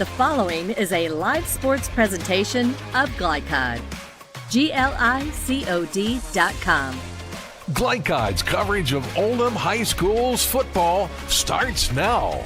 The following is a live sports presentation of Glycod. GLICOD.com. Glycod's coverage of Oldham High School's football starts now.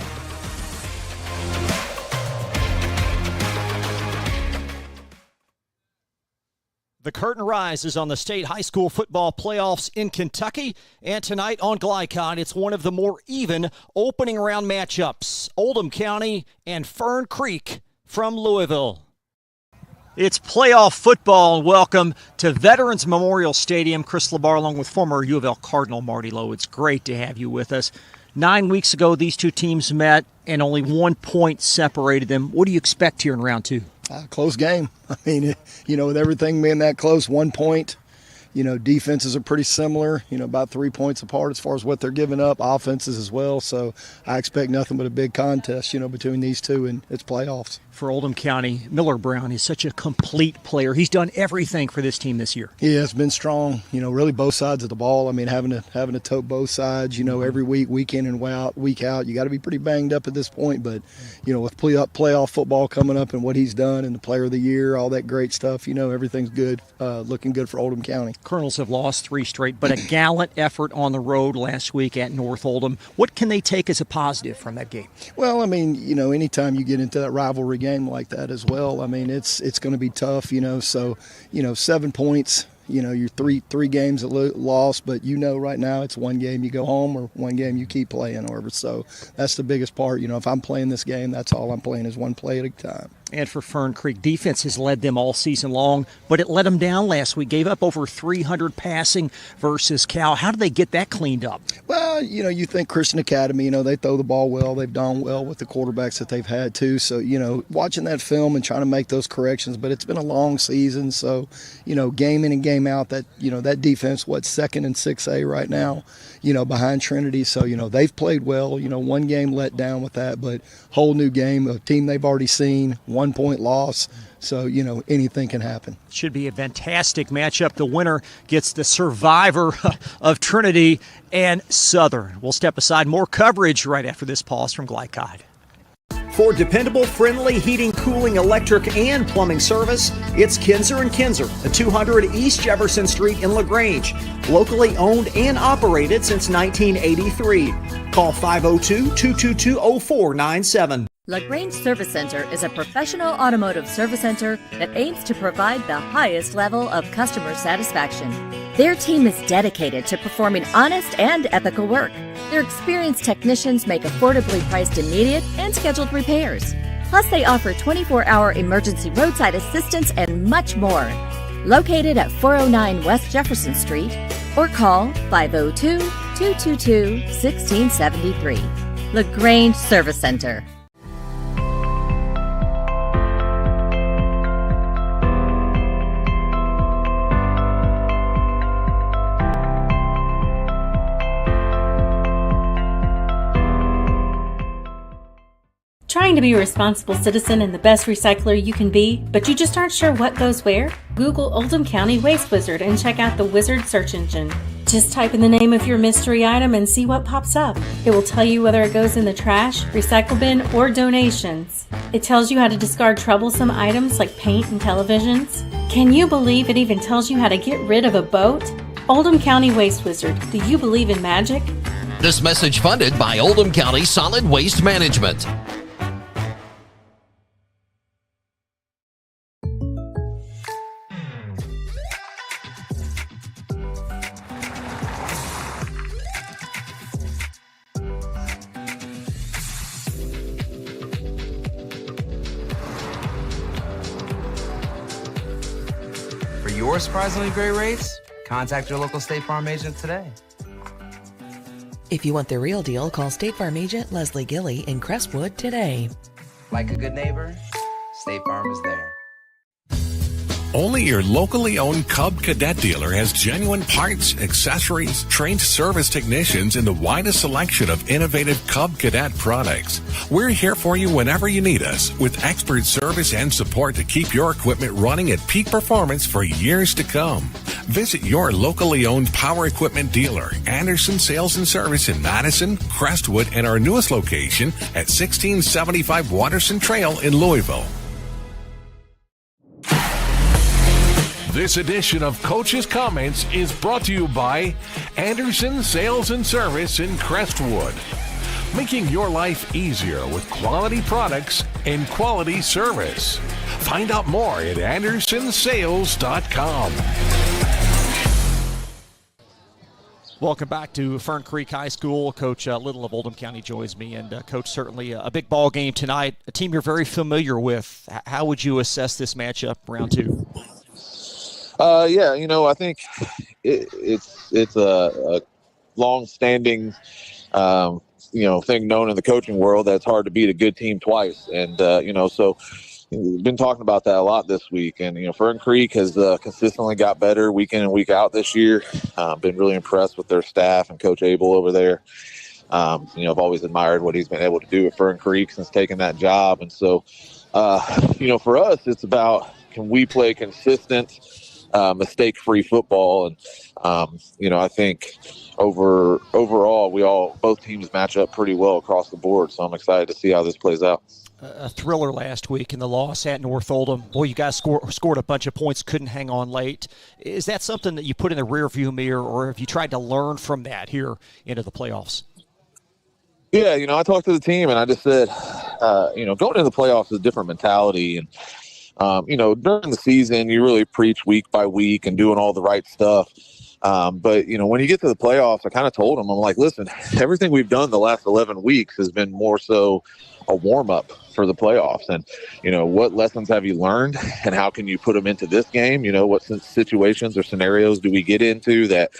The curtain rises on the state high school football playoffs in Kentucky, and tonight on Glycod, it's one of the more even opening round matchups. Oldham County and Fern Creek from Louisville. It's playoff football, and welcome to Veterans Memorial Stadium. Chris LeBar along with former U of L Cardinal Marty Lowe. It's great to have you with us. 9 weeks ago, these two teams met, and only 1 point separated them. What do you expect here in round two? Close game. I mean, with everything being that close, 1 point, defenses are pretty similar, about 3 points apart as far as what they're giving up, offenses as well. So I expect nothing but a big contest, between these two, and it's playoffs. For Oldham County, Miller Brown is such a complete player. He's done everything for this team this year. Yeah, it's been strong, really both sides of the ball. I mean, having to tote both sides, every week in and week out. You got to be pretty banged up at this point, but, with playoff football coming up and what he's done and the player of the year, all that great stuff, everything's good, looking good for Oldham County. Colonels have lost 3 straight, but a gallant effort on the road last week at North Oldham. What can they take as a positive from that game? Well, I mean, anytime you get into that rivalry game like that as well, I mean, it's going to be tough, so 7 points, you're three games that lost, but right now it's one game you go home or one game you keep playing over. So that's the biggest part. If I'm playing this game, that's all I'm playing is one play at a time. And for Fern Creek, defense has led them all season long, but it let them down last week. Gave up over 300 passing versus Cal. How did they get that cleaned up? Well, you think Christian Academy, they throw the ball well. They've done well with the quarterbacks that they've had too. So, watching that film and trying to make those corrections, but it's been a long season. So, game in and game out, that defense, second in 6A right now, behind Trinity. So, they've played well, one game let down with that, but whole new game, a team they've already seen, 1 point loss. So, anything can happen. Should be a fantastic matchup. The winner gets the survivor of Trinity and Southern. We'll step aside. More coverage right after this pause from Glycod. For dependable, friendly heating, cooling, electric, and plumbing service, it's Kinzer & Kinzer, at 200 East Jefferson Street in LaGrange. Locally owned and operated since 1983. Call 502-222-0497. LaGrange Service Center is a professional automotive service center that aims to provide the highest level of customer satisfaction. Their team is dedicated to performing honest and ethical work. Their experienced technicians make affordably priced immediate and scheduled repairs. Plus, they offer 24-hour emergency roadside assistance and much more. Located at 409 West Jefferson Street, or call 502-222-1673. LaGrange Service Center. Trying to be a responsible citizen and the best recycler you can be, but you just aren't sure what goes where? Google Oldham County Waste Wizard and check out the Wizard search engine. Just type in the name of your mystery item and see what pops up. It will tell you whether it goes in the trash, recycle bin, or donations. It tells you how to discard troublesome items like paint and televisions. Can you believe it even tells you how to get rid of a boat? Oldham County Waste Wizard. Do you believe in magic? This message funded by Oldham County Solid Waste Management. For your surprisingly great rates, contact your local State Farm agent today. If you want the real deal, call State Farm agent Leslie Gilly in Crestwood today. Like a good neighbor, State Farm is there. Only your locally owned Cub Cadet dealer has genuine parts, accessories, trained service technicians, and the widest selection of innovative Cub Cadet products. We're here for you whenever you need us, with expert service and support to keep your equipment running at peak performance for years to come. Visit your locally owned power equipment dealer, Anderson Sales and Service in Madison, Crestwood, and our newest location at 1675 Waterson Trail in Louisville. This edition of Coach's Comments is brought to you by Anderson Sales and Service in Crestwood, making your life easier with quality products and quality service. Find out more at andersonsales.com. Welcome back to Fern Creek High School. Coach Little of Oldham County joins me, and Coach, certainly a big ball game tonight, a team you're very familiar with. How would you assess this matchup, round two? Yeah, I think it's a long-standing, thing known in the coaching world that it's hard to beat a good team twice. And, so we've been talking about that a lot this week. And, Fern Creek has consistently got better week in and week out this year. Been really impressed with their staff and Coach Abel over there. I've always admired what he's been able to do at Fern Creek since taking that job. And so, for us, it's about, can we play consistent, mistake-free football? And, I think overall, both teams match up pretty well across the board. So I'm excited to see how this plays out. A thriller last week in the loss at North Oldham. Boy, you guys scored a bunch of points, couldn't hang on late. Is that something that you put in the rearview mirror, or have you tried to learn from that here into the playoffs? Yeah, I talked to the team and I just said, going into the playoffs is a different mentality. And, during the season, you really preach week by week and doing all the right stuff. But, when you get to the playoffs, I kind of told them, I'm like, listen, everything we've done the last 11 weeks has been more so a warm-up for the playoffs. And, what lessons have you learned and how can you put them into this game? What situations or scenarios do we get into that,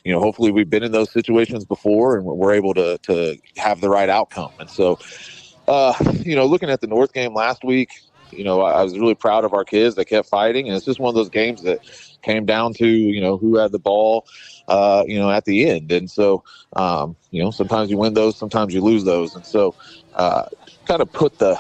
hopefully we've been in those situations before and we're able to have the right outcome. And so, looking at the North game last week, I was really proud of our kids. They kept fighting, and it's just one of those games that came down to, who had the ball, at the end. And so, sometimes you win those, sometimes you lose those. And so, kind of put the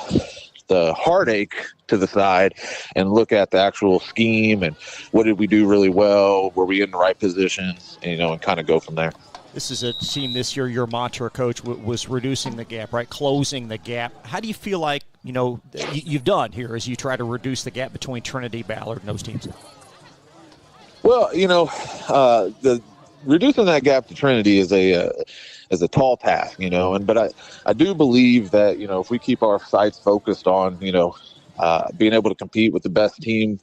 heartache to the side and look at the actual scheme and what did we do really well? Were we in the right positions? And kind of go from there. This is a team this year, your mantra, Coach, was reducing the gap, right? Closing the gap. How do you feel like, you've done here as you try to reduce the gap between Trinity, Ballard, and those teams? Well, the reducing that gap to Trinity is a tall task, but I do believe that, if we keep our sights focused on, being able to compete with the best team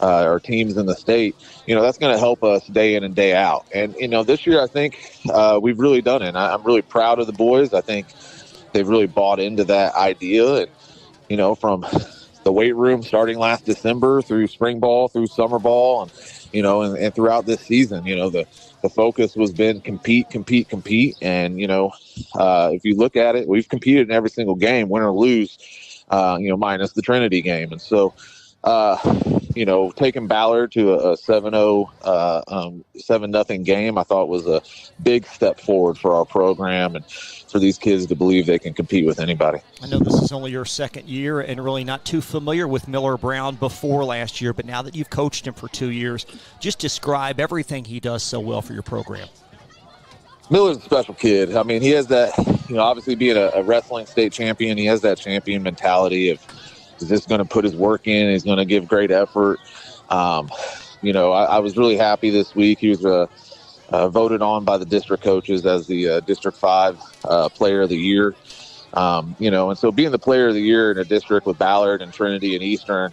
or teams in the state, that's going to help us day in and day out. And, this year I think we've really done it. And I'm really proud of the boys. I think they've really bought into that idea. And, from the weight room starting last December through spring ball, through summer ball, and, and throughout this season, the focus was been compete. And, if you look at it, we've competed in every single game, win or lose, minus the Trinity game. And so, taking Ballard to a 7-0, 7-0 game, I thought was a big step forward for our program and for these kids to believe they can compete with anybody. I know this is only your second year and really not too familiar with Miller Brown before last year, but now that you've coached him for 2 years, just describe everything he does so well for your program. Miller's a special kid. I mean, he has that, obviously being a wrestling state champion, he has that champion mentality of, he's just going to put his work in. He's going to give great effort. I was really happy this week. He was voted on by the district coaches as the District 5 Player of the Year. And so being the Player of the Year in a district with Ballard and Trinity and Eastern,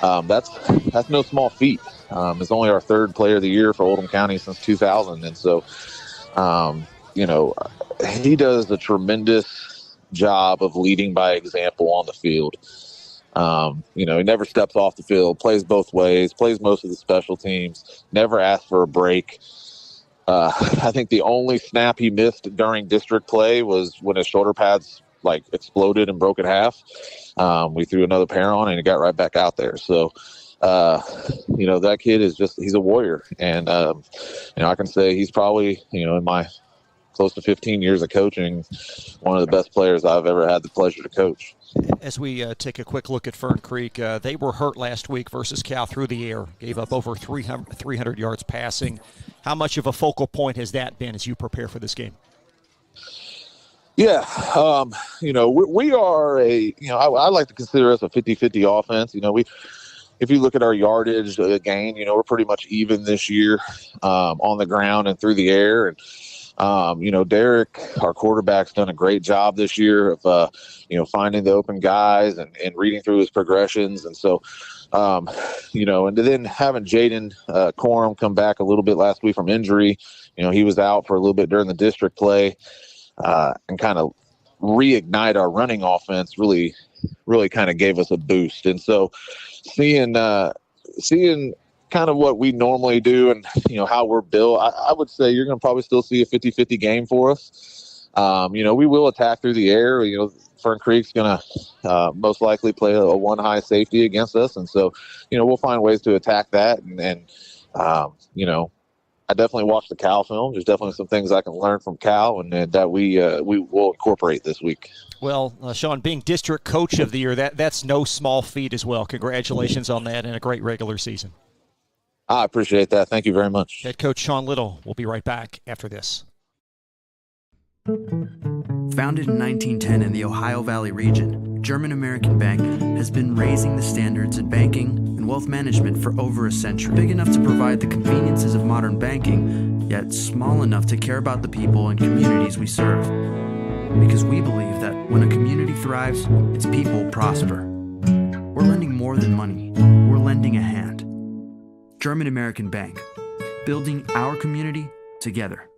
that's no small feat. It's only our third Player of the Year for Oldham County since 2000. And so, he does a tremendous job of leading by example on the field. He never steps off the field, plays both ways, plays most of the special teams, never asks for a break. I think the only snap he missed during district play was when his shoulder pads exploded and broke in half. We threw another pair on and he got right back out there. So, that kid he's a warrior. And, I can say he's probably, in my close to 15 years of coaching, one of the best players I've ever had the pleasure to coach. As we take a quick look at Fern Creek, they were hurt last week versus Cal through the air, gave up over 300 yards passing. How much of a focal point has that been as you prepare for this game? Yeah, we are I like to consider us a 50-50 offense. If you look at our yardage gain, we're pretty much even this year on the ground and through the air. And, Derek, our quarterback's done a great job this year of, finding the open guys and reading through his progressions. And so, and then having Jaden Corum come back a little bit last week from injury, he was out for a little bit during the district play and kind of reignite our running offense really kind of gave us a boost. And so seeing kind of what we normally do and, how we're built, I would say you're going to probably still see a 50-50 game for us. We will attack through the air. Fern Creek's going to most likely play a one high safety against us. And so, we'll find ways to attack that. And I definitely watched the Cal film. There's definitely some things I can learn from Cal and that we will incorporate this week. Well, Sean, being district coach of the year, that's no small feat as well. Congratulations on that and a great regular season. I appreciate that. Thank you very much. Head coach Sean Little will be right back after this. Founded in 1910 in the Ohio Valley region, German American Bank has been raising the standards in banking and wealth management for over a century. Big enough to provide the conveniences of modern banking, yet small enough to care about the people and communities we serve. Because we believe that when a community thrives, its people prosper. We're lending more than money. We're lending a hand. German American Bank, building our community together.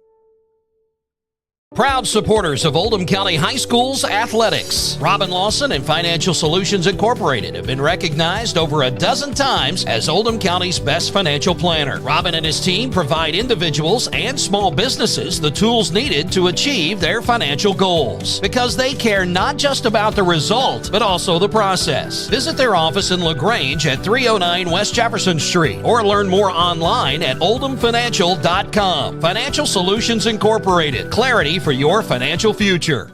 Proud supporters of Oldham County High School's athletics. Robin Lawson and Financial Solutions Incorporated have been recognized over a dozen times as Oldham County's best financial planner. Robin and his team provide individuals and small businesses the tools needed to achieve their financial goals because they care not just about the result, but also the process. Visit their office in LaGrange at 309 West Jefferson Street or learn more online at oldhamfinancial.com. Financial Solutions Incorporated. Clarity for your financial future.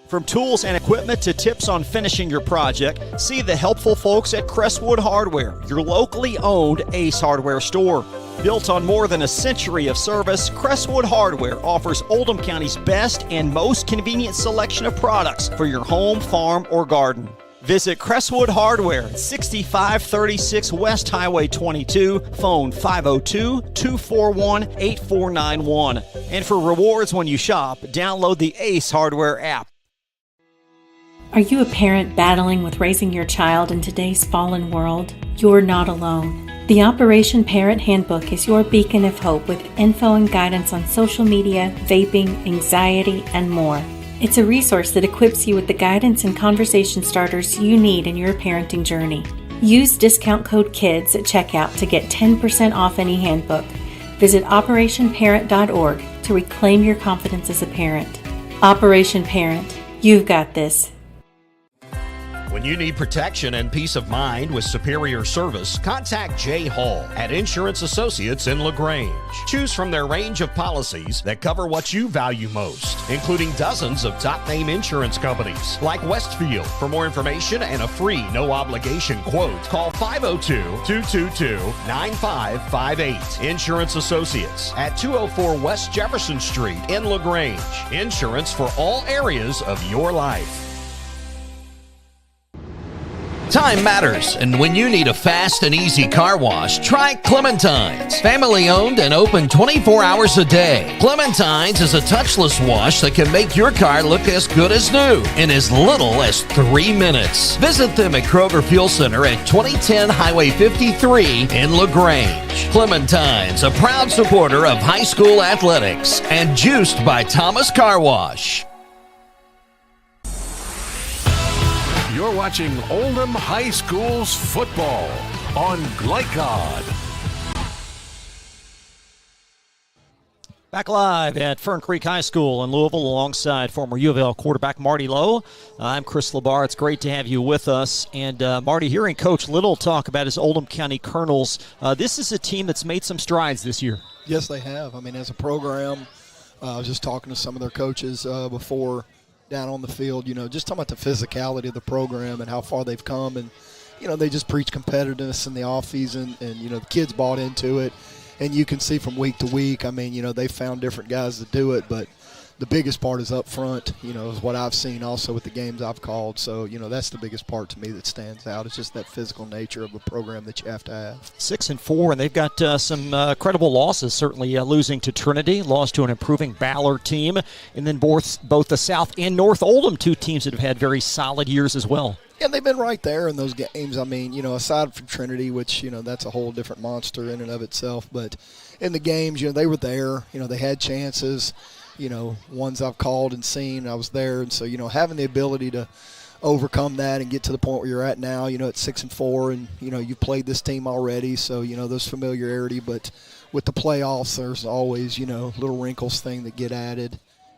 From tools and equipment to tips on finishing your project, see the helpful folks at Crestwood Hardware, your locally owned Ace Hardware store. Built on more than a century of service, Crestwood Hardware offers Oldham County's best and most convenient selection of products for your home, farm, or garden. Visit Crestwood Hardware at 6536 West Highway 22, phone 502-241-8491. And for rewards when you shop, download the Ace Hardware app. Are you a parent battling with raising your child in today's fallen world? You're not alone. The Operation Parent Handbook is your beacon of hope with info and guidance on social media, vaping, anxiety, and more. It's a resource that equips you with the guidance and conversation starters you need in your parenting journey. Use discount code KIDS at checkout to get 10% off any handbook. Visit operationparent.org to reclaim your confidence as a parent. Operation Parent, you've got this. When you need protection and peace of mind with superior service, contact Jay Hall at Insurance Associates in LaGrange. Choose from their range of policies that cover what you value most, including dozens of top-name insurance companies like Westfield. For more information and a free no-obligation quote, call 502-222-9558. Insurance Associates at 204 West Jefferson Street in LaGrange. Insurance for all areas of your life. Time matters, and when you need a fast and easy car wash, try Clementine's. Family owned and open 24 hours a day. Clementine's is a touchless wash that can make your car look as good as new in as little as 3 minutes. Visit them at Kroger Fuel Center at 2010 Highway 53 in LaGrange. Clementine's, a proud supporter of high school athletics and juiced by Thomas Car Wash. You're watching Oldham High School's football on Glycod. Back live at Fern Creek High School in Louisville alongside former U of L quarterback Marty Lowe. I'm Chris LeBar. It's great to have you with us. And Marty, hearing Coach Little talk about his Oldham County Colonels, this is a team that's made some strides this year. Yes, they have. I mean, as a program, I was just talking to some of their coaches before down on the field, just talking about the physicality of the program and how far they've come. And, they just preach competitiveness in the offseason, and, the kids bought into it. And you can see from week to week, I mean, they found different guys to do it, but the biggest part is up front, is what I've seen also with the games I've called. So, that's the biggest part to me that stands out. It's just that physical nature of a program that you have to have. 6-4, and they've got some credible losses, certainly losing to Trinity, lost to an improving Ballard team, and then both the South and North Oldham, two teams that have had very solid years as well. Yeah, they've been right there in those games. I mean, aside from Trinity, which, that's a whole different monster in and of itself. But in the games, they were there. They had chances, ones I've called and seen. I was there. And so, having the ability to overcome that and get to the point where you're at now, at 6-4, and, you've played this team already. So, there's familiarity. But with the playoffs, there's always, little wrinkles thing that get added.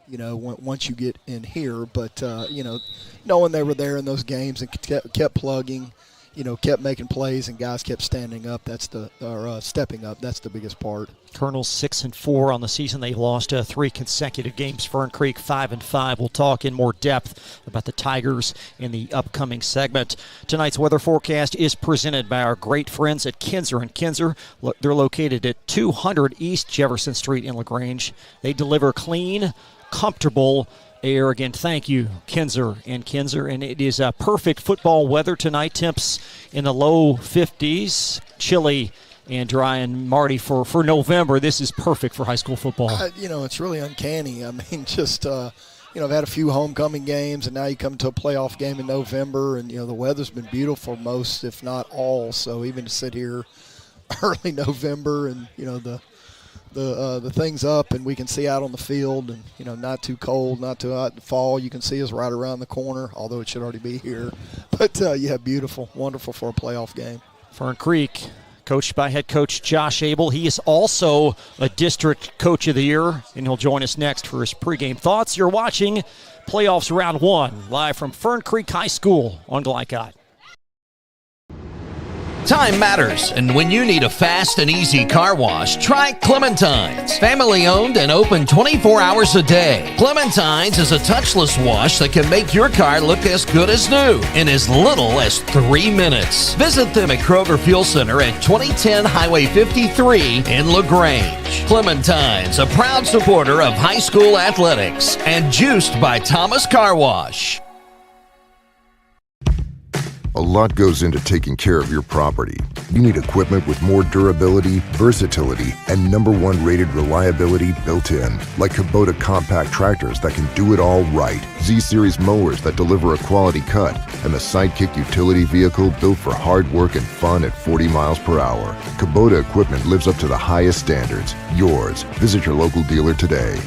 Once you get in here. But, knowing they were there in those games and kept plugging, kept making plays, and guys kept standing up, stepping up, that's the biggest part. Colonels 6-4 on the season. They lost 3 consecutive games. Fern Creek 5-5. We'll talk in more depth about the Tigers in the upcoming segment. Tonight's weather forecast is presented by our great friends at Kinzer & Kinzer. They're located at 200 East Jefferson Street in LaGrange. They deliver clean, comfortable air. Again, thank you, Kinzer & Kinzer. And it is perfect football weather tonight. Temps in the low 50s, chilly and dry. And Marty, for November, this is perfect for high school football. It's really uncanny. I mean, just I've had a few homecoming games, and now you come to a playoff game in November, and the weather's been beautiful most, if not all. So even to sit here early November, and the thing's up, and we can see out on the field, and not too cold, not too hot. The fall, you can see us right around the corner, although it should already be here. But beautiful, wonderful for a playoff game. Fern Creek, coached by head coach Josh Abel. He is also a district coach of the year, and he'll join us next for his pregame thoughts. You're watching Playoffs Round 1 live from Fern Creek High School on Glycott. Time matters, and when you need a fast and easy car wash, try Clementine's. Family owned and open 24 hours a day. Clementine's is a touchless wash that can make your car look as good as new in as little as 3 minutes. Visit them at Kroger Fuel Center at 2010 Highway 53 in LaGrange. Clementine's, a proud supporter of high school athletics and juiced by Thomas Car Wash. A lot goes into taking care of your property. You need equipment with more durability, versatility, and #1 rated reliability built in, like Kubota compact tractors that can do it all right, Z-Series mowers that deliver a quality cut, and the Sidekick utility vehicle built for hard work and fun at 40 miles per hour. Kubota equipment lives up to the highest standards. Yours. Visit your local dealer today.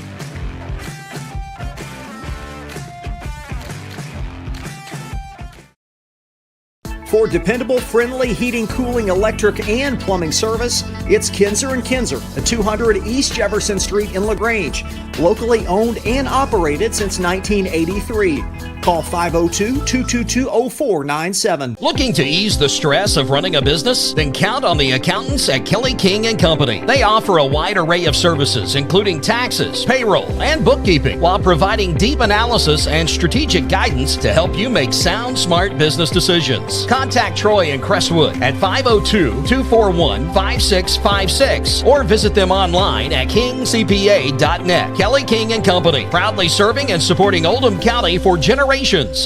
For dependable, friendly heating, cooling, electric, and plumbing service, it's Kinzer & Kinzer at 200 East Jefferson Street in LaGrange. Locally owned and operated since 1983. Call 502-222-0497. Looking to ease the stress of running a business? Then count on the accountants at Kelly King & Company. They offer a wide array of services, including taxes, payroll, and bookkeeping, while providing deep analysis and strategic guidance to help you make sound, smart business decisions. Contact Troy in Crestwood at 502-241-5656 or visit them online at kingcpa.net. Kelly King & Company, proudly serving and supporting Oldham County for generations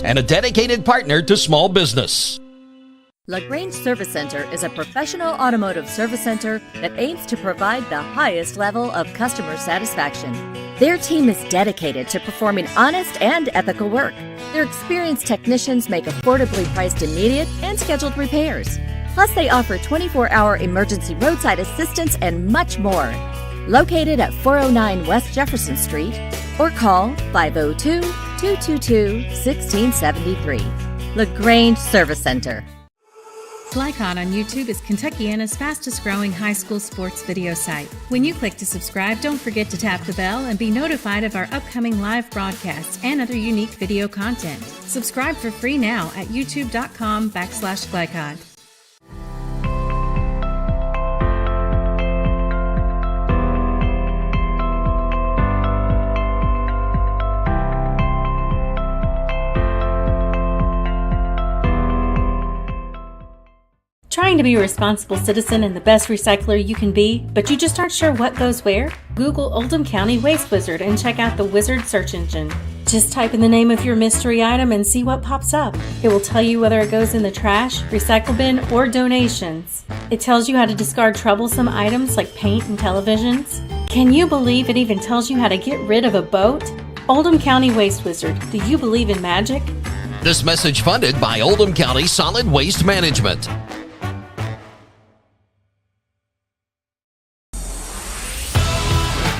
and a dedicated partner to small business. LaGrange Service Center is a professional automotive service center that aims to provide the highest level of customer satisfaction. Their team is dedicated to performing honest and ethical work. Their experienced technicians make affordably priced immediate and scheduled repairs. Plus, they offer 24-hour emergency roadside assistance and much more. Located at 409 West Jefferson Street, or call 502-222-1673. LaGrange Service Center. Glycon on YouTube is Kentuckiana's fastest growing high school sports video site. When you click to subscribe, don't forget to tap the bell and be notified of our upcoming live broadcasts and other unique video content. Subscribe for free now at youtube.com/Glycon. Trying to be a responsible citizen and the best recycler you can be, but you just aren't sure what goes where? Google Oldham County Waste Wizard and check out the Wizard search engine. Just type in the name of your mystery item and see what pops up. It will tell you whether it goes in the trash, recycle bin, or donations. It tells you how to discard troublesome items like paint and televisions. Can you believe it even tells you how to get rid of a boat? Oldham County Waste Wizard, do you believe in magic? This message funded by Oldham County Solid Waste Management.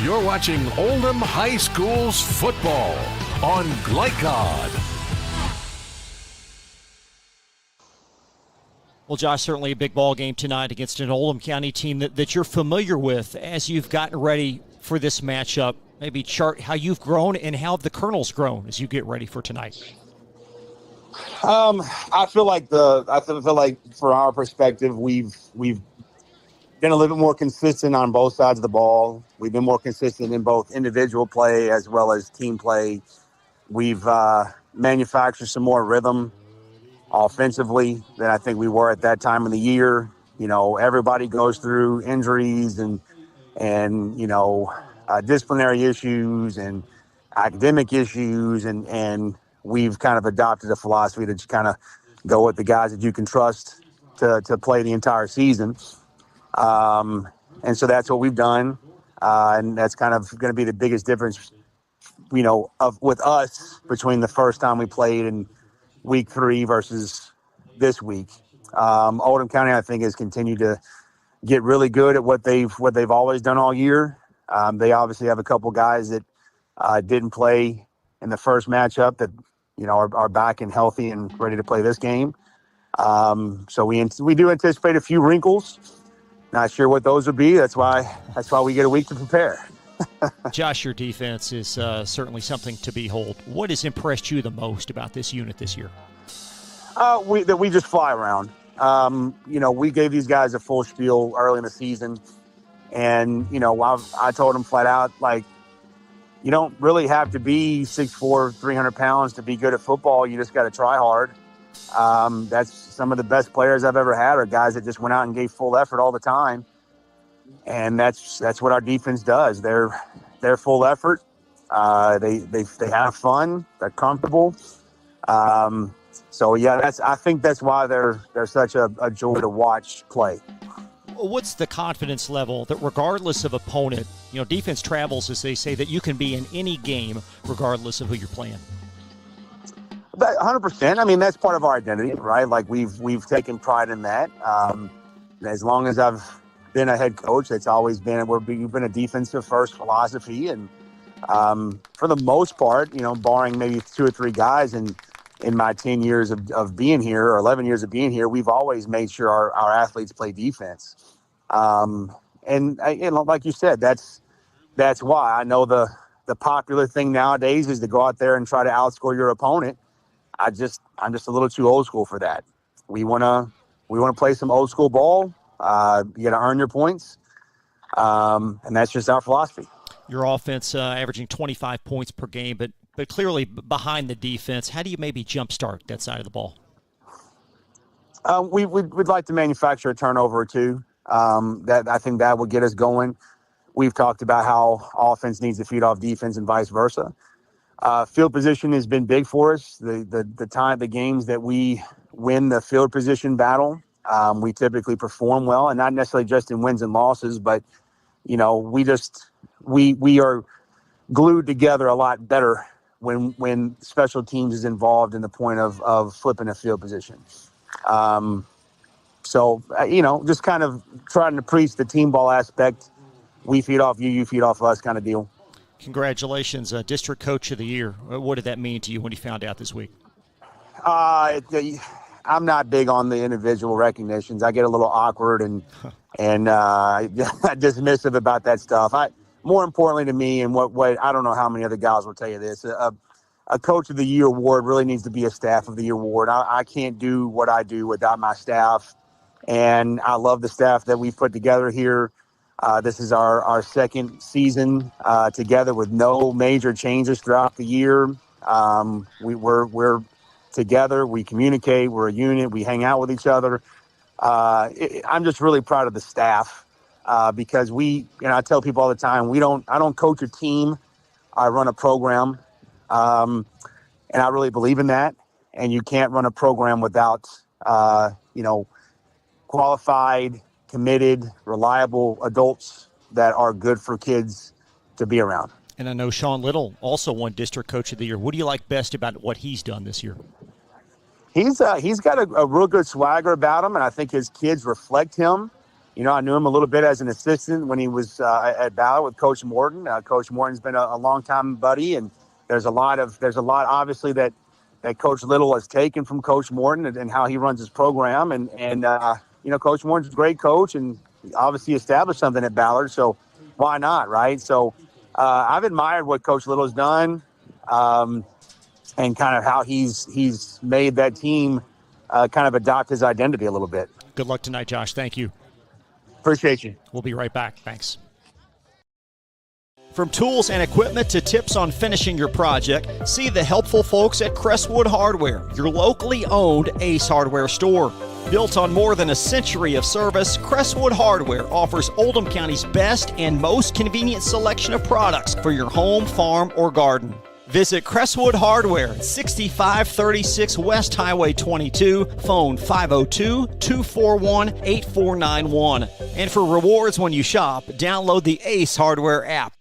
You're watching Oldham High School's football on Glycod. Well, Josh, certainly a big ball game tonight against an Oldham County team that you're familiar with as you've gotten ready for this matchup. Maybe chart how you've grown and how the Colonel's grown as you get ready for tonight. I feel like from our perspective, we've been a little bit more consistent on both sides of the ball. We've been more consistent in both individual play as well as team play. We've manufactured some more rhythm offensively than I think we were at that time of the year. You know, everybody goes through injuries and disciplinary issues and academic issues, and we've kind of adopted a philosophy to just kind of go with the guys that you can trust to play the entire season. And so that's what we've done. And that's kind of going to be the biggest difference, with us between the first time we played in week 3 versus this week. Oldham County, I think, has continued to get really good at what they've always done all year. They obviously have a couple guys that didn't play in the first matchup that, are back and healthy and ready to play this game. So we do anticipate a few wrinkles. Not sure what those would be. That's why we get a week to prepare. Josh, your defense is certainly something to behold. What has impressed you the most about this unit this year? We just fly around. We gave these guys a full spiel early in the season, and I told them flat out, like, you don't really have to be 6'4", 300 pounds to be good at football. You just got to try hard. That's some of the best players I've ever had are guys that just went out and gave full effort all the time. And that's what our defense does. They're full effort. They have fun. They're comfortable. So yeah, I think that's why they're such a joy to watch play. What's the confidence level that regardless of opponent, defense travels, as they say, that you can be in any game regardless of who you're playing? 100%. I mean, that's part of our identity, right? Like we've taken pride in that. As long as I've been a head coach, that's always been we've been a defensive first philosophy, and for the most part, barring maybe 2 or 3 guys in my 10 years of being here or 11 years of being here, we've always made sure our athletes play defense. And like you said, that's why I know the popular thing nowadays is to go out there and try to outscore your opponent. I'm just a little too old school for that. We want to play some old school ball. You got to earn your points. And that's just our philosophy. Your offense averaging 25 points per game, but clearly behind the defense. How do you maybe jumpstart that side of the ball? We'd like to manufacture a turnover or 2. That I think that will get us going. We've talked about how offense needs to feed off defense and vice versa. Field position has been big for us. The games that we win the field position battle, we typically perform well, and not necessarily just in wins and losses, but we are glued together a lot better when special teams is involved in the point of flipping a field position. So just kind of trying to preach the team ball aspect. We feed off you, you feed off us kind of deal. Congratulations, District Coach of the Year. What did that mean to you when you found out this week? I'm not big on the individual recognitions. I get a little awkward and dismissive about that stuff. More importantly to me, and what I don't know how many other guys will tell you this, a Coach of the Year award really needs to be a Staff of the Year award. I can't do what I do without my staff, and I love the staff that we've put together here. This is our second season together with no major changes throughout the year. We're together. We communicate. We're a unit. We hang out with each other. I'm just really proud of the staff because I tell people all the time, I don't coach a team. I run a program. And I really believe in that. And you can't run a program without, qualified, committed, reliable adults that are good for kids to be around. And I know Sean Little also won District Coach of the Year. What do you like best about what he's done this year? He's got a real good swagger about him, and I think his kids reflect him. I knew him a little bit as an assistant when he was at Ballard with Coach Morton. Coach Morton's been a long-time buddy, and there's a lot obviously that Coach Little has taken from Coach Morton and how he runs his program. And Coach Morton's a great coach and obviously established something at Ballard, so why not, right? So I've admired what Coach Little's done and kind of how he's made that team kind of adopt his identity a little bit. Good luck tonight, Josh. Thank you. Appreciate you. We'll be right back. Thanks. From tools and equipment to tips on finishing your project, see the helpful folks at Crestwood Hardware, your locally owned Ace Hardware store. Built on more than a century of service, Crestwood Hardware offers Oldham County's best and most convenient selection of products for your home, farm, or garden. Visit Crestwood Hardware at 6536 West Highway 22, phone 502-241-8491. And for rewards when you shop, download the Ace Hardware app.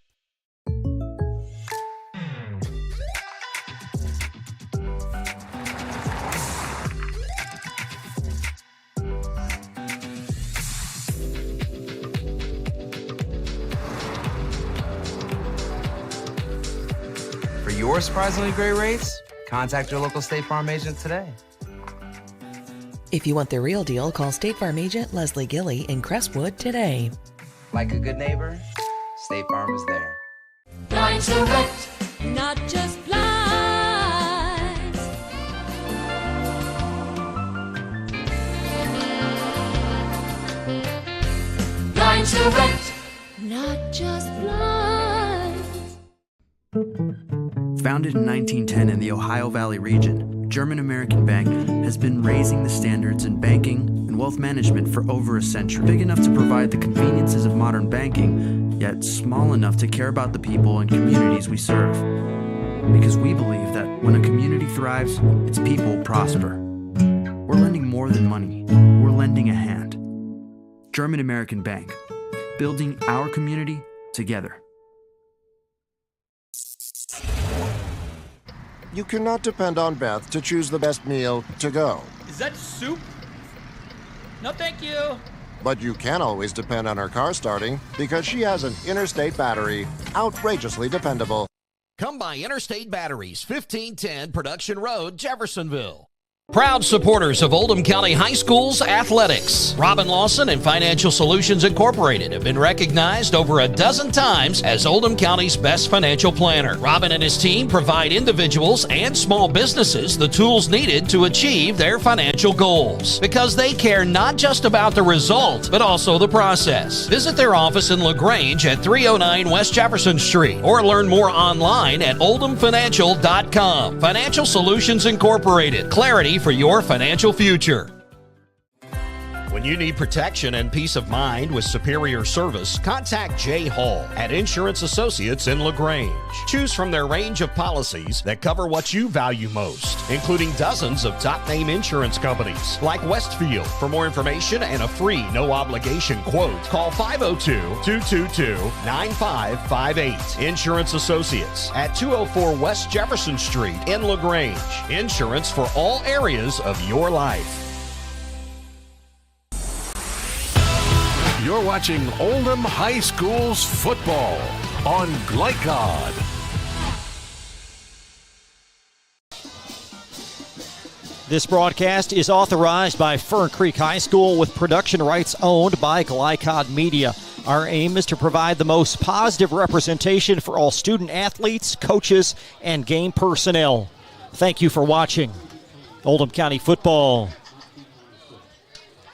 For your surprisingly great rates, contact your local State Farm agent today. If you want the real deal, call State Farm agent Leslie Gilly in Crestwood today. Like a good neighbor, State Farm is there. Blinds Direct, not just blinds. Blinds Direct, not just blinds. Founded in 1910 in the Ohio Valley region, German American Bank has been raising the standards in banking and wealth management for over a century. Big enough to provide the conveniences of modern banking, yet small enough to care about the people and communities we serve. Because we believe that when a community thrives, its people prosper. We're lending more than money. We're lending a hand. German American Bank, building our community together. You cannot depend on Beth to choose the best meal to go. Is that soup? No, thank you. But you can always depend on her car starting because she has an Interstate battery, outrageously dependable. Come by Interstate Batteries, 1510 Production Road, Jeffersonville. Proud supporters of Oldham County High School's athletics. Robin Lawson and Financial Solutions Incorporated have been recognized over a dozen times as Oldham County's best financial planner. Robin and his team provide individuals and small businesses the tools needed to achieve their financial goals because they care not just about the result, but also the process. Visit their office in LaGrange at 309 West Jefferson Street or learn more online at oldhamfinancial.com. Financial Solutions Incorporated. Clarity for your financial future. When you need protection and peace of mind with superior service, contact Jay Hall at Insurance Associates in LaGrange. Choose from their range of policies that cover what you value most, including dozens of top-name insurance companies like Westfield. For more information and a free no-obligation quote, call 502-222-9558. Insurance Associates at 204 West Jefferson Street in LaGrange. Insurance for all areas of your life. You're watching Oldham High School's football on Glycod. This broadcast is authorized by Fern Creek High School with production rights owned by Glycod Media. Our aim is to provide the most positive representation for all student athletes, coaches, and game personnel. Thank you for watching Oldham County football.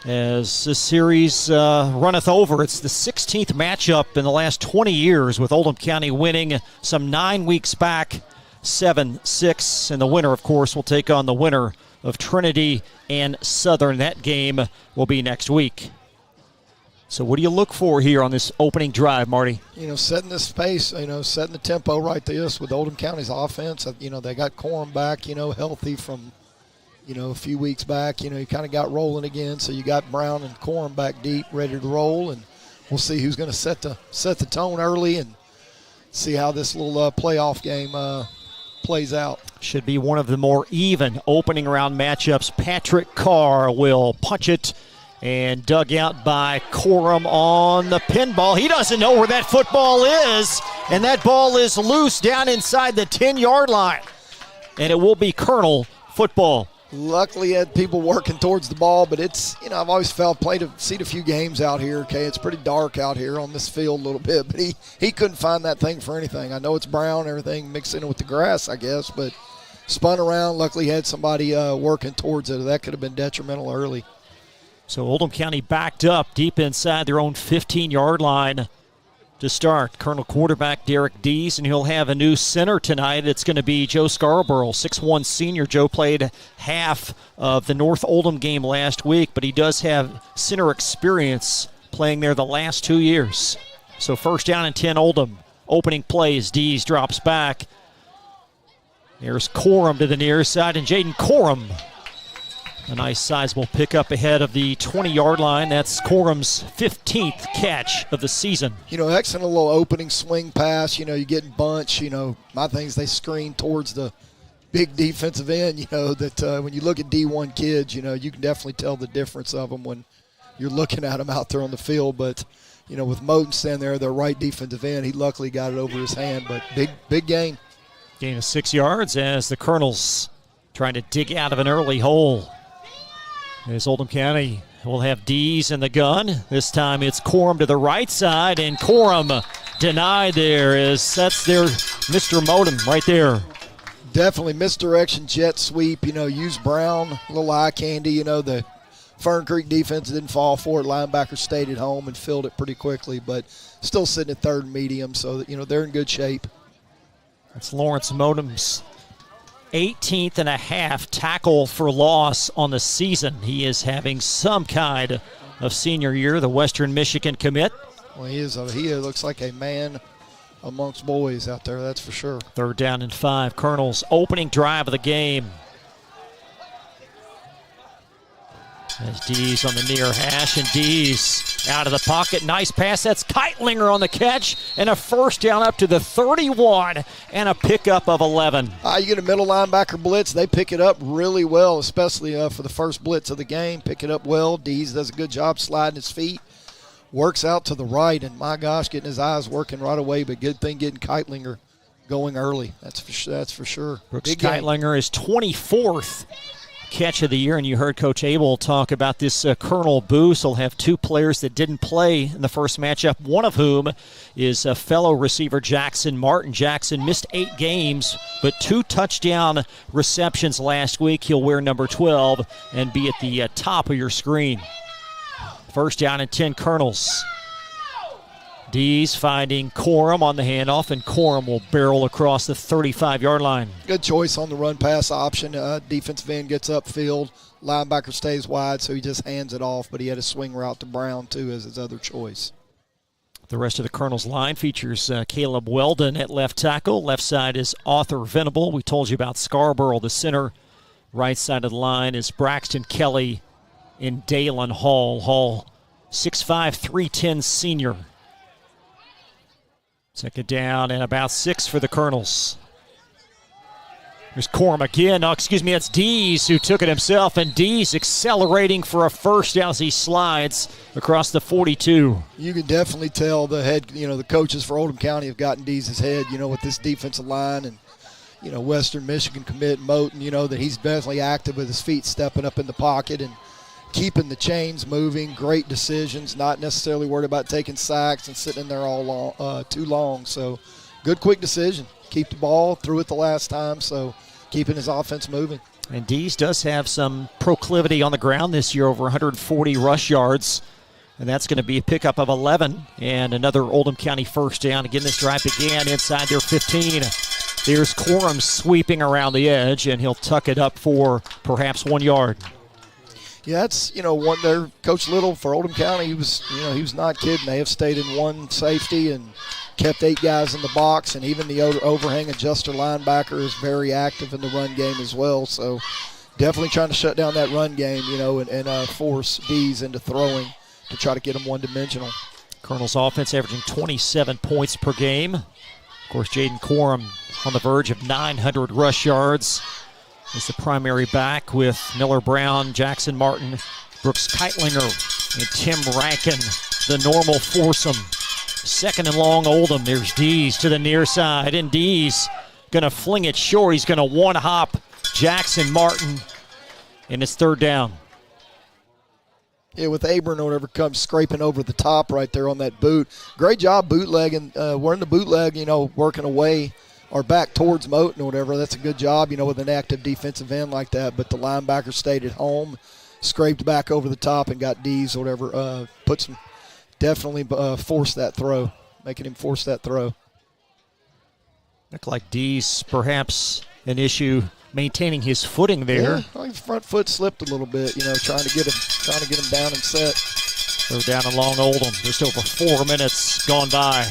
As this series runneth over, it's the 16th matchup in the last 20 years, with Oldham County winning some 9 weeks back, 7-6. And the winner, of course, will take on the winner of Trinity and Southern. That game will be next week. So what do you look for here on this opening drive, Marty? Setting this pace, setting the tempo right this with Oldham County's offense. They got Coram back, healthy from, a few weeks back. You kind of got rolling again. So you got Brown and Coram back deep, ready to roll. And we'll see who's going to set the tone early and see how this little playoff game plays out. Should be one of the more even opening round matchups. Patrick Carr will punch it and dug out by Coram on the pinball. He doesn't know where that football is, and that ball is loose down inside the 10-yard line. And it will be Colonel football. Luckily, had people working towards the ball, but it's, I've always seen a few games out here, okay? It's pretty dark out here on this field a little bit, but he couldn't find that thing for anything. I know it's brown, everything mixed in with the grass, I guess, but spun around. Luckily, had somebody working towards it. That could have been detrimental early. So Oldham County backed up deep inside their own 15-yard line to start. Colonel quarterback Derek Dees, and he'll have a new center tonight. It's going to be Joe Scarborough, 6'1 senior. Joe played half of the North Oldham game last week, but he does have center experience playing there the last 2 years. So first down and 10 Oldham. Opening plays, Dees drops back. There's Coram to the near side, and Jaden Coram. A nice sizable pickup ahead of the 20-yard line. That's Coram's 15th catch of the season. Excellent little opening swing pass. You're getting bunch. My thing is they screen towards the big defensive end, that when you look at D1 kids, you can definitely tell the difference of them when you're looking at them out there on the field. But, with Moten standing there, their right defensive end, he luckily got it over his hand. But big gain. Gain of 6 yards as the Colonels trying to dig out of an early hole. As Oldham County will have Dees in the gun. This time it's Coram to the right side, and Coram denied there as that's their Mr. Moten right there. Definitely misdirection, jet sweep, use Brown, a little eye candy. The Fern Creek defense didn't fall for it. Linebacker stayed at home and filled it pretty quickly, but still sitting at third and medium, so they're in good shape. That's Lawrence Motem's 18th and a half tackle for loss on the season. He is having some kind of senior year, the Western Michigan commit. Well, he looks like a man amongst boys out there, that's for sure. Third down and 5. Colonel's opening drive of the game. As Dees on the near hash, and Dees out of the pocket. Nice pass. That's Keitlinger on the catch, and a first down up to the 31, and a pickup of 11. You get a middle linebacker blitz. They pick it up really well, especially for the first blitz of the game. Pick it up well. Dees does a good job sliding his feet. Works out to the right, and my gosh, getting his eyes working right away, but good thing getting Keitlinger going early. That's for sure. Brooks Keitlinger is 24th catch of the year, and you heard Coach Abel talk about this Colonel boost. He'll have 2 players that didn't play in the first matchup, one of whom is a fellow receiver Jackson Martin. Jackson missed 8 games, but 2 touchdown receptions last week. He'll wear number 12 and be at the top of your screen. First down and 10 Colonels. Dees finding Coram on the handoff, and Coram will barrel across the 35-yard line. Good choice on the run-pass option. Defensive end gets upfield. Linebacker stays wide, so he just hands it off, but he had a swing route to Brown, too, as his other choice. The rest of the Colonel's line features Caleb Weldon at left tackle. Left side is Arthur Venable. We told you about Scarborough, the center. Right side of the line is Braxton Kelly and Dalen Hall. Hall, 6'5", 310 senior. Second down and about 6 for the Colonels. There's Coram again. No, excuse me, it's Dees who took it himself, and Dees accelerating for a first down as he slides across the 42. You can definitely tell the coaches for Oldham County have gotten Dees' head, with this defensive line, and Western Michigan commit Moten, that he's definitely active with his feet stepping up in the pocket and keeping the chains moving, great decisions, not necessarily worried about taking sacks and sitting in there too long. So good quick decision. Keep the ball, threw it the last time, so keeping his offense moving. And Dees does have some proclivity on the ground this year, over 140 rush yards. And that's going to be a pickup of 11 and another Oldham County first down. Again, this drive began inside their 15. There's Corum sweeping around the edge, and he'll tuck it up for perhaps 1 yard. Yeah, that's, one there. Coach Little for Oldham County, he was not kidding. They have stayed in one safety and kept 8 guys in the box, and even the overhang adjuster linebacker is very active in the run game as well. So definitely trying to shut down that run game, and force Dees into throwing to try to get them one-dimensional. Colonel's offense averaging 27 points per game. Of course, Jaden Corum on the verge of 900 rush yards. Is the primary back with Miller Brown, Jackson Martin, Brooks Keitlinger, and Tim Rankin, the normal foursome. Second and long, Oldham. There's Dees to the near side, and Dees going to fling it short. He's going to one-hop Jackson Martin, and it's third down. Yeah, with Abram or whatever comes scraping over the top right there on that boot. Great job bootlegging. We're in the bootleg, working away or back towards Moten or whatever. That's a good job, with an active defensive end like that. But the linebacker stayed at home, scraped back over the top and got D's or whatever. Definitely forced that throw, making him force that throw. Looked like D's perhaps an issue maintaining his footing there. Yeah, well, his front foot slipped a little bit, trying to get him down and set. They're down and long Oldham. Just over 4 minutes gone by.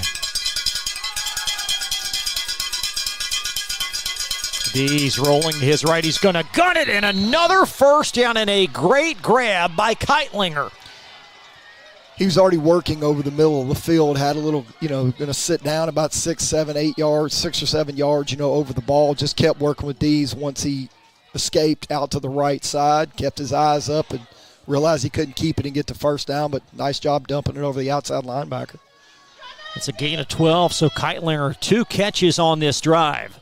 D's rolling to his right. He's going to gun it, and another first down and a great grab by Keitlinger. He was already working over the middle of the field, had a little, going to sit down about 6 or 7 yards, over the ball. Just kept working with D's once he escaped out to the right side, kept his eyes up and realized he couldn't keep it and get to first down, but nice job dumping it over the outside linebacker. It's a gain of 12, so Keitlinger 2 catches on this drive.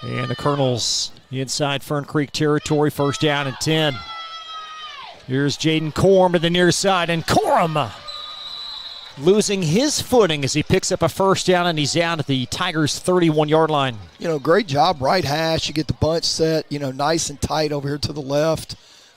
And the Colonels inside Fern Creek territory, first down and 10. Here's Jaden Corum to the near side, and Corum losing his footing as he picks up a first down, and he's down at the Tigers' 31-yard line. Great job, right hash. You get the bunch set, nice and tight over here to the left.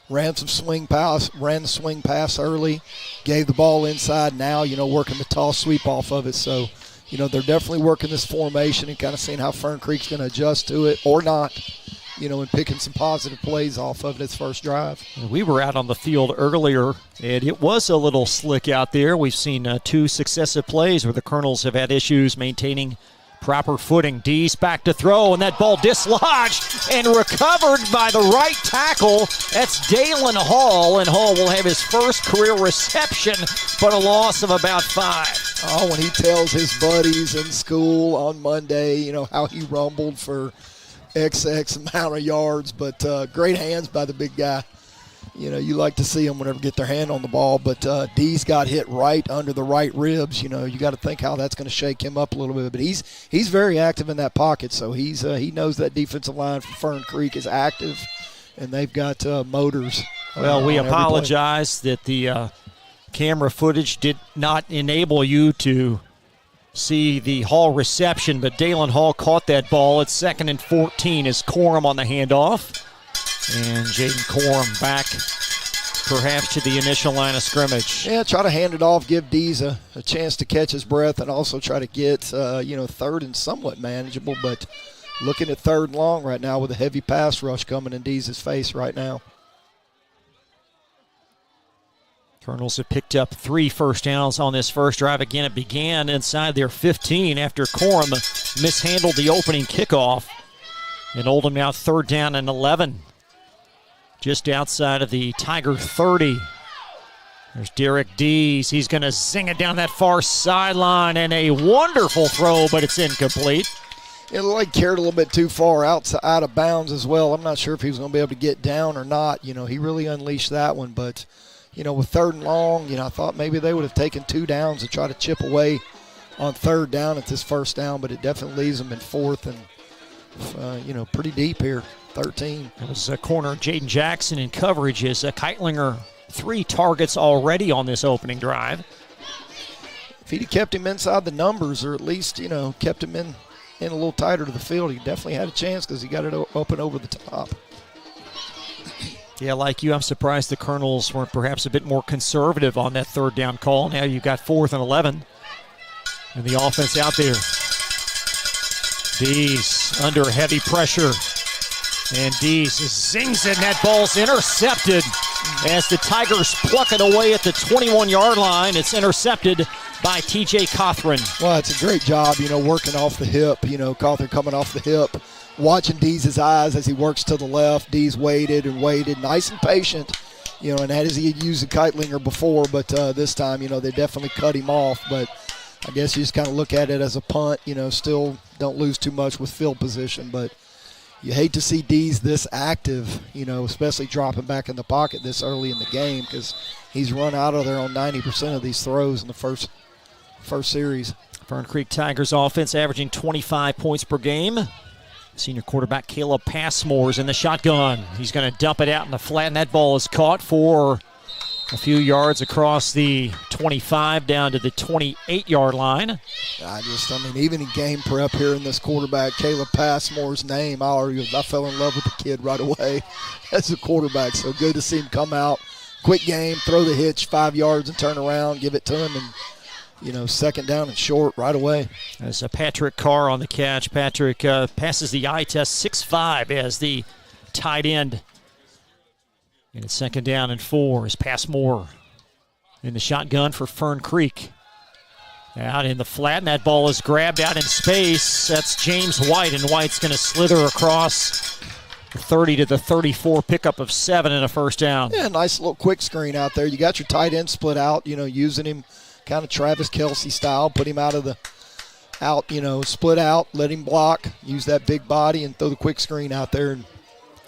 Ran the swing pass early, gave the ball inside. Now, working the toss sweep off of it. So, they're definitely working this formation and kind of seeing how Fern Creek's going to adjust to it or not. And picking some positive plays off of it its first drive. We were out on the field earlier, and it was a little slick out there. We've seen 2 successive plays where the Colonels have had issues maintaining proper footing. D's back to throw, and that ball dislodged and recovered by the right tackle. That's Dalen Hall, and Hall will have his first career reception, but a loss of about 5. Oh, when he tells his buddies in school on Monday, how he rumbled for X amount of yards, but great hands by the big guy. You like to see them whenever get their hand on the ball, but D's got hit right under the right ribs. You got to think how that's going to shake him up a little bit. But he's very active in that pocket, so he knows that defensive line for Fern Creek is active, and they've got motors. Well, we apologize that the camera footage did not enable you to see the Hall reception, but Dalen Hall caught that ball. It's 2nd and 14 as Corum on the handoff. And Jaden Corum back perhaps to the initial line of scrimmage. Yeah, try to hand it off, give Dees a chance to catch his breath, and also try to get, third and somewhat manageable, but looking at third and long right now with a heavy pass rush coming in Dees' face right now. Colonels have picked up 3 first downs on this first drive. Again, it began inside their 15 after Corum mishandled the opening kickoff. And Oldham now third down and 11. Just outside of the Tiger 30. There's Derek Dees. He's going to zing it down that far sideline, and a wonderful throw, but it's incomplete. It looked like carried a little bit too far out of bounds as well. I'm not sure if he was going to be able to get down or not. He really unleashed that one, but with third and long, I thought maybe they would have taken 2 downs to try to chip away on third down at this first down, but it definitely leaves them in fourth and pretty deep here, 13. It was a corner, Jaden Jackson in coverage as Keitlinger 3 targets already on this opening drive. If he'd have kept him inside the numbers, or at least, kept him in a little tighter to the field, he definitely had a chance because he got it open over the top. Yeah, like you, I'm surprised the Colonels weren't perhaps a bit more conservative on that third down call. Now you've got 4th and 11. And the offense out there. Dees under heavy pressure. And Dees zings it, and that ball's intercepted as the Tigers pluck it away at the 21-yard line. It's intercepted by T.J. Cothran. Well, it's a great job, working off the hip. Cothran coming off the hip, watching Dees' eyes as he works to the left. Dees waited and waited, nice and patient, and that is he had used the Keitlinger before, but this time, they definitely cut him off. But I guess you just kind of look at it as a punt, still don't lose too much with field position, but you hate to see Dees this active, especially dropping back in the pocket this early in the game because he's run out of there on 90% of these throws in the first series. Fern Creek Tigers offense averaging 25 points per game. Senior quarterback Caleb Passmore is in the shotgun. He's going to dump it out in the flat, and that ball is caught for a few yards across the 25 down to the 28-yard line. Even in game prep here in this quarterback, Caleb Passmore's name, I fell in love with the kid right away as a quarterback. So good to see him come out, quick game, throw the hitch 5 yards and turn around, give it to him, and second down and short right away. As Patrick Carr on the catch. Patrick passes the eye test 6'5" as the tight end. And it's second down and 4 as Passmore in the shotgun for Fern Creek. Out in the flat, and that ball is grabbed out in space. That's James White, and White's going to slither across the 30 to the 34, pickup of 7 and a first down. Yeah, nice little quick screen out there. You got your tight end split out, using him kind of Travis Kelce style, put him split out, let him block, use that big body and throw the quick screen out there and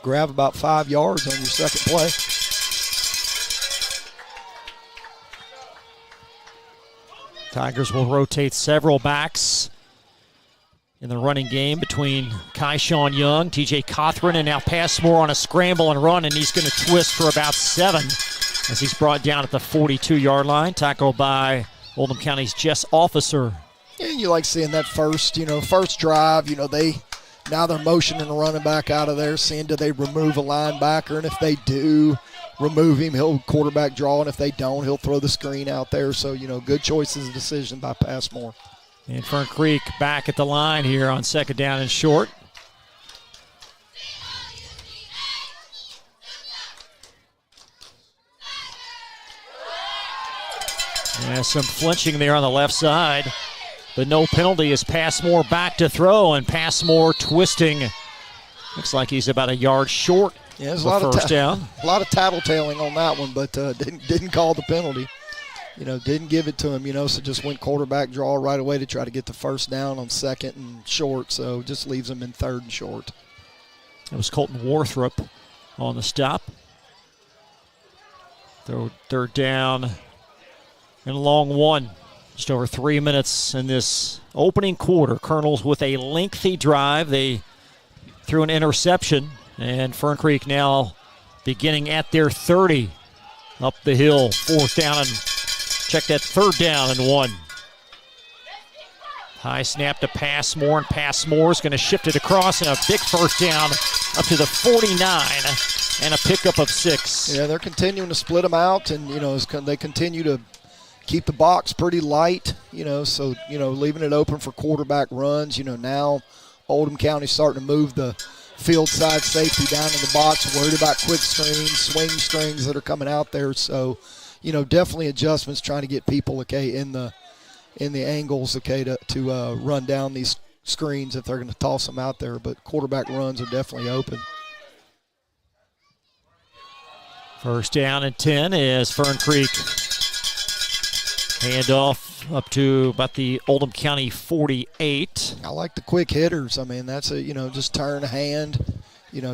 grab about 5 yards on your second play. Tigers will rotate several backs in the running game between Kaishawn Young, T.J. Cothran, and now Passmore on a scramble and run, and he's going to twist for about 7. As he's brought down at the 42-yard line, tackled by Oldham County's Jess Officer. Yeah, you like seeing that first drive. Now they're motioning the running back out of there, seeing do they remove a linebacker, and if they do remove him, he'll quarterback draw, and if they don't, he'll throw the screen out there. So, good choices of decision by Passmore. And Fern Creek back at the line here on second down and short. Yeah, some flinching there on the left side, but no penalty as Passmore back to throw, and Passmore twisting. Looks like he's about a yard short. Yeah, there's a lot first down. A lot of tattletaling on that one, but didn't call the penalty. Didn't give it to him, so just went quarterback draw right away to try to get the first down on second and short, so just leaves him in third and short. That was Colton Warthrop on the stop. Third down and a long one. Just over 3 minutes in this opening quarter. Colonels with a lengthy drive. They threw an interception, and Fern Creek now beginning at their 30. Up the hill, fourth down, and check that, third down and 1. High snap to Passmore, and Passmore's going to shift it across, and a big first down up to the 49, and a pickup of 6. Yeah, they're continuing to split them out, and, they continue to keep the box pretty light, so, leaving it open for quarterback runs. Now Oldham County's starting to move the field side safety down in the box, worried about quick screens, swing strings that are coming out there. So, definitely adjustments trying to get people, in the angles, to run down these screens if they're going to toss them out there. But quarterback runs are definitely open. First down and 10 is Fern Creek. Handoff up to about the Oldham County 48. I like the quick hitters. That's just turn a hand,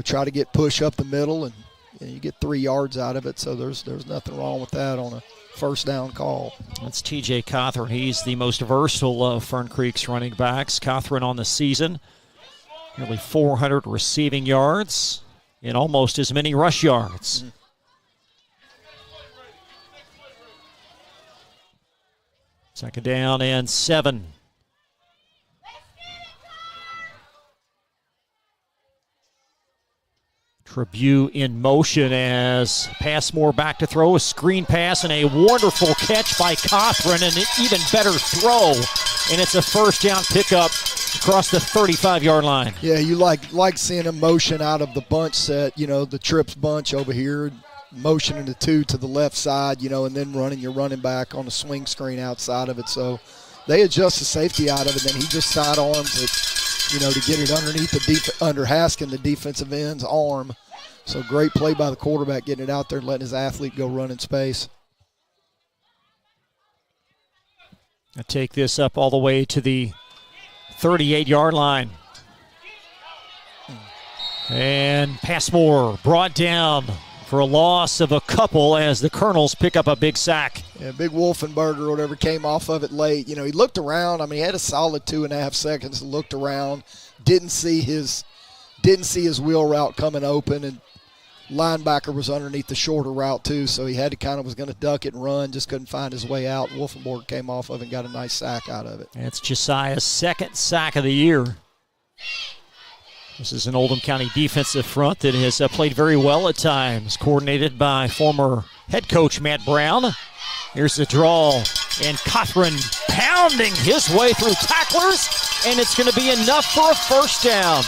try to get push up the middle, and you get 3 yards out of it. So there's nothing wrong with that on a first down call. That's T.J. Cothran. He's the most versatile of Fern Creek's running backs. Cothran on the season Nearly 400 receiving yards and almost as many rush yards. Second down and 7. Tribute in motion as Passmore back to throw. A screen pass and a wonderful catch by Cothran, and an even better throw. And it's a first down pickup across the 35-yard line. Yeah, you like seeing a motion out of the bunch set, the trips bunch over here, motioning the 2 to the left side, and then running your running back on a swing screen outside of it. So they adjust the safety out of it, and then he just sidearms it, to get it underneath under Haskin, the defensive end's arm. So great play by the quarterback, getting it out there and letting his athlete go run in space. I take this up all the way to the 38-yard line. And Passmore brought down for a loss of a couple as the Colonels pick up a big sack. Yeah, big Wolfenberger or whatever came off of it late. He looked around. He had a solid 2.5 seconds, looked around, didn't see his wheel route coming open, and linebacker was underneath the shorter route too, so he had to was going to duck it and run, just couldn't find his way out. Wolfenberger came off of it and got a nice sack out of it. That's Josiah's second sack of the year. This is an Oldham County defensive front that has played very well at times, coordinated by former head coach Matt Brown. Here's the draw, and Cothran pounding his way through tacklers, and it's going to be enough for a first down.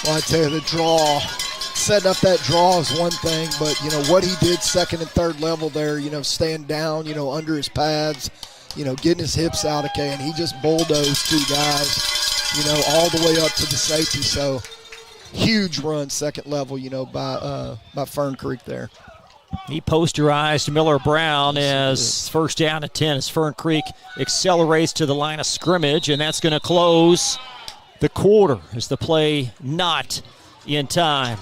Well, I tell you, the draw, setting up that draw is one thing, but, what he did second and third level there, staying down, under his pads, getting his hips out, and he just bulldozed 2 guys, all the way up to the safety. So huge run second level, by Fern Creek there. He posterized Miller Brown as first down at 10 as Fern Creek accelerates to the line of scrimmage, and that's going to close the quarter as the play not in time.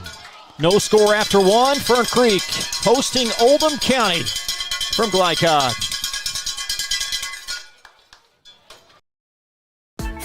No score after 1. Fern Creek hosting Oldham County from Glycod.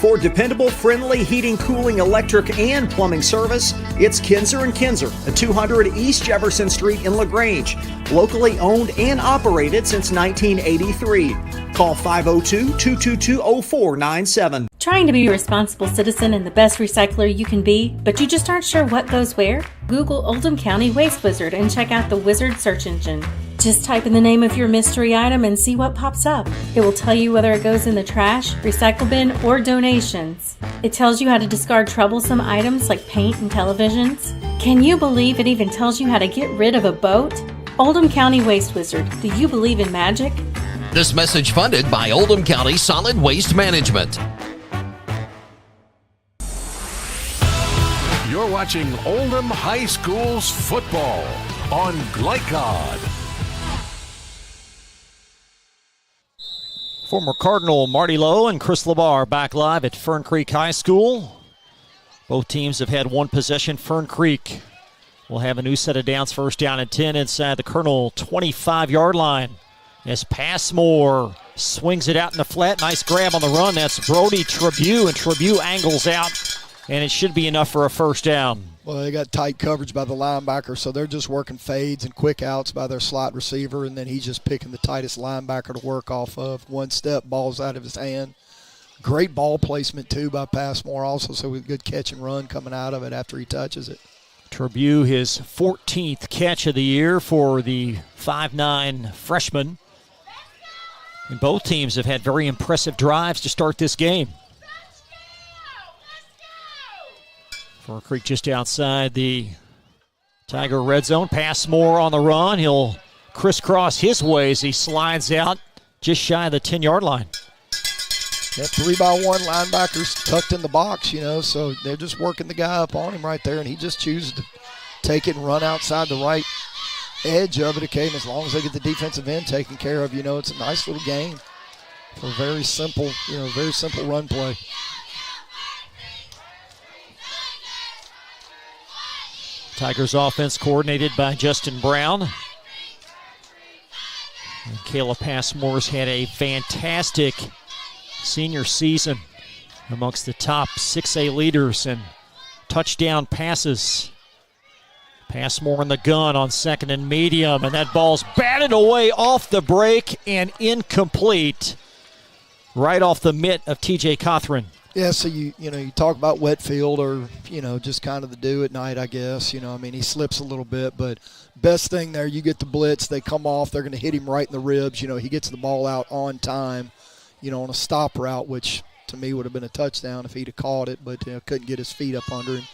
For dependable, friendly heating, cooling, electric, and plumbing service, it's Kinzer & Kinzer at 200 East Jefferson Street in LaGrange. Locally owned and operated since 1983. Call 502-222-0497. Trying to be a responsible citizen and the best recycler you can be, but you just aren't sure what goes where? Google Oldham County Waste Wizard and check out the Wizard search engine. Just type in the name of your mystery item and see what pops up. It will tell you whether it goes in the trash, recycle bin, or donations. It tells you how to discard troublesome items like paint and televisions. Can you believe it even tells you how to get rid of a boat? Oldham County Waste Wizard. Do you believe in magic? This message funded by Oldham County Solid Waste Management. You're watching Oldham High School's football on Glycod. Former Cardinal Marty Lowe and Chris Labar back live at Fern Creek High School. Both teams have had one possession. Fern Creek will have a new set of downs, first down and 10 inside the Colonel 25-yard line. As Passmore swings it out in the flat. Nice grab on the run. That's Brody Tribute, and Tribute angles out, and it should be enough for a first down. Well, they got tight coverage by the linebacker, so they're just working fades and quick outs by their slot receiver, and then he's just picking the tightest linebacker to work off of. One step, ball's out of his hand. Great ball placement, too, by Passmore also, so with good catch and run coming out of it after he touches it. Tribute, his 14th catch of the year for the 5'9 freshman. And both teams have had very impressive drives to start this game. Fern Creek just outside the Tiger red zone. Passmore on the run. He'll crisscross his way as he slides out just shy of the 10-yard line. That 3-by-1 linebackers tucked in the box, so they're just working the guy up on him right there, and he just chooses to take it and run outside the right edge of it, okay, and as long as they get the defensive end taken care of, it's a nice little game for a very simple run play. Tigers offense coordinated by Justin Brown. And Kayla Passmore's had a fantastic senior season amongst the top 6A leaders, and touchdown passes. Passmore in the gun on 2nd and medium, and that ball's batted away off the break and incomplete. Right off the mitt of TJ Cothran. Yeah, so you talk about wet field or, just kind of the dew at night, I guess. He slips a little bit, but best thing there, you get the blitz, they come off, they're going to hit him right in the ribs. He gets the ball out on time, on a stop route, which to me would have been a touchdown if he'd have caught it, but couldn't get his feet up under him.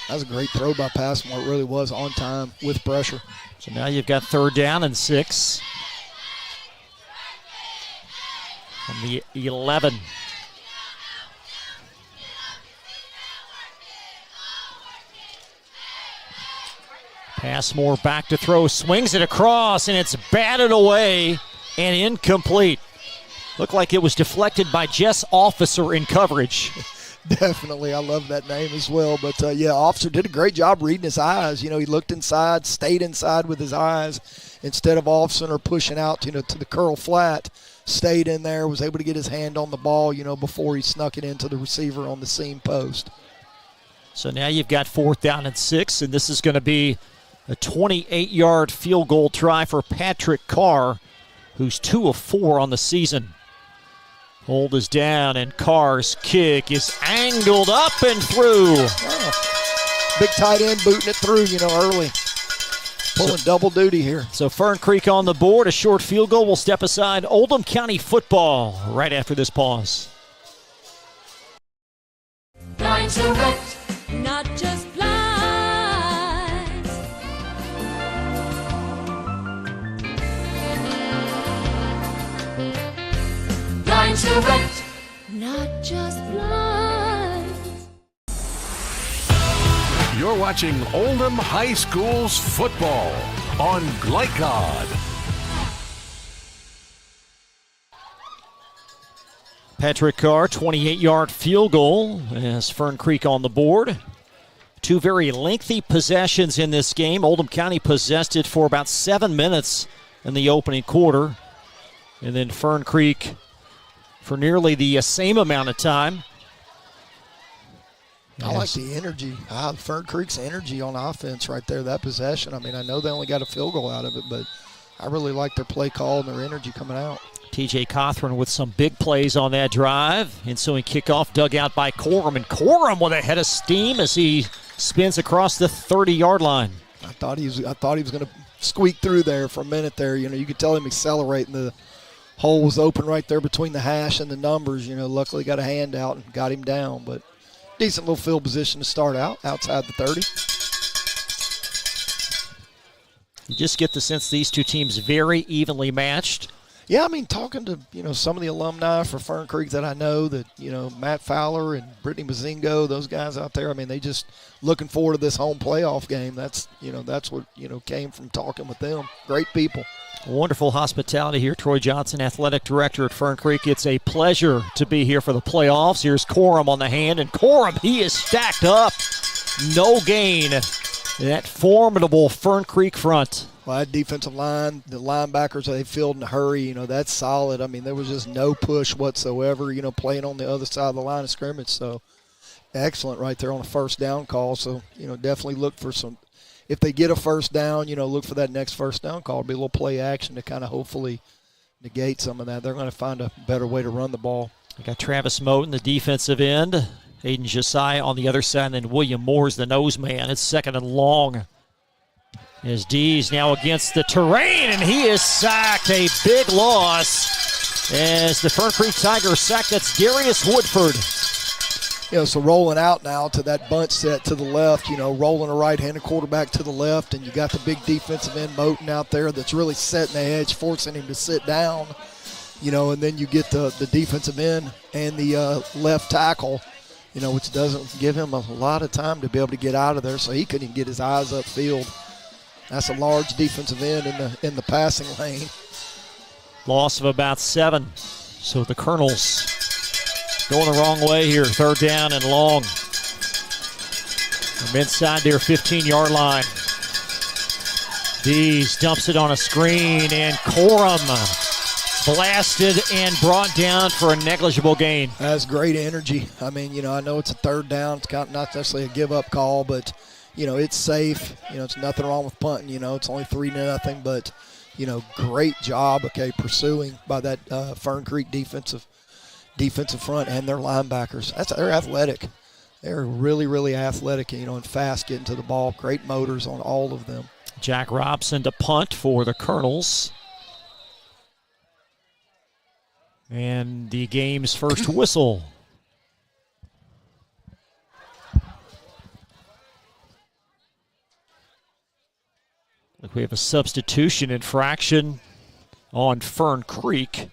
That was a great throw by Passmore. It really was on time with pressure. So now you've got 3rd down and 6. From the 11. Passmore back to throw, swings it across, and it's batted away and incomplete. Looked like it was deflected by Jess Officer in coverage. Definitely. I love that name as well. But, Officer did a great job reading his eyes. He looked inside, stayed inside with his eyes instead of off center pushing out, to the curl flat. Stayed in there, was able to get his hand on the ball, before he snuck it into the receiver on the seam post. So now you've got 4th down and 6, and this is going to be a 28-yard field goal try for Patrick Carr, who's 2 of 4 on the season. Hold is down, and Carr's kick is angled up and through. Oh, big tight end booting it through, early. Pulling double duty here. So Fern Creek on the board. A short field goal will step aside Oldham County football right after this pause. Lines are wet, not just blinds. Lines are wet, not just blinds. You're watching Oldham High School's football on Glycod. Patrick Carr, 28-yard field goal as Fern Creek on the board. 2 very lengthy possessions in this game. Oldham County possessed it for about 7 minutes in the opening quarter. And then Fern Creek for nearly the same amount of time. I like the energy. Fern Creek's energy on offense right there, that possession. I know they only got a field goal out of it, but I really like their play call and their energy coming out. TJ Cothran with some big plays on that drive. Ensuing kickoff dug out by Corum, and Corum with a head of steam as he spins across the 30-yard line. I thought he was going to squeak through there for a minute there. You could tell him accelerating. The hole was open right there between the hash and the numbers. Luckily got a hand out and got him down, but decent little field position to start out outside the 30. You just get the sense these two teams very evenly matched. Yeah, talking to, some of the alumni for Fern Creek that I know, that, Matt Fowler and Brittany Mazingo, those guys out there, they just looking forward to this home playoff game. That's what, came from talking with them. Great people. Wonderful hospitality here. Troy Johnson, athletic director at Fern Creek. It's a pleasure to be here for the playoffs. Here's Corum on the hand, and Corum, he is stacked up. No gain. That formidable Fern Creek front. Well, that defensive line, the linebackers they filled in a hurry, that's solid. There was just no push whatsoever, playing on the other side of the line of scrimmage. So excellent right there on a first down call. So, definitely look for some. If they get a first down, look for that next first down call. It'll be a little play action to kind of hopefully negate some of that. They're going to find a better way to run the ball. I got Travis Moten, the defensive end. Aiden Josiah on the other side, and then William Moore's the nose man. It's 2nd and long. As D's now against the terrain, and he is sacked. A big loss as the Fern Creek Tigers sack. That's Darius Woodford. So rolling out now to that bunch set to the left, rolling a right-handed quarterback to the left, and you got the big defensive end Moten out there that's really setting the edge, forcing him to sit down, and then you get the defensive end and the left tackle, which doesn't give him a lot of time to be able to get out of there, so he couldn't even get his eyes upfield. That's a large defensive end in the passing lane. Loss of about 7. So the Colonels going the wrong way here. 3rd down and long. From inside their 15-yard line. Dees dumps it on a screen, and Corum blasted and brought down for a negligible gain. That's great energy. I mean, I know it's a third down. It's not necessarily a give-up call, but, it's safe. It's nothing wrong with punting. It's only 3-0, but, great job, pursuing by that Fern Creek defensive front and their linebackers. They're athletic. They're really, really athletic, and fast getting to the ball. Great motors on all of them. Jack Robson to punt for the Colonels. And the game's first whistle. Look, we have a substitution infraction on Fern Creek.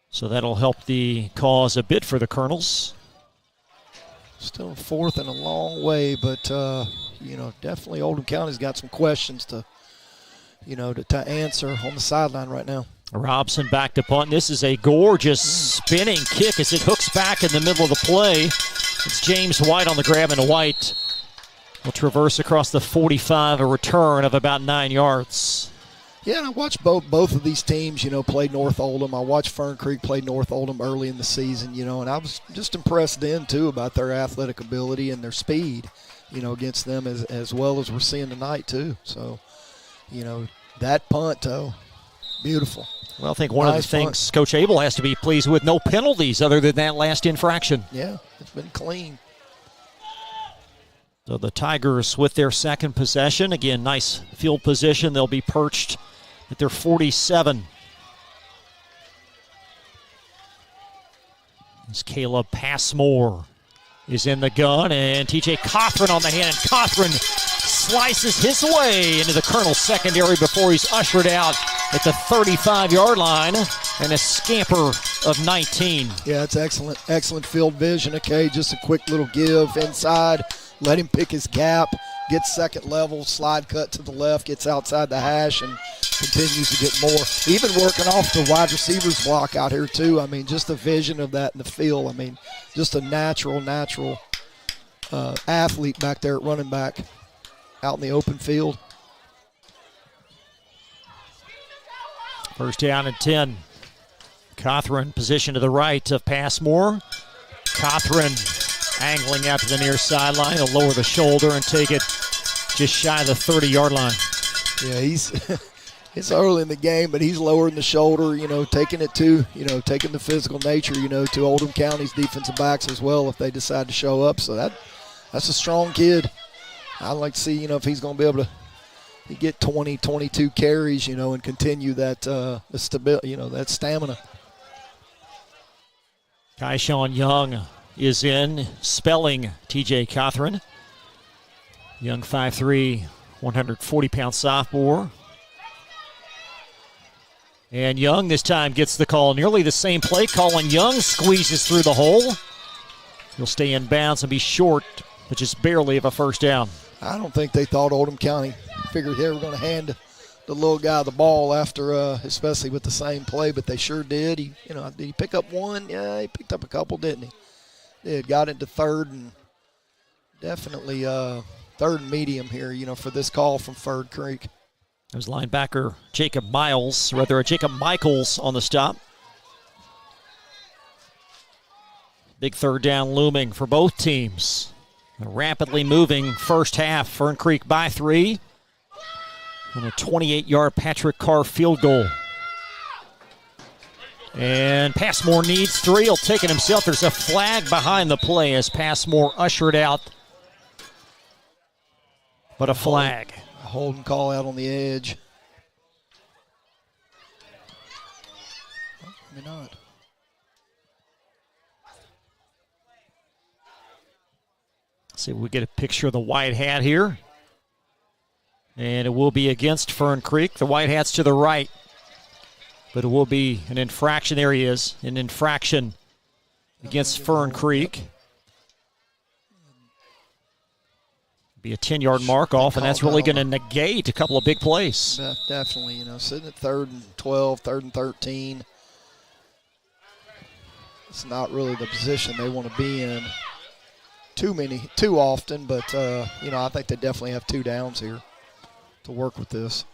So that'll help the cause a bit for the Colonels. Still fourth and a long way, but, definitely Oldham County's got some questions to answer on the sideline right now. Robson back to punt. This is a gorgeous spinning kick as it hooks back in the middle of the play. It's James White on the grab, and White will traverse across the 45, a return of about 9 yards. Yeah, and I watched both of these teams, play North Oldham. I watched Fern Creek play North Oldham early in the season, and I was just impressed then, too, about their athletic ability and their speed, against them as well as we're seeing tonight, too. So, that punt, though, beautiful. Well, I think one of the things Coach Abel has to be pleased with, no penalties other than that last infraction. Yeah, it's been clean. So the Tigers with their second possession. Again, nice field position. They'll be perched at their 47. As Caleb Passmore is in the gun, and TJ Cothran on the hand, and Cothran slices his way into the Colonel's secondary before he's ushered out at the 35-yard line, and a scamper of 19. Yeah, it's excellent field vision. Just a quick little give inside, let him pick his gap, gets second level, slide cut to the left, gets outside the hash, and continues to get more. Even working off the wide receivers block out here, too. I mean, just the vision of that in the field. I mean, just a natural athlete back there at running back out in the open field. First down and 10. Cothran position to the right of Passmore. Cothran angling out to the near sideline. He'll lower the shoulder and take it just shy of the 30-yard line. Yeah, it's early in the game, but he's lowering the shoulder, taking it to, taking the physical nature, to Oldham County's defensive backs as well if they decide to show up. So that's a strong kid. I'd like to see, if he's going to be able to get 20, 22 carries, and continue that that stamina. Kyshawn Young is in, spelling TJ Cothran. Young 5'3", 140-pound sophomore. And Young this time gets the call. Nearly the same play call, and Young squeezes through the hole. He'll stay in bounds and be short, but just barely of a first down. I don't think they thought Oldham County figured they were going to hand the little guy the ball after, especially with the same play, but they sure did. Did he pick up one? Yeah, he picked up a couple, didn't he? Did. Got into third, and definitely third and medium here, for this call from Fern Creek. It was linebacker Jacob Michaels on the stop. Big third down looming for both teams. A rapidly moving first half. Fern Creek by 3. And a 28-yard Patrick Carr field goal. And Passmore needs 3. He'll take it himself. There's a flag behind the play as Passmore ushered out. But a flag. A holding call out on the edge. Maybe not. See if we get a picture of the white hat here. And it will be against Fern Creek. The white hat's to the right. But it will be an infraction. There he is. An infraction against Fern Creek. Be a 10-yard mark off, and that's really going to negate a couple of big plays. Definitely, sitting at 3rd and 12, 3rd and 13. It's not really the position they want to be in too often, but, I think they definitely have 2 downs here to work with this.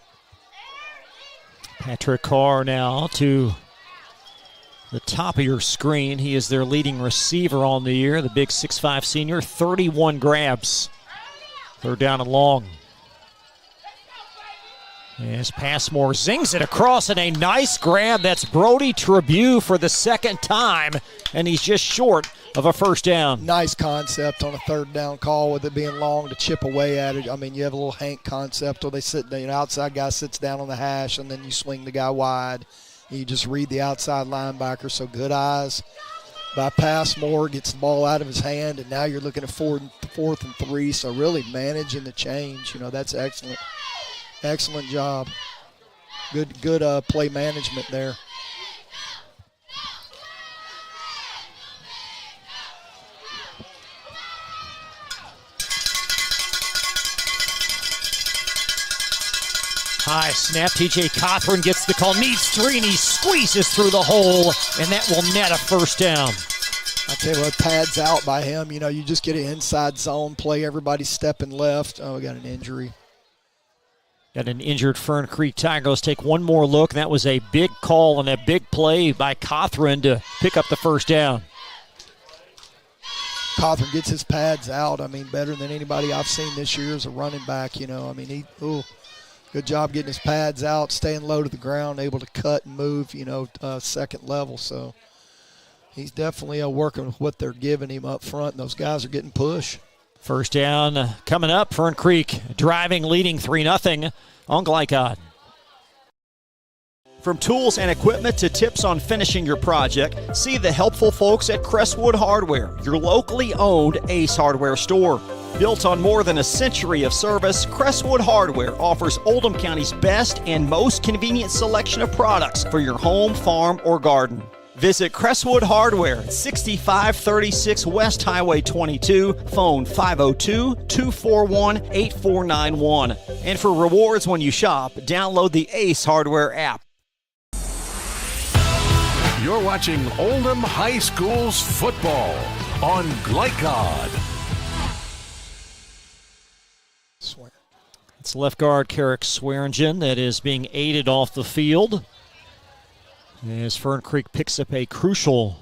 Patrick Carr now to the top of your screen. He is their leading receiver on the year, the big 6'5 senior, 31 grabs. Third down and long. As Passmore zings it across, and a nice grab. That's Brody Tribune for the second time, and he's just short of a first down. Nice concept on a third down call with it being long to chip away at it. I mean, you have a little Hank concept where they sit, outside guy sits down on the hash, and then you swing the guy wide. You just read the outside linebacker, so good eyes by Passmore, gets the ball out of his hand, and now you're looking at fourth and 3, so really managing the change. That's excellent. Excellent job. Good play management there. High snap. TJ Cothran gets the call. Needs 3, and he squeezes through the hole, and that will net a first down. I tell you what, pads out by him. You just get an inside zone play. Everybody's stepping left. Oh, we got an injury. Got an injured Fern Creek Tiger. Let's take one more look. That was a big call and a big play by Cothran to pick up the first down. Cothran gets his pads out. I mean, better than anybody I've seen this year as a running back. Good job getting his pads out, staying low to the ground, able to cut and move, second level. So he's definitely working with what they're giving him up front, and those guys are getting pushed. First down coming up. Fern Creek driving, leading 3-0 on Glycod. From tools and equipment to tips on finishing your project, see the helpful folks at Crestwood Hardware, your locally owned Ace Hardware store. Built on more than a century of service, Crestwood Hardware offers Oldham County's best and most convenient selection of products for your home, farm, or garden. Visit Crestwood Hardware at 6536 West Highway 22, phone 502-241-8491. And for rewards when you shop, download the Ace Hardware app. You're watching Oldham High School's football on Glycod. It's left guard Carrick Swearingen that is being aided off the field as Fern Creek picks up a crucial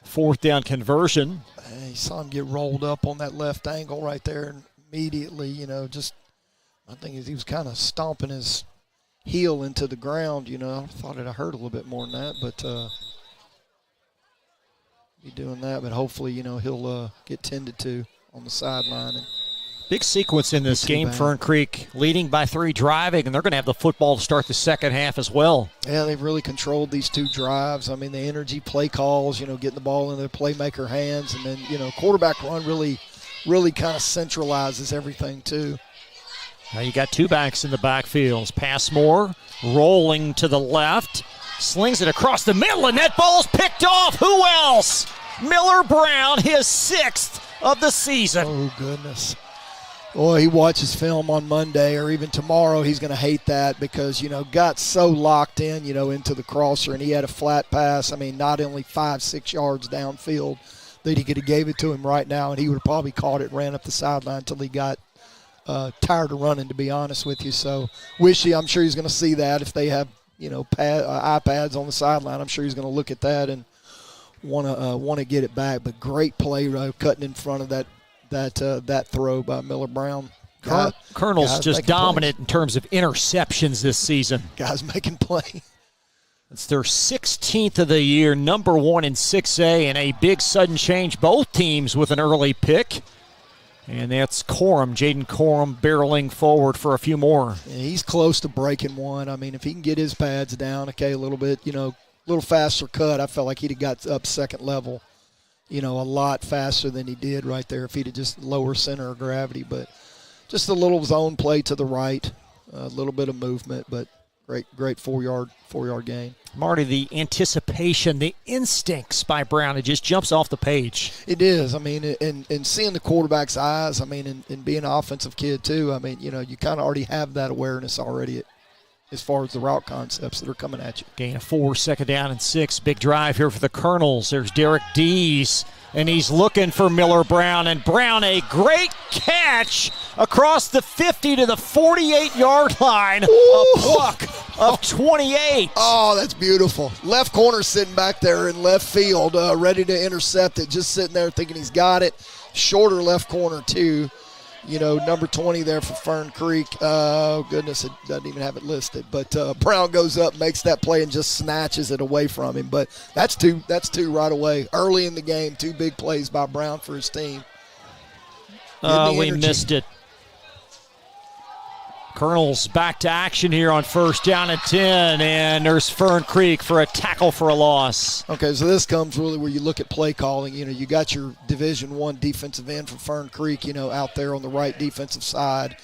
fourth down conversion. You saw him get rolled up on that left angle right there, and immediately, I think he was kind of stomping his heel into the ground. I thought it hurt a little bit more than that, but be doing that. But hopefully, he'll get tended to on the sideline. And big sequence in this game. Fern Creek leading by 3, driving, and they're going to have the football to start the second half as well. Yeah, they've really controlled these 2 drives. I mean, the energy play calls, getting the ball in their playmaker hands, and then, quarterback run really kind of centralizes everything too. Now you got 2 backs in the backfields. Passmore rolling to the left, slings it across the middle, and that ball's picked off. Who else? Miller Brown, his 6th of the season. Oh, goodness. Boy, he watches film on Monday or even tomorrow, he's going to hate that because, got so locked in, into the crosser, and he had a flat pass. I mean, not only 5-6 yards downfield that he could have gave it to him right now, and he would have probably caught it, ran up the sideline until he got tired of running, to be honest with you. So, I'm sure he's going to see that if they have, iPads on the sideline. I'm sure he's going to look at that and want to get it back. But great play, cutting in front of that throw by Miller Brown. Colonel's just dominant plays in terms of interceptions this season. Guys making play. It's their 16th of the year, number 1 in 6A, and a big sudden change. Both teams with an early pick. And that's Jaden Corum barreling forward for a few more. Yeah, he's close to breaking one. I mean, if he can get his pads down, a little bit, a little faster cut, I felt like he'd have got up second level. A lot faster than he did right there if he'd have just lower center of gravity. But just a little zone play to the right, a little bit of movement, but great 4-yard gain. Marty, the anticipation, the instincts by Brown, it just jumps off the page. It is. I mean, and seeing the quarterback's eyes, I mean, and being an offensive kid too, I mean, you kind of already have that awareness already as far as the route concepts that are coming at you. Gain of 4, second down and 6. Big drive here for the Colonels. There's Derek Dees and he's looking for Miller Brown. And Brown, a great catch across the 50 to the 48-yard line. Ooh. A pluck of 28. Oh, that's beautiful. Left corner sitting back there in left field, ready to intercept it, just sitting there thinking he's got it. Shorter left corner, too. Number 20 there for Fern Creek. Oh, goodness, it doesn't even have it listed. But Brown goes up, makes that play, and just snatches it away from him. But that's two right away. Early in the game, 2 big plays by Brown for his team. We missed it. Colonels back to action here on 1st down and 10, and there's Fern Creek for a tackle for a loss. Okay, so this comes really where you look at play calling. You got your Division I defensive end for Fern Creek, out there on the right defensive side.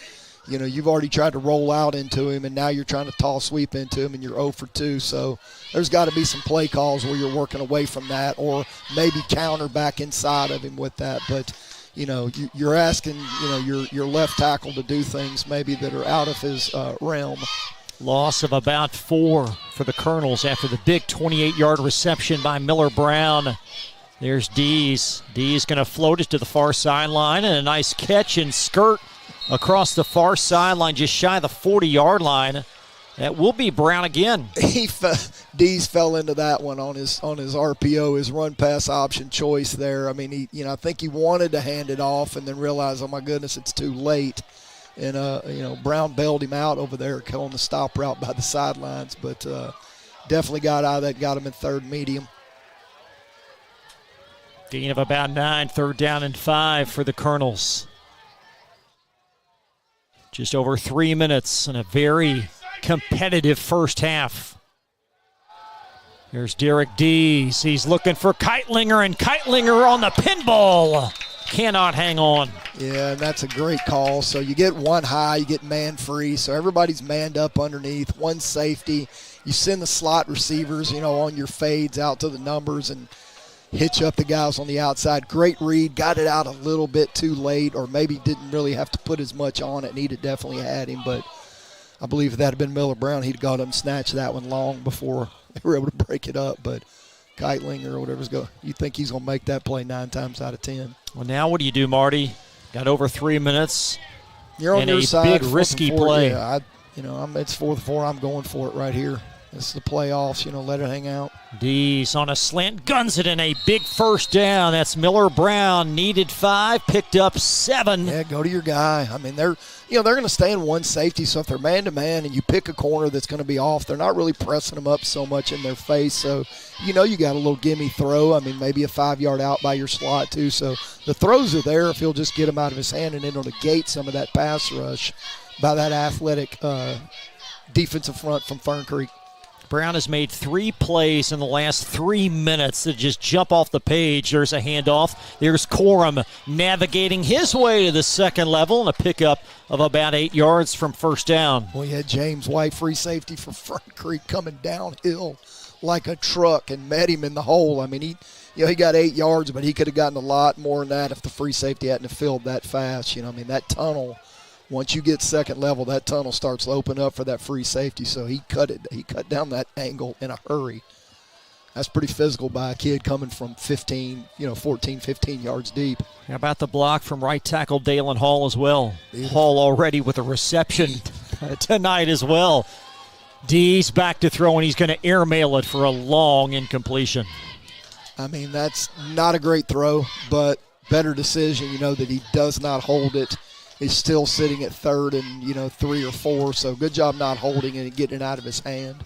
You've already tried to roll out into him, and now you're trying to tall sweep into him, and you're 0 for 2. So there's got to be some play calls where you're working away from that, or maybe counter back inside of him with that. But you're asking, your left tackle to do things maybe that are out of his realm. Loss of about 4 for the Colonels after the big 28-yard reception by Miller Brown. There's Dees. Dees going to float it to the far sideline, and a nice catch and skirt across the far sideline, just shy of the 40-yard line. That will be Brown again. Dees fell into that one on his RPO, his run pass option choice there. I mean, I think he wanted to hand it off and then realized, oh my goodness, it's too late. And Brown bailed him out over there on the stop route by the sidelines, but definitely got out of that, got him in 3rd medium. Gain of about 9, 3rd down and 5 for the Colonels. Just over 3 minutes and a very competitive first half. There's Derek Dees. He's looking for Keitlinger, and Keitlinger on the pinball. Cannot hang on. Yeah, and that's a great call. So you get one high, you get man free. So everybody's manned up underneath. One safety. You send the slot receivers, on your fades out to the numbers and hitch up the guys on the outside. Great read. Got it out a little bit too late, or maybe didn't really have to put as much on it, and he'd have definitely had him. But I believe if that had been Miller Brown, he'd got him snatched that one long before they were able to break it up. But Keitlinger or whatever's going, you think he's going to make that play 9 times out of 10. Well, now what do you do, Marty? Got over 3 minutes. You're on your side. Big risky play. Yeah, it's 4-4. I'm going for it right here. This is the playoffs. Let it hang out. Dees on a slant, guns it in a big 1st down. That's Miller Brown. Needed 5, picked up 7. Yeah, go to your guy. I mean, they're going to stay in one safety. So if they're man to man and you pick a corner that's going to be off, they're not really pressing them up so much in their face. So you got a little gimme throw. I mean, maybe a 5-yard out by your slot too. So the throws are there if he'll just get them out of his hand, and it'll negate some of that pass rush by that athletic defensive front from Fern Creek. Brown has made 3 plays in the last 3 minutes that just jump off the page. There's a handoff. There's Corum navigating his way to the 2nd level, and a pickup of about 8 yards from 1st down. Well, you had James White, free safety for Fern Creek, coming downhill like a truck and met him in the hole. I mean, he got 8 yards, but he could have gotten a lot more than that if the free safety hadn't have filled that fast. That tunnel, once you get 2nd level, that tunnel starts to open up for that free safety. So he cut down that angle in a hurry. That's pretty physical by a kid coming from 14, 15 yards deep. How about the block from right tackle Dalen Hall as well? Beautiful. Hall already with a reception tonight as well. Dees back to throw, and he's going to airmail it for a long incompletion. I mean, that's not a great throw, but better decision, that he does not hold it. He's still sitting at 3rd and, 3 or 4, so good job not holding it and getting it out of his hand.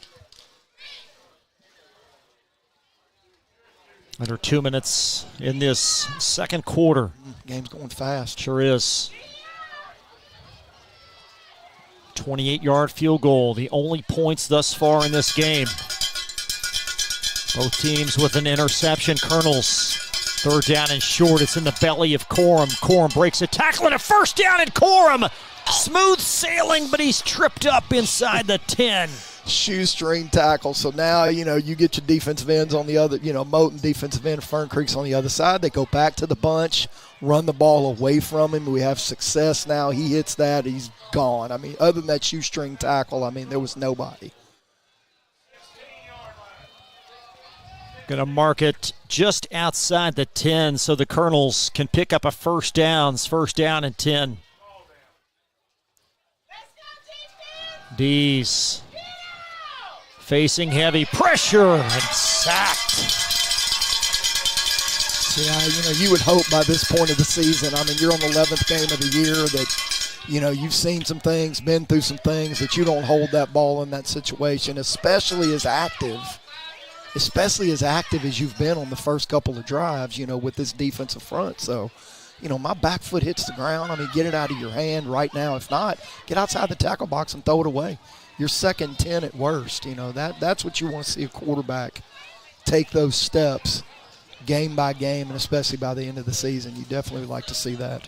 Under 2 minutes in this 2nd quarter. Game's going fast. Sure is. 28-yard field goal, the only points thus far in this game. Both teams with an interception. Colonels 3rd down and short. It's in the belly of Corum. Corum breaks a tackle and a 1st down, and Corum smooth sailing, but he's tripped up inside the 10. Shoestring tackle. So now, you get your defensive ends on the other, Moton defensive end, Fern Creek's on the other side. They go back to the bunch, run the ball away from him. We have success now. He hits that, he's gone. I mean, other than that shoestring tackle, there was nobody. Going to mark it just outside the 10 so the Colonels can pick up a first down. First down and 10. D's facing heavy pressure and sacked. Yeah, you would hope by this point of the season, I mean, you're on the 11th game of the year that, you've seen some things, been through some things, that you don't hold that ball in that situation, especially as active as you've been on the first couple of drives, with this defensive front. So, my back foot hits the ground. I mean, get it out of your hand right now. If not, get outside the tackle box and throw it away. You're 2nd 10 at worst. That's what you want to see a quarterback take those steps game by game, and especially by the end of the season. You definitely would like to see that.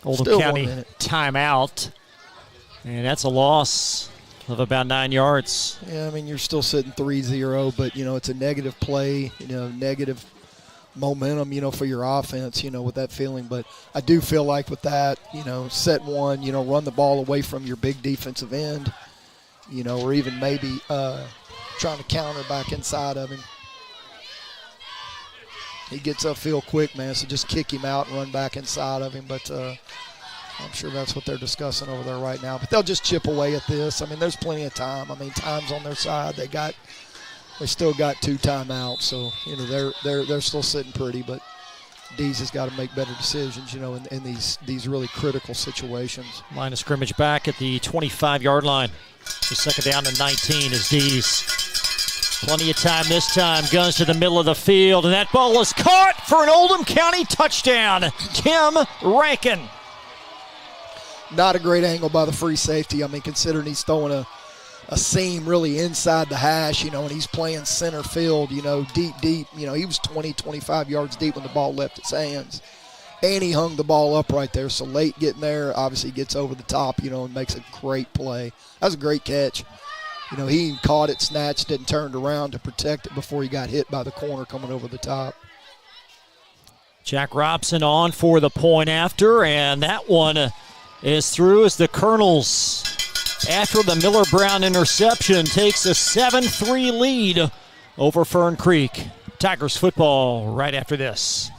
Oldham County timeout, and that's a loss of about 9 yards. Yeah, I mean, you're still sitting 3-0, but, it's a negative play, negative momentum, for your offense, with that feeling. But I do feel like with that, set one, run the ball away from your big defensive end, or even maybe trying to counter back inside of him. He gets upfield quick, man, so just kick him out and run back inside of him. But I'm sure that's what they're discussing over there right now. But they'll just chip away at this. I mean, there's plenty of time. I mean, time's on their side. They still got 2 timeouts, so they're still sitting pretty. But Dees has got to make better decisions, in these really critical situations. Line of scrimmage back at the 25-yard line. The 2nd down and 19 is Dees. Plenty of time this time. Guns to the middle of the field, and that ball is caught for an Oldham County touchdown. Tim Rankin. Not a great angle by the free safety. I mean, considering he's throwing a seam really inside the hash, and he's playing center field, deep. He was 20, 25 yards deep when the ball left his hands. And he hung the ball up right there. So late getting there, obviously gets over the top, and makes a great play. That was a great catch. He caught it, snatched it, and turned around to protect it before he got hit by the corner coming over the top. Jack Robson on for the point after, and that one is through as the Colonels, after the Miller Brown interception, takes a 7-3 lead over Fern Creek. Tigers football right after this.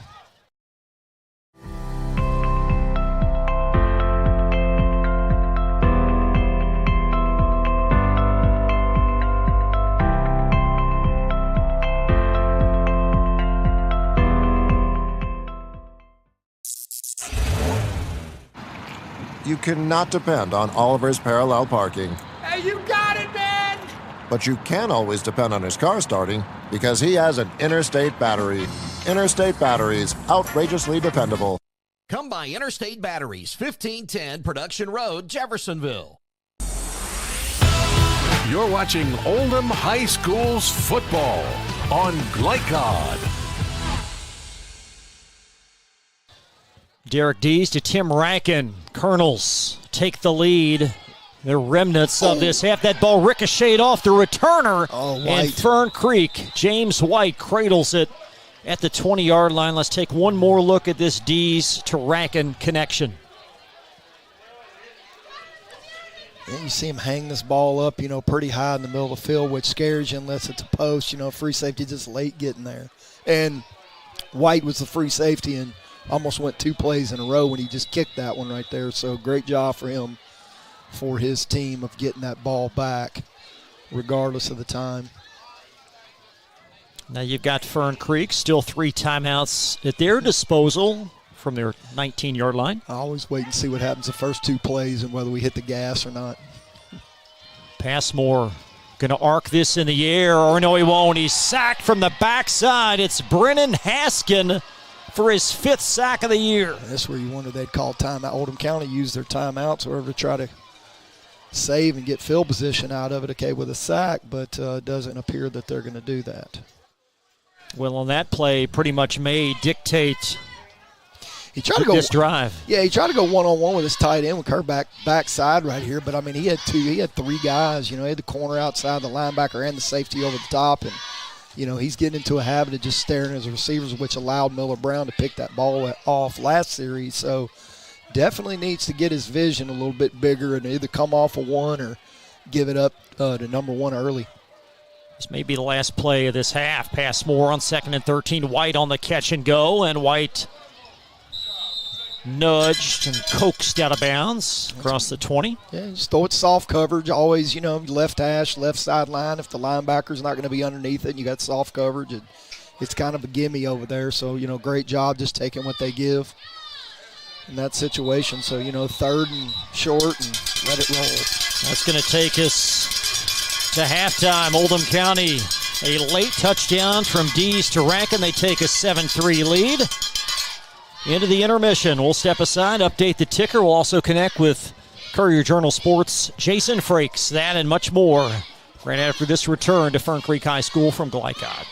You cannot depend on Oliver's parallel parking. Hey, you got it, man! But you can always depend on his car starting because he has an Interstate battery. Interstate batteries, outrageously dependable. Come by Interstate Batteries, 1510 Production Road, Jeffersonville. You're watching Oldham High School's football on Glycod. Derek Dees to Tim Rankin. Colonels take the lead. The remnants of this half. That ball ricocheted off the returner. And Fern Creek, James White cradles it at the 20-yard line. Let's take one more look at this Dees to Rankin connection. Yeah, you see him hang this ball up, pretty high in the middle of the field, which scares you unless it's a post. Free safety just late getting there. And White was the free safety and almost went 2 plays in a row when he just kicked that one right there. So great job for him, for his team, of getting that ball back regardless of the time. Now you've got Fern Creek, still 3 timeouts at their disposal from their 19-yard line. I always wait and see what happens the first 2 plays and whether we hit the gas or not. Passmore going to arc this in the air, or no, he won't. He's sacked from the backside. It's Brennan Haskin for his 5th sack of the year. That's where you wonder they'd call timeout. Oldham County used their timeouts or to try to save and get field position out of it, okay, with a sack, but it doesn't appear that they're going to do that. Well, on that play, pretty much may dictate he tried to go this drive. Yeah, he tried to go one-on-one with his tight end with Kerr backside right here, but, I mean, he had 3 guys. He had the corner outside, the linebacker, and the safety over the top, and he's getting into a habit of just staring at his receivers, which allowed Miller Brown to pick that ball off last series. So definitely needs to get his vision a little bit bigger and either come off of one or give it up to number 1 early. This may be the last play of this half. Pass Moore on 2nd and 13. White on the catch and go, and White nudged and coaxed out of bounds across the 20. Yeah, just throw it soft coverage. Always, left hash, left sideline. If the linebacker's not going to be underneath it and you got soft coverage, it's kind of a gimme over there. So, great job just taking what they give in that situation. So, 3rd and short and let it roll. That's going to take us to halftime. Oldham County, a late touchdown from Dees to Rankin. They take a 7-3 lead. Into the intermission. We'll step aside, update the ticker. We'll also connect with Courier-Journal Sports' Jason Frakes. That and much more right after this return to Fern Creek High School from Glycod.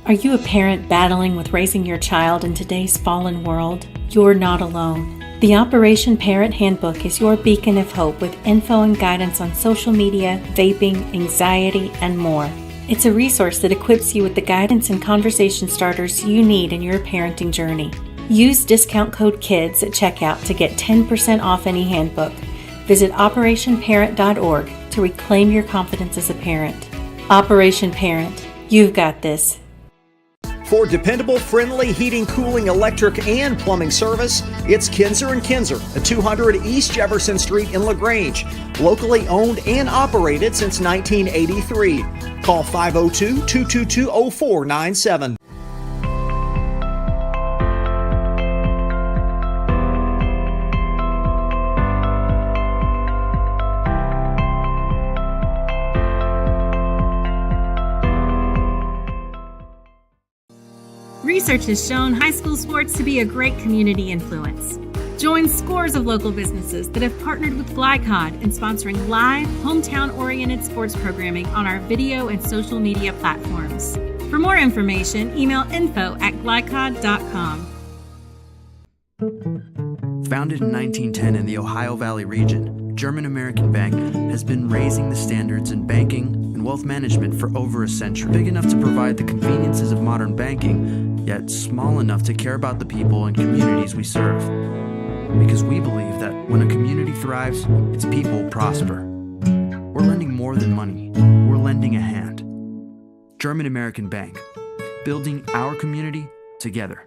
Are you a parent battling with raising your child in today's fallen world? You're not alone. The Operation Parent Handbook is your beacon of hope with info and guidance on social media, vaping, anxiety, and more. It's a resource that equips you with the guidance and conversation starters you need in your parenting journey. Use discount code KIDS at checkout to get 10% off any handbook. Visit operationparent.org to reclaim your confidence as a parent. Operation Parent, you've got this. For dependable, friendly heating, cooling, electric, and plumbing service, it's Kinzer & Kinzer at 200 East Jefferson Street in LaGrange. Locally owned and operated since 1983. Call 502-222-0497. Research has shown high school sports to be a great community influence. Join scores of local businesses that have partnered with Glycod in sponsoring live, hometown-oriented sports programming on our video and social media platforms. For more information, email info@glycod.com. Founded in 1910 in the Ohio Valley region, German American Bank has been raising the standards in banking and wealth management for over a century. Big enough to provide the conveniences of modern banking, yet small enough to care about the people and communities we serve. Because we believe that when a community thrives, its people prosper. We're lending more than money. We're lending a hand. German American Bank, building our community together.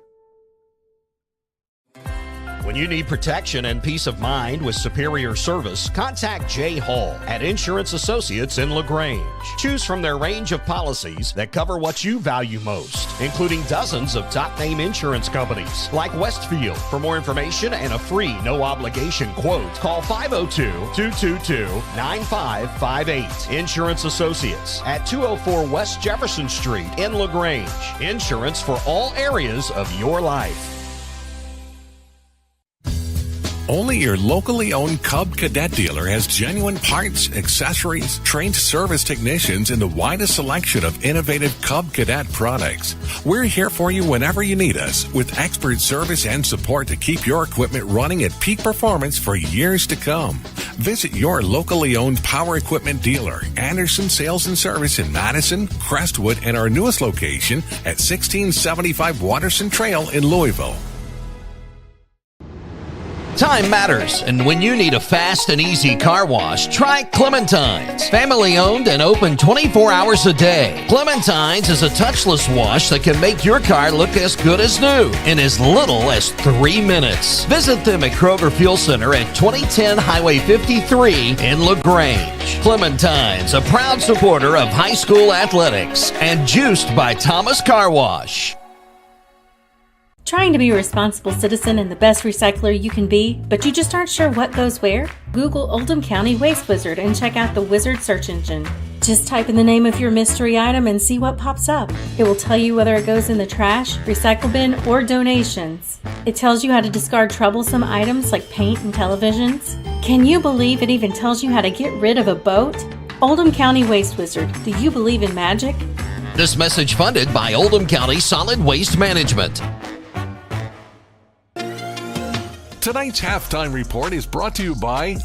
When you need protection and peace of mind with superior service, contact Jay Hall at Insurance Associates in LaGrange. Choose from their range of policies that cover what you value most, including dozens of top-name insurance companies like Westfield. For more information and a free no-obligation quote, call 502-222-9558. Insurance Associates at 204 West Jefferson Street in LaGrange. Insurance for all areas of your life. Only your locally owned Cub Cadet dealer has genuine parts, accessories, trained service technicians, and the widest selection of innovative Cub Cadet products. We're here for you whenever you need us, with expert service and support to keep your equipment running at peak performance for years to come. Visit your locally owned power equipment dealer, Anderson Sales and Service in Madison, Crestwood, and our newest location at 1675 Watterson Trail in Louisville. Time matters, and when you need a fast and easy car wash, try Clementine's. Family owned and open 24 hours a day. Clementine's is a touchless wash that can make your car look as good as new in as little as 3 minutes. Visit them at Kroger Fuel Center at 2010 Highway 53 in LaGrange. Clementine's, a proud supporter of high school athletics, and juiced by Thomas Car Wash. Trying to be a responsible citizen and the best recycler you can be, but you just aren't sure what goes where? Google Oldham County Waste Wizard and check out the Wizard search engine. Just type in the name of your mystery item and see what pops up. It will tell you whether it goes in the trash, recycle bin, or donations. It tells you how to discard troublesome items like paint and televisions. Can you believe it even tells you how to get rid of a boat? Oldham County Waste Wizard, do you believe in magic? This message funded by Oldham County Solid Waste Management. Tonight's halftime report is brought to you by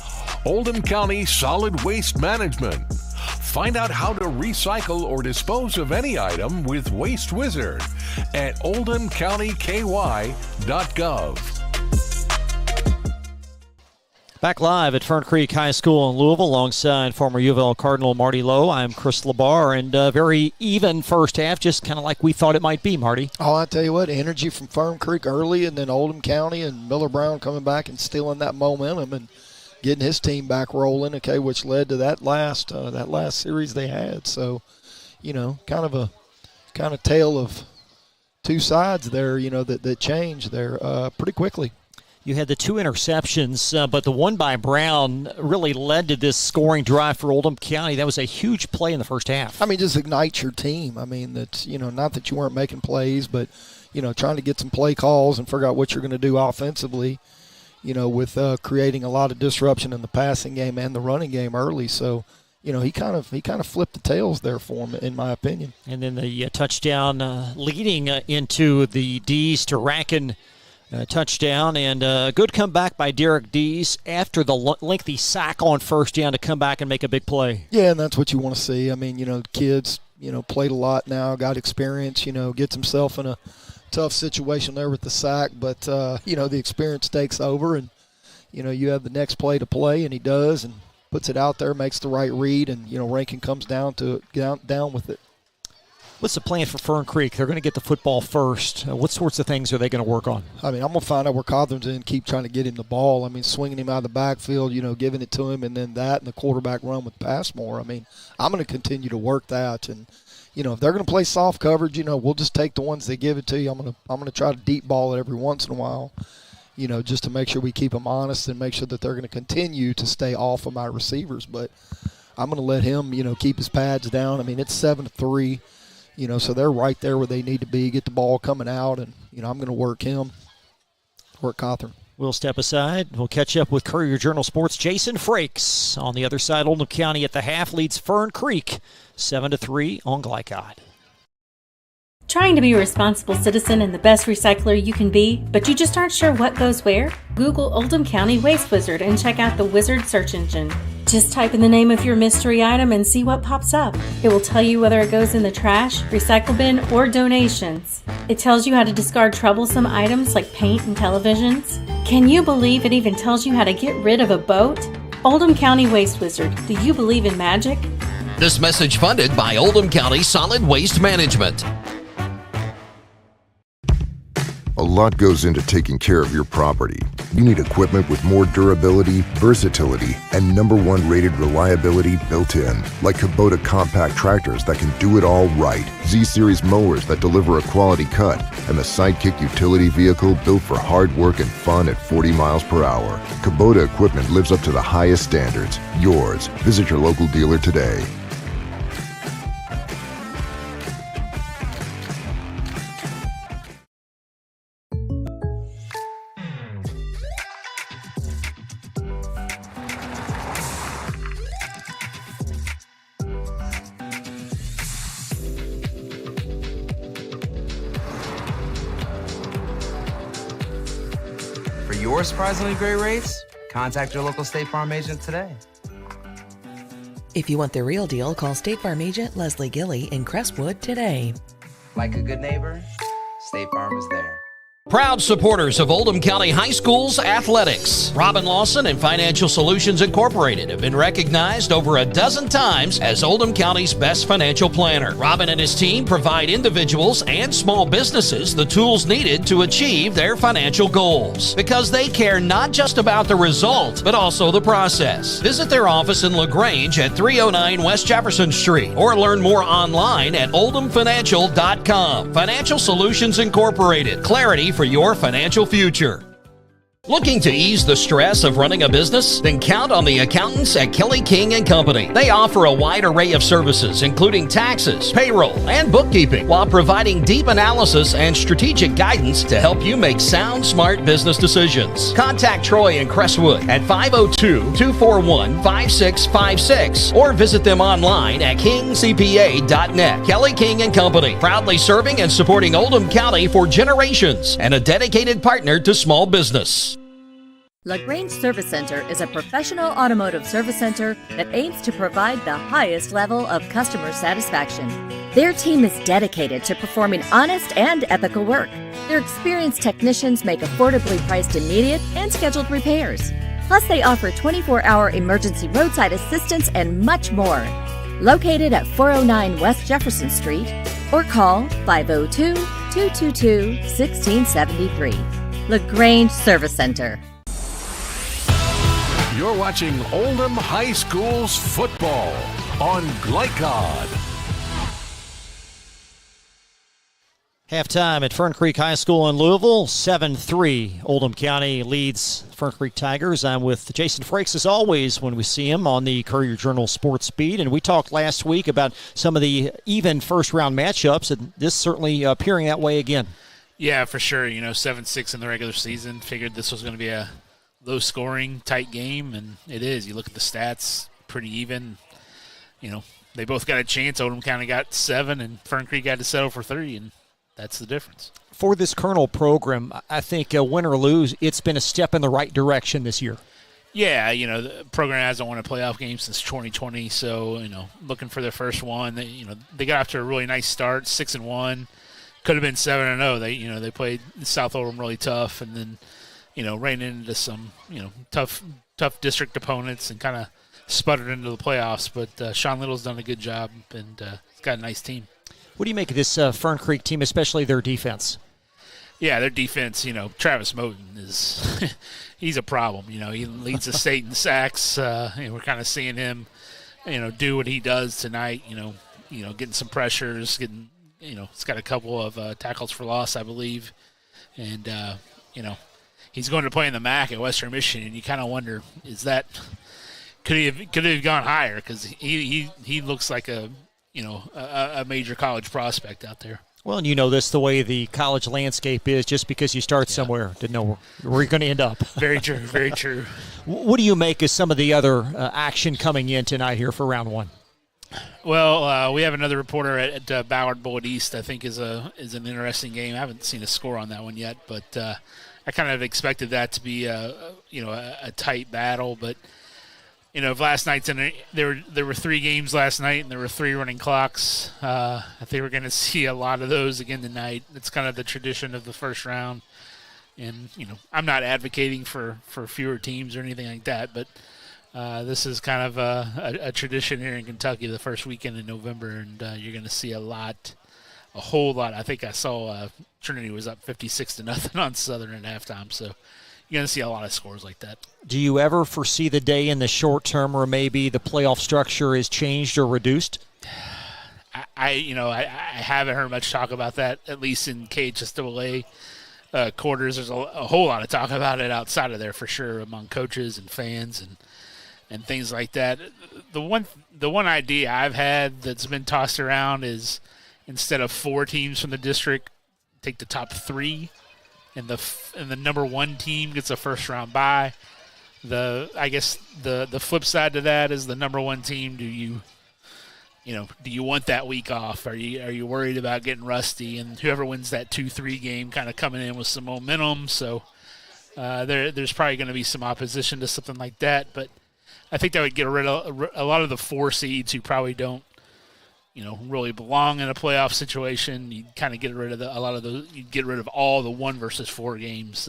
Oldham County Solid Waste Management. Find out how to recycle or dispose of any item with Waste Wizard at oldhamcountyky.gov. Back live at Fern Creek High School in Louisville alongside former U of L Cardinal Marty Lowe. I'm Chris LeBar, and very even first half, just kind of like we thought it might be, Marty. Oh, I tell you what, energy from Fern Creek early, and then Oldham County and Miller Brown coming back and stealing that momentum and getting his team back rolling, okay, which led to that last series they had. So, kind of tale of two sides there, that changed there pretty quickly. You had the 2 interceptions, but the one by Brown really led to this scoring drive for Oldham County. That was a huge play in the first half. I mean, just ignite your team. I mean, that's, not that you weren't making plays, but, trying to get some play calls and figure out what you're going to do offensively, with creating a lot of disruption in the passing game and the running game early. So, he kind of flipped the tails there for him, in my opinion. And then the touchdown leading into the D's to Rankin touchdown, and a good comeback by Derek Dees after the lengthy sack on first down to come back and make a big play. Yeah, and that's what you want to see. I mean, kids, played a lot now, got experience, gets himself in a tough situation there with the sack, but, the experience takes over, and, you have the next play to play, and he does, and puts it out there, makes the right read, and, Rankin comes down with it. What's the plan for Fern Creek? They're going to get the football first. What sorts of things are they going to work on? I mean, I'm going to find out where Cothran's in, keep trying to get him the ball. I mean, swinging him out of the backfield, giving it to him, and then that and the quarterback run with Passmore. I mean, I'm going to continue to work that. And, if they're going to play soft coverage, we'll just take the ones they give it to you. I'm going to try to deep ball it every once in a while, just to make sure we keep them honest and make sure that they're going to continue to stay off of my receivers. But I'm going to let him, keep his pads down. I mean, it's 7-3. So they're right there where they need to be, get the ball coming out, and, I'm going to work Cothran. We'll step aside. We'll catch up with Courier Journal Sports' Jason Frakes. On the other side, Oldham County at the half leads Fern Creek 7-3 on Glycod. Trying to be a responsible citizen and the best recycler you can be, but you just aren't sure what goes where? Google Oldham County Waste Wizard and check out the Wizard search engine. Just type in the name of your mystery item and see what pops up. It will tell you whether it goes in the trash, recycle bin, or donations. It tells you how to discard troublesome items like paint and televisions. Can you believe it even tells you how to get rid of a boat? Oldham County Waste Wizard, do you believe in magic? This message funded by Oldham County Solid Waste Management. A lot goes into taking care of your property. You need equipment with more durability, versatility, and #1 rated reliability built in, like Kubota compact tractors that can do it all right, Z-Series mowers that deliver a quality cut, and the Sidekick utility vehicle built for hard work and fun at 40 miles per hour. Kubota equipment lives up to the highest standards. Yours. Visit your local dealer today. For your surprisingly great rates, contact your local State Farm agent today. If you want the real deal, call State Farm agent Leslie Gilly in Crestwood today. Like a good neighbor, State Farm is there. Proud supporters of Oldham County High School's athletics. Robin Lawson and Financial Solutions Incorporated have been recognized over a dozen times as Oldham County's best financial planner. Robin and his team provide individuals and small businesses the tools needed to achieve their financial goals, because they care not just about the result, but also the process. Visit their office in LaGrange at 309 West Jefferson Street, or learn more online at oldhamfinancial.com. Financial Solutions Incorporated. Clarity for your financial future. Looking to ease the stress of running a business? Then count on the accountants at Kelly King & Company. They offer a wide array of services, including taxes, payroll, and bookkeeping, while providing deep analysis and strategic guidance to help you make sound, smart business decisions. Contact Troy in Crestwood at 502-241-5656 or visit them online at kingcpa.net. Kelly King & Company, proudly serving and supporting Oldham County for generations and a dedicated partner to small business. LaGrange Service Center is a professional automotive service center that aims to provide the highest level of customer satisfaction. Their team is dedicated to performing honest and ethical work. Their experienced technicians make affordably priced immediate and scheduled repairs. Plus, they offer 24-hour emergency roadside assistance and much more. Located at 409 West Jefferson Street, or call 502-222-1673. LaGrange Service Center. You're watching Oldham High School's football on Glycod. Halftime at Fern Creek High School in Louisville, 7-3. Oldham County leads Fern Creek Tigers. I'm with Jason Frakes, as always, when we see him on the Courier-Journal Sports Beat. And we talked last week about some of the even first-round matchups, and this certainly appearing that way again. Yeah, for sure. 7-6 in the regular season. Figured this was going to be a low-scoring, tight game, and it is. You look at the stats, pretty even. They both got a chance. Oldham County got 7, and Fern Creek had to settle for 3, and that's the difference. For this Colonel program, I think win or lose, it's been a step in the right direction this year. Yeah, the program hasn't won a playoff game since 2020, so, looking for their first one. They got off to a really nice start, 6-1. Could have been 7-0. They played South Oldham really tough, and then, ran into some, tough district opponents and kind of sputtered into the playoffs. But Sean Little's done a good job, and he's got a nice team. What do you make of this Fern Creek team, especially their defense? Yeah, their defense, Travis Moten is he's a problem. He leads the state in sacks. We're kind of seeing him, do what he does tonight, getting some pressures, he's got a couple of tackles for loss, I believe. And, he's going to play in the MAC at Western Michigan, and you kind of wonder, could he have gone higher? Because he looks like a major college prospect out there. Well, and this, the way the college landscape is, just because you start somewhere, didn't know where you're going to end up. Very true, very true. What do you make of some of the other action coming in tonight here for round one? Well, we have another reporter at Ballard Bullitt East. I think is an interesting game. I haven't seen a score on that one yet, but I kind of expected that to be a tight battle, but. Last night's there were 3 games last night, and there were 3 running clocks. I think we're going to see a lot of those again tonight. It's kind of the tradition of the first round, and I'm not advocating for fewer teams or anything like that, but this is kind of a tradition here in Kentucky, the first weekend in November, and you're going to see a whole lot. I think I saw Trinity was up 56-0 on Southern at halftime, so. You're going to see a lot of scores like that. Do you ever foresee the day in the short term where maybe the playoff structure is changed or reduced? I haven't heard much talk about that, at least in KHSAA quarters. There's a whole lot of talk about it outside of there for sure among coaches and fans and things like that. The one idea I've had that's been tossed around is instead of 4 teams from the district, take the top 3. And the number 1 team gets a first round bye. I guess the flip side to that is the number 1 team. Do you want that week off? Are you worried about getting rusty? And whoever wins that 2-3 game kind of coming in with some momentum. So there's probably going to be some opposition to something like that. But I think that would get rid of a lot of the 4 seeds who probably don't. Really belong in a playoff situation. You kind of get rid of a lot of those. You get rid of all the 1 versus 4 games.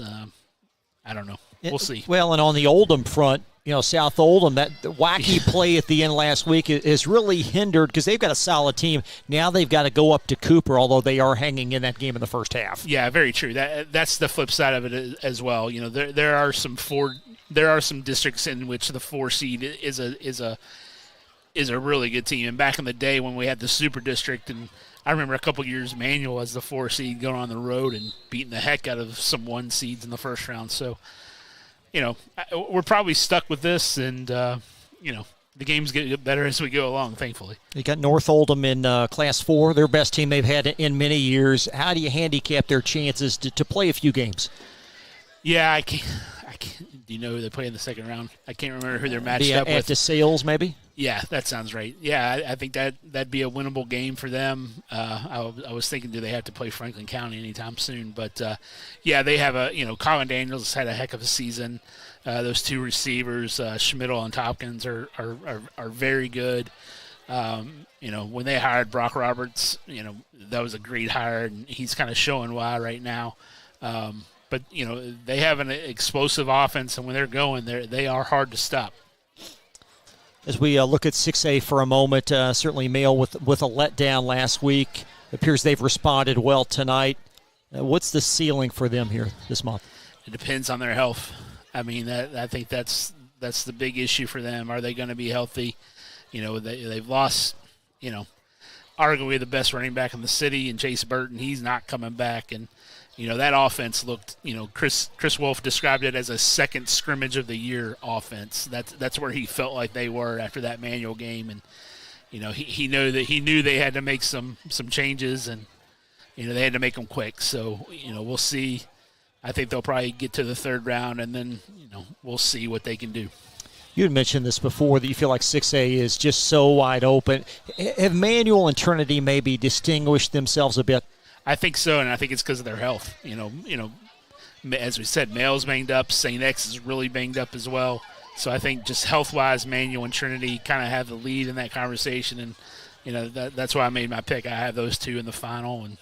I don't know. We'll see. Well, and on the Oldham front, South Oldham, that wacky play at the end last week is really hindered because they've got a solid team. Now they've got to go up to Cooper, although they are hanging in that game in the first half. Yeah, very true. That's the flip side of it as well. There are some districts in which the 4 seed is a really good team. And back in the day when we had the Super District, and I remember a couple years Manual as the 4 seed going on the road and beating the heck out of some 1 seeds in the first round. So, we're probably stuck with this, and, the games get better as we go along, thankfully. You got North Oldham in Class 4, their best team they've had in many years. How do you handicap their chances to play a few games? Yeah, I can't. Do you know who they play in the second round? I can't remember who they're matched up with. After Sales, maybe? Yeah, that sounds right. Yeah, I think that'd be a winnable game for them. I was thinking, do they have to play Franklin County anytime soon? But, they have Colin Daniels had a heck of a season. Those 2 receivers, Schmidl and Tompkins, are very good. When they hired Brock Roberts, that was a great hire, and he's kind of showing why right now. But, they have an explosive offense, and when they're going, they are hard to stop. As we look at 6A for a moment, certainly Mail with a letdown last week. It appears they've responded well tonight. What's the ceiling for them here this month? It depends on their health. I mean, I think that's the big issue for them. Are they going to be healthy? They've lost, arguably the best running back in the city, and Chase Burton. He's not coming back, and that offense looked. Chris Wolf described it as a second scrimmage of the year offense. That's where he felt like they were after that Manual game, and he knew they had to make some changes, and they had to make them quick. So we'll see. I think they'll probably get to the third round, and then we'll see what they can do. You had mentioned this before, that you feel like 6A is just so wide open. Have Manual and Trinity maybe distinguished themselves a bit? I think so, and I think it's because of their health. As we said, Mail's banged up. St. X is really banged up as well. So I think just health-wise, Manual and Trinity kind of have the lead in that conversation, and that's why I made my pick. I have those two in the final, and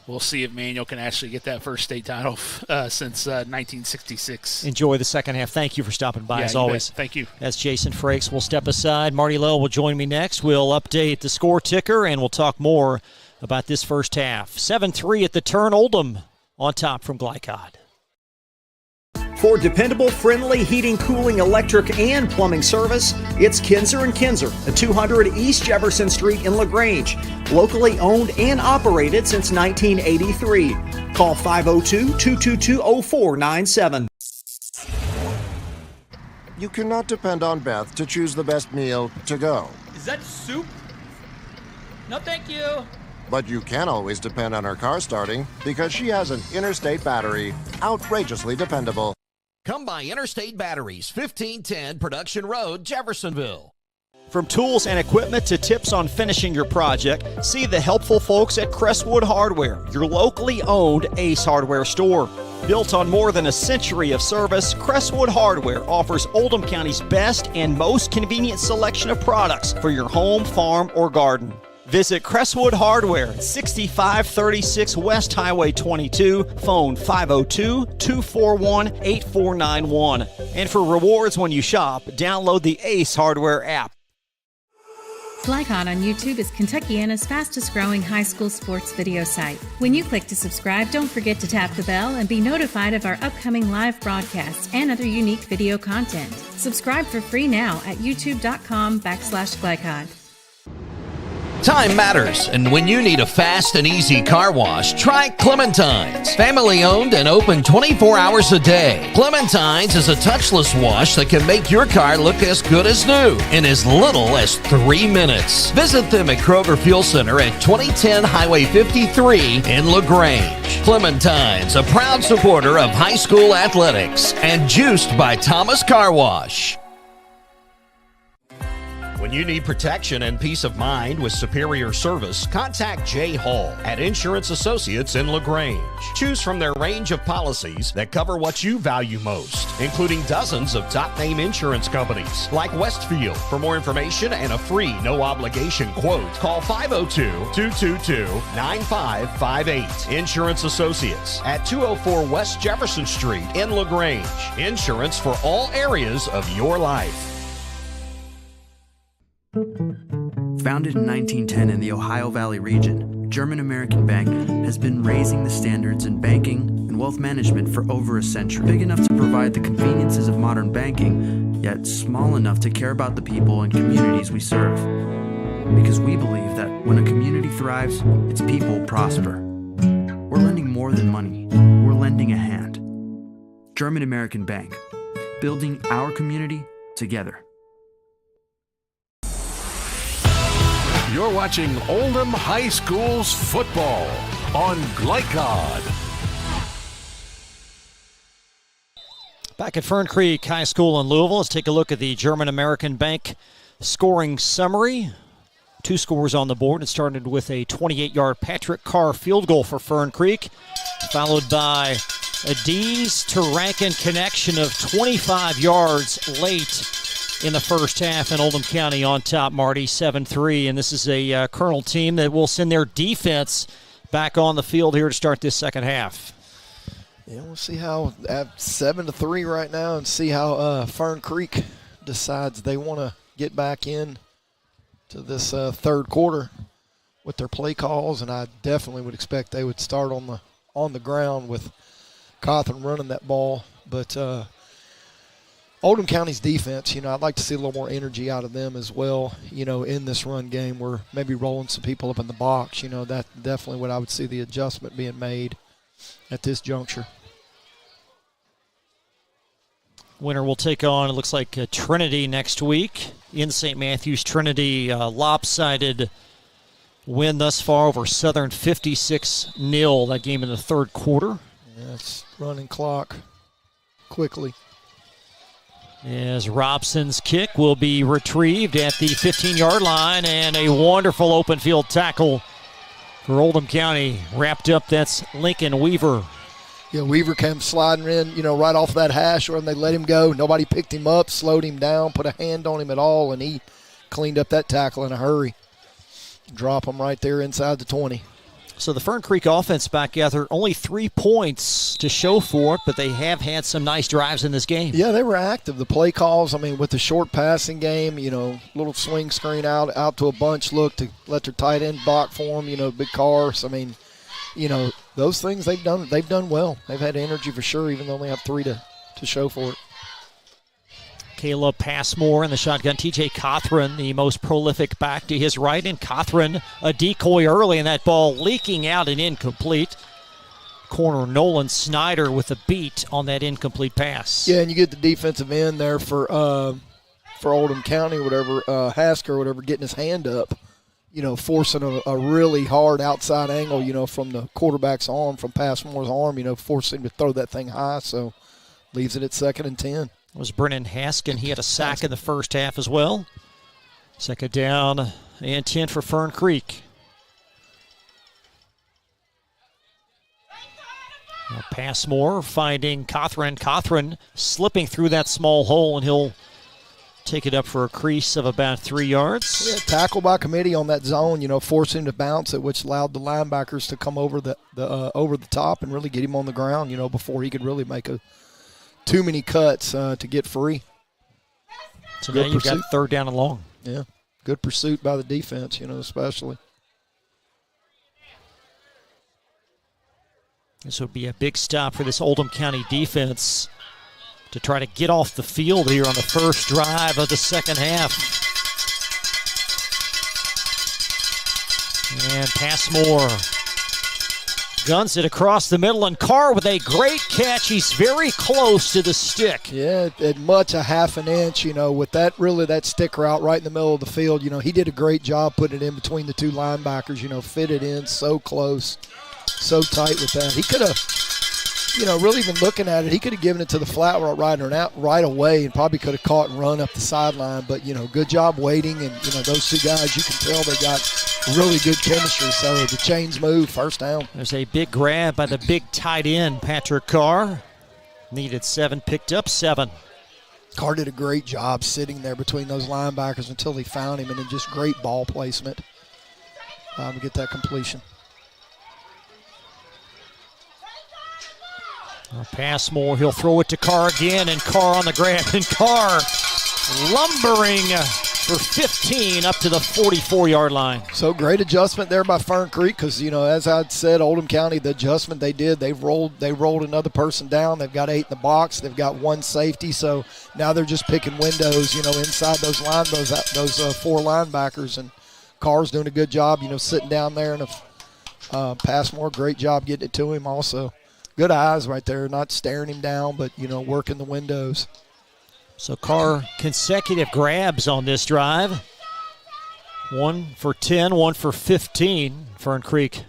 we'll see if Manual can actually get that first state title since 1966. Enjoy the second half. Thank you for stopping by, as always. Thank you. That's Jason Frakes. We'll step aside. Marty Lowe will join me next. We'll update the score ticker, and we'll talk more about this first half. 7-3 at the turn. Oldham on top from Glycod. For dependable, friendly heating, cooling, electric, and plumbing service, it's Kinzer & Kinzer at 200 East Jefferson Street in LaGrange. Locally owned and operated since 1983. Call 502-222-0497. You cannot depend on Beth to choose the best meal to go. Is that soup? No, thank you. But you can always depend on her car starting because she has an Interstate battery. Outrageously dependable. Come by Interstate Batteries, 1510 Production Road, Jeffersonville. From tools and equipment to tips on finishing your project, see the helpful folks at Crestwood Hardware, your locally owned Ace Hardware store. Built on more than a century of service, Crestwood Hardware offers Oldham County's best and most convenient selection of products for your home, farm, or garden. Visit Crestwood Hardware at 6536 West Highway 22, phone 502-241-8491. And for rewards when you shop, download the Ace Hardware app. Glycod on YouTube is Kentuckiana's fastest growing high school sports video site. When you click to subscribe, don't forget to tap the bell and be notified of our upcoming live broadcasts and other unique video content. Subscribe for free now at youtube.com/Glycod. Time matters, and when you need a fast and easy car wash, try Clementine's. Family owned and open 24 hours a day. Clementine's is a touchless wash that can make your car look as good as new in as little as 3 minutes. Visit them at Kroger Fuel Center at 2010 Highway 53 in LaGrange. Clementine's, a proud supporter of high school athletics and juiced by Thomas Car Wash. When you need protection and peace of mind with superior service, contact Jay Hall at Insurance Associates in LaGrange. Choose from their range of policies that cover what you value most, including dozens of top-name insurance companies like Westfield. For more information and a free no-obligation quote, call 502-222-9558. Insurance Associates at 204 West Jefferson Street in LaGrange. Insurance for all areas of your life. Founded in 1910 in the Ohio Valley region, German American Bank has been raising the standards in banking and wealth management for over a century. Big enough to provide the conveniences of modern banking, yet small enough to care about the people and communities we serve. Because we believe that when a community thrives, its people prosper. We're lending more than money. We're lending a hand. German American Bank, building our community together. You're watching Oldham High School's football on Glycod. Back at Fern Creek High School in Louisville, let's take a look at the German American Bank scoring summary. 2 scores on the board. It started with a 28-yard Patrick Carr field goal for Fern Creek, followed by a Dees to Rankin connection of 25 yards late in the first half, and Oldham County on top, Marty, 7-3. And this is a Colonel team that will send their defense back on the field here to start this second half. Yeah, we'll see how at 7-3 right now, and see how Fern Creek decides they want to get back in to this third quarter with their play calls, and I definitely would expect they would start on the ground with Cawthron running that ball. But Oldham County's defense, I'd like to see a little more energy out of them as well, in this run game. We're maybe rolling some people up in the box. That's definitely what I would see the adjustment being made at this juncture. Winner will take on, it looks like, Trinity next week in St. Matthews. Trinity lopsided win thus far over Southern, 56-0, that game in the third quarter. Yeah, it's running clock quickly. As Robson's kick will be retrieved at the 15-yard line, and a wonderful open field tackle for Oldham County. Wrapped up, that's Lincoln Weaver. Yeah, Weaver came sliding in, right off that hash when they let him go. Nobody picked him up, slowed him down, put a hand on him at all, and he cleaned up that tackle in a hurry. Drop him right there inside the 20. So the Fern Creek offense back gathered only 3 points to show for it, but they have had some nice drives in this game. Yeah, they were active. The play calls, with the short passing game, little swing screen out to a bunch look to let their tight end block for them, big cars. Those things they've done well. They've had energy for sure, even though they have 3 to show for it. Caleb Passmore in the shotgun. TJ Cawthron, the most prolific back, to his right, and Cawthron a decoy early, and that ball leaking out and incomplete. Corner Nolan Snyder with a beat on that incomplete pass. Yeah, and you get the defensive end there for Oldham County, Hasker, getting his hand up, forcing a really hard outside angle, from the quarterback's arm, from Passmore's arm, forcing him to throw that thing high, so leaves it at 2nd and 10. It was Brennan Haskin. He had a sack in the first half as well. 2nd down and 10 for Fern Creek. Now Passmore finding Cawthron. Cawthron slipping through that small hole, and he'll take it up for a crease of about 3 yards. Yeah, tackle by committee on that zone, forcing him to bounce it, which allowed the linebackers to come over the top and really get him on the ground, before he could really make too many cuts to get free. So now you've got 3rd down and long. Yeah, good pursuit by the defense, especially. This would be a big stop for this Oldham County defense to try to get off the field here on the first drive of the second half. And Passmore guns it across the middle, and Carr with a great catch. He's very close to the stick. Yeah, at much a half an inch, with that sticker out right in the middle of the field. He did a great job putting it in between the two linebackers, fit it in so close, so tight with that. He could have, really been looking at it, he could have given it to the flat route rider out right away and probably could have caught and run up the sideline. But, good job waiting. And, those two guys, you can tell they got really good chemistry. So the chains move, 1st down. There's a big grab by the big tight end, Patrick Carr. Needed 7, picked up 7. Carr did a great job sitting there between those linebackers until they found him, and then just great ball placement to get that completion. Passmore, he'll throw it to Carr again, and Carr on the grab, and Carr lumbering for 15 up to the 44-yard line. So great adjustment there by Fern Creek because, as I'd said, Oldham County, the adjustment they did, they rolled another person down. They've got 8 in the box. They've got 1 safety. So now they're just picking windows, inside those 4 linebackers. And Carr's doing a good job, sitting down there. And Passmore, great job getting it to him also. Good eyes right there, not staring him down, but, working the windows. So Carr, consecutive grabs on this drive. 1 for 10, 1 for 15. Fern Creek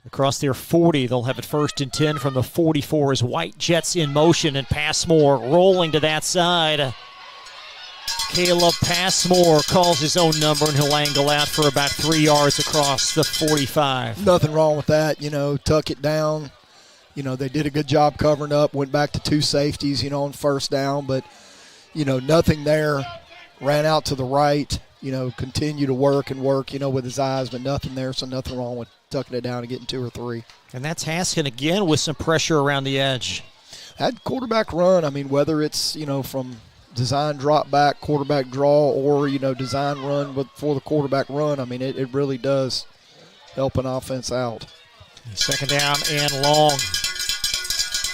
across their 40. They'll have it 1st and 10 from the 44 as White Jets in motion, and Passmore rolling to that side. Caleb Passmore calls his own number, and he'll angle out for about 3 yards across the 45. Nothing wrong with that, tuck it down. They did a good job covering up, went back to 2 safeties, on 1st down, but, nothing there. Ran out to the right, continue to work, with his eyes, but nothing there, so nothing wrong with tucking it down and getting 2 or 3. And that's Haskin again with some pressure around the edge. That quarterback run, whether it's, from design drop back, quarterback draw, or, design run before the quarterback run, it really does help an offense out. Second down and long.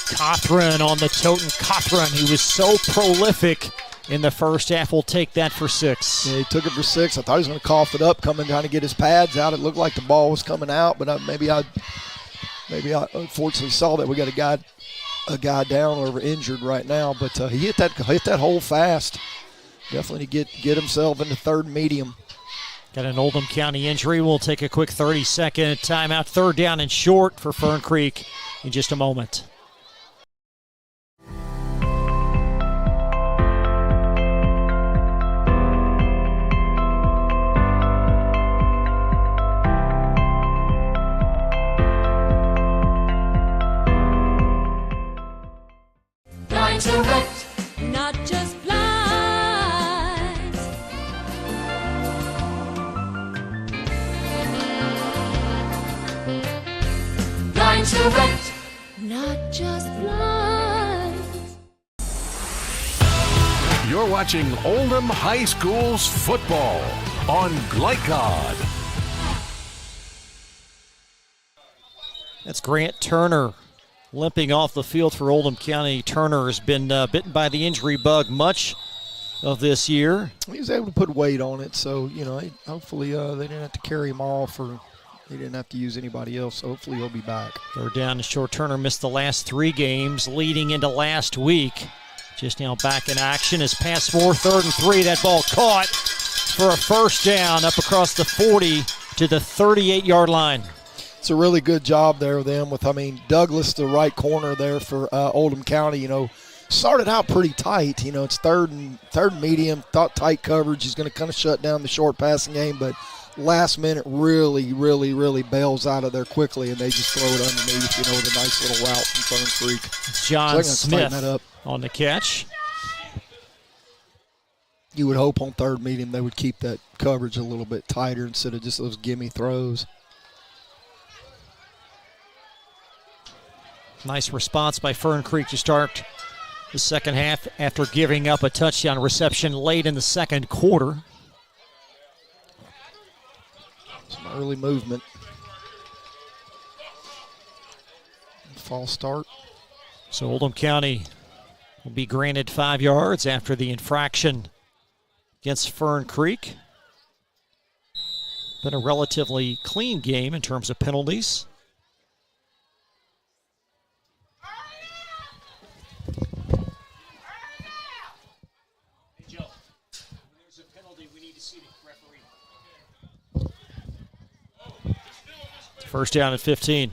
Cothran on the totem. Cothran, he was so prolific in the first half, will take that for 6. Yeah, he took it for 6. I thought he was going to cough it up, coming trying to get his pads out. It looked like the ball was coming out, but maybe I unfortunately saw that we got a guy down or injured right now. But he hit that hole fast. Definitely get himself into third medium. Got an Oldham County injury. We'll take a quick 30-second timeout. Third down and short for Fern Creek in just a moment. Direct, not just blinds. Blind direct, not just blinds. You're watching Oldham High School's football on Glycod. That's Grant Turner limping off the field for Oldham County. Turner has been bitten by the injury bug much of this year. He was able to put weight on it, so, hopefully they didn't have to carry him off, or he didn't have to use anybody else, so hopefully he'll be back. Third down and short. Turner missed the last 3 games leading into last week. Just now back in action as pass 4, 3rd and 3. That ball caught for a first down up across the 40 to the 38-yard line. It's a really good job there with them. Douglas, the right corner there for Oldham County, started out pretty tight. It's third and medium, thought tight coverage. He's going to kind of shut down the short passing game, but last minute really, really, really bails out of there quickly, and they just throw it underneath, with a nice little route from Fern Creek. John Smith on the catch. You would hope on third medium they would keep that coverage a little bit tighter instead of just those gimme throws. Nice response by Fern Creek to start the second half after giving up a touchdown reception late in the second quarter. Some early movement. False start. So Oldham County will be granted 5 yards after the infraction against Fern Creek. Been a relatively clean game in terms of penalties. First down at 15.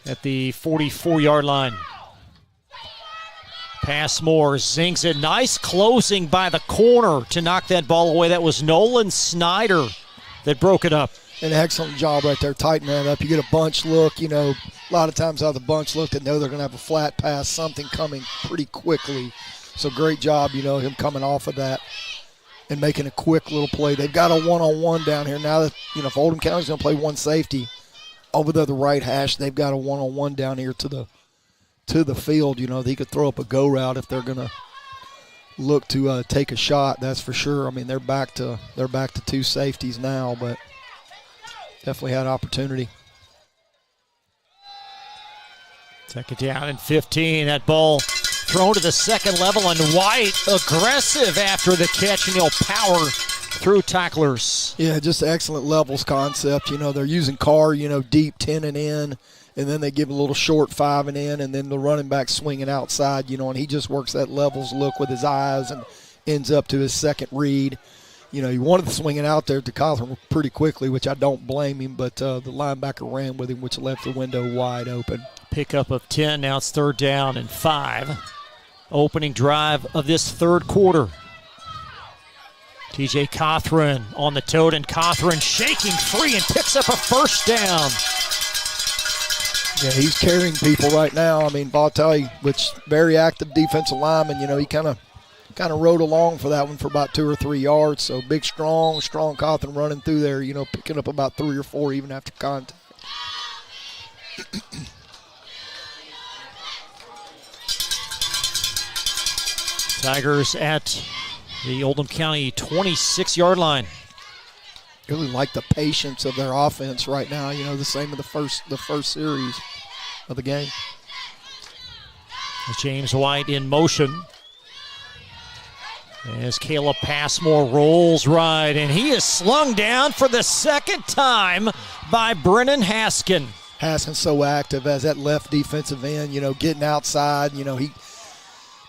At the 44-yard line. Pass Moore, zings it. Nice closing by the corner to knock that ball away. That was Nolan Snyder that broke it up. An excellent job right there, tighten that up. You get a bunch look, a lot of times out of the bunch look, they know they're going to have a flat pass, something coming pretty quickly. So great job, him coming off of that and making a quick little play. They've got a one-on-one down here. Now that, if Oldham County's going to play one safety over the right hash, they've got a one-on-one down here to the field. They could throw up a go route if they're going to look to take a shot, that's for sure. They're back to 2 safeties now, but definitely had opportunity. Second down and 15. That ball thrown to the second level, and White aggressive after the catch, and he'll power through tacklers. Yeah, just excellent levels concept. They're using Carr, deep 10 and in, and then they give a little short 5 and in, and then the running back swinging outside, and he just works that levels look with his eyes and ends up to his second read. He wanted to swing it out there to Cawthorn pretty quickly, which I don't blame him, but the linebacker ran with him, which left the window wide open. Pickup of 10. Now it's third down and 5. Opening drive of this third quarter. TJ Cothran on the tote, and Cothran shaking free and picks up a first down. Yeah, he's carrying people right now. I mean, Bartelli, which very active defensive lineman, he kind of rode along for that one for about 2 or 3 yards. So big, strong Cawthon running through there, picking up about 3 or 4 even after contact. Tigers at the Oldham County 26-yard line. Really like the patience of their offense right now. The same of the first series of the game. James White in motion. As Caleb Passmore rolls right, and he is slung down for the second time by Brennan Haskin. Haskin's so active as that left defensive end, getting outside.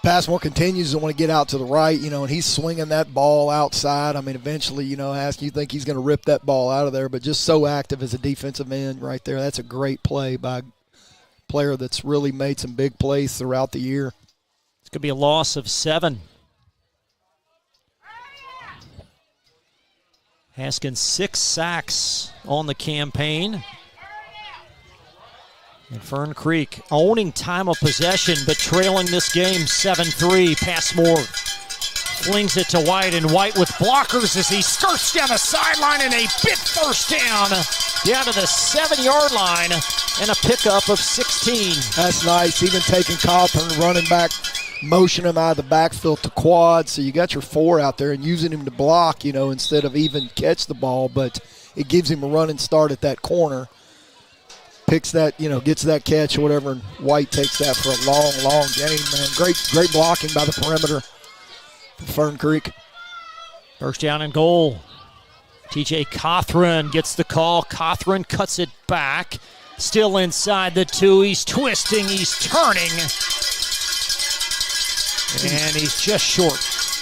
Passmore continues to want to get out to the right, and he's swinging that ball outside. I mean, eventually, Haskin, you think he's going to rip that ball out of there, but just so active as a defensive end right there. That's a great play by a player that's really made some big plays throughout the year. It's going to be a loss of 7. Haskin 6 sacks on the campaign. And Fern Creek owning time of possession, but trailing this game 7-3. Passmore flings it to White, and White with blockers as he skirts down the sideline, and a big first down to the 7-yard line, and a pickup of 16. That's nice. Even taking Cawthon, running back, motion him out of the backfield to quad. So you got your 4 out there and using him to block, instead of even catch the ball, but it gives him a running start at that corner. Picks that, gets that catch or whatever, and White takes that for a long game, man. Great blocking by the perimeter for Fern Creek. First down and goal. TJ Cawthon gets the call. Cawthon cuts it back. Still inside the 2. He's twisting. He's turning. And he's just short.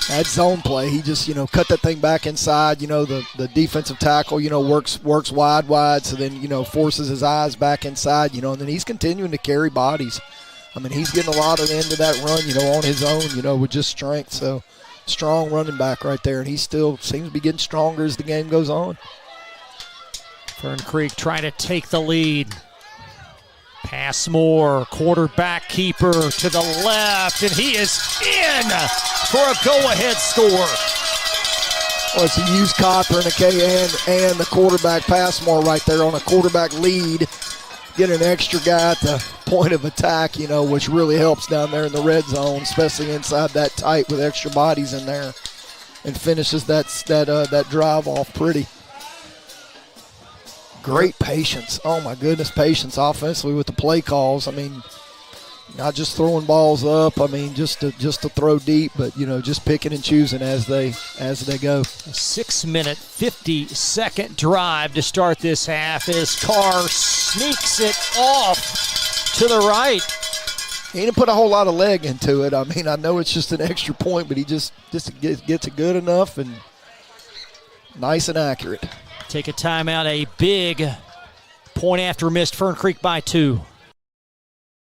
That zone play, he just, cut that thing back inside. The defensive tackle, works wide, so then, forces his eyes back inside, and then he's continuing to carry bodies. I mean, he's getting a lot of the end of that run, on his own, with just strength. So, strong running back right there, and he still seems to be getting stronger as the game goes on. Fern Creek trying to take the lead. Passmore, quarterback keeper to the left, and he is in for a go-ahead score. Well, it's a used Cawthon and the quarterback Passmore right there on a quarterback lead. Get an extra guy at the point of attack, which really helps down there in the red zone, especially inside that tight with extra bodies in there, and finishes that drive off pretty. Great patience. Oh, my goodness, patience offensively with the play calls. I mean, not just throwing balls up. I mean, just to throw deep, but, just picking and choosing as they go. A 6-minute, 50-second drive to start this half as Carr sneaks it off to the right. He didn't put a whole lot of leg into it. I mean, I know it's just an extra point, but he just gets it good enough and nice and accurate. Take a timeout, a big point after missed. Fern Creek by 2.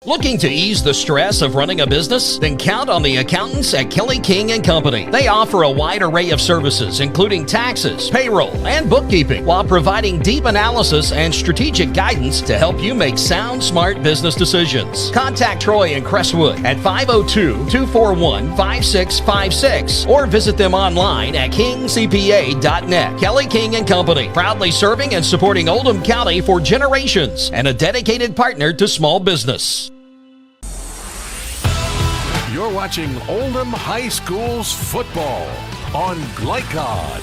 Looking to ease the stress of running a business? Then count on the accountants at Kelly King & Company. They offer a wide array of services, including taxes, payroll, and bookkeeping, while providing deep analysis and strategic guidance to help you make sound, smart business decisions. Contact Troy in Crestwood at 502-241-5656 or visit them online at kingcpa.net. Kelly King & Company, proudly serving and supporting Oldham County for generations and a dedicated partner to small business. You're watching Oldham High School's football on Glycod.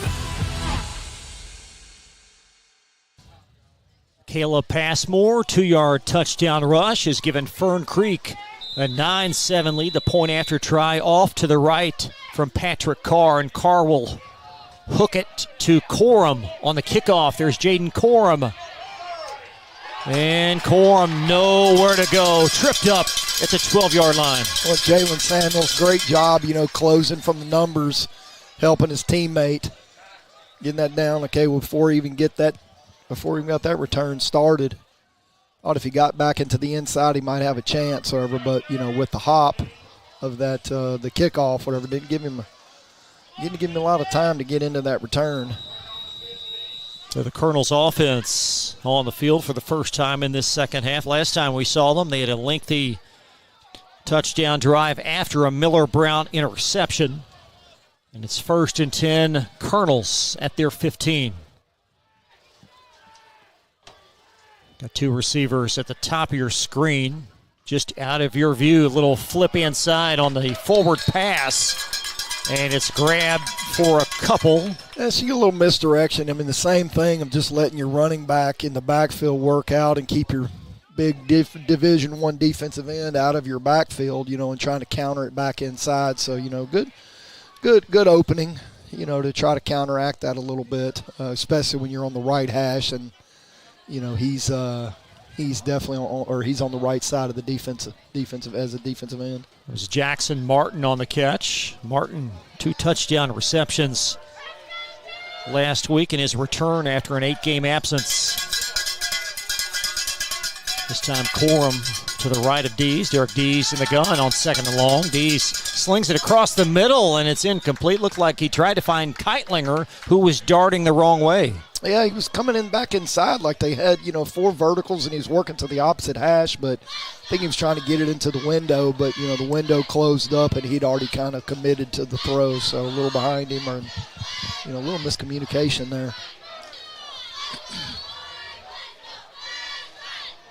Caleb Passmore, 2-yard touchdown rush, has given Fern Creek a 9-7 lead. The point after try off to the right from Patrick Carr, and Carr will hook it to Corum on the kickoff. There's Jaden Corum. And Corum nowhere to go. Tripped up at the 12-yard line. Well, Jalen Samuels, great job, closing from the numbers, helping his teammate, getting that down. Okay, before he even got that return started. Thought if he got back into the inside, he might have a chance, however, but, with the hop of that, the kickoff, whatever, didn't give him a lot of time to get into that return. So the Colonels offense on the field for the first time in this second half. Last time we saw them, they had a lengthy touchdown drive after a Miller Brown interception. And it's 1st and 10, Colonels at their 15. Got two receivers at the top of your screen. Just out of your view, a little flip inside on the forward pass. And it's grabbed for a couple. Yeah, so you get a little misdirection. I mean, the same thing of just letting your running back in the backfield work out and keep your big Division I defensive end out of your backfield, and trying to counter it back inside. So, good opening, to try to counteract that a little bit, especially when you're on the right hash. And, he's definitely he's on the right side of the defensive as a defensive end. It was Jackson Martin on the catch. Martin, 2 touchdown receptions last week in his return after an 8-game absence. This time Corum to the right of Dees. Derek Dees in the gun on 2nd and long. Dees slings it across the middle, and it's incomplete. Looked like he tried to find Keitlinger, who was darting the wrong way. Yeah, he was coming in back inside like they had, 4 verticals, and he was working to the opposite hash, but I think he was trying to get it into the window, but, the window closed up, and he'd already kind of committed to the throw, so a little behind him, or, a little miscommunication there.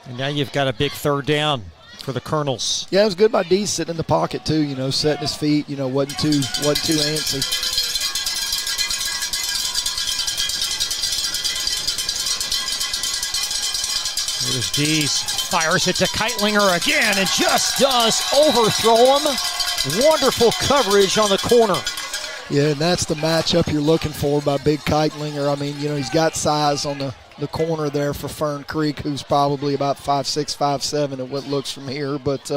And now you've got a big 3rd down for the Colonels. Yeah, it was good by D sitting in the pocket too, setting his feet, wasn't too antsy. Here's Dees, fires it to Keitlinger again and just does overthrow him. Wonderful coverage on the corner. Yeah, and that's the matchup you're looking for by Big Keitlinger. I mean, he's got size on the corner there for Fern Creek, who's probably about 5'6", 5'7" at what looks from here. But,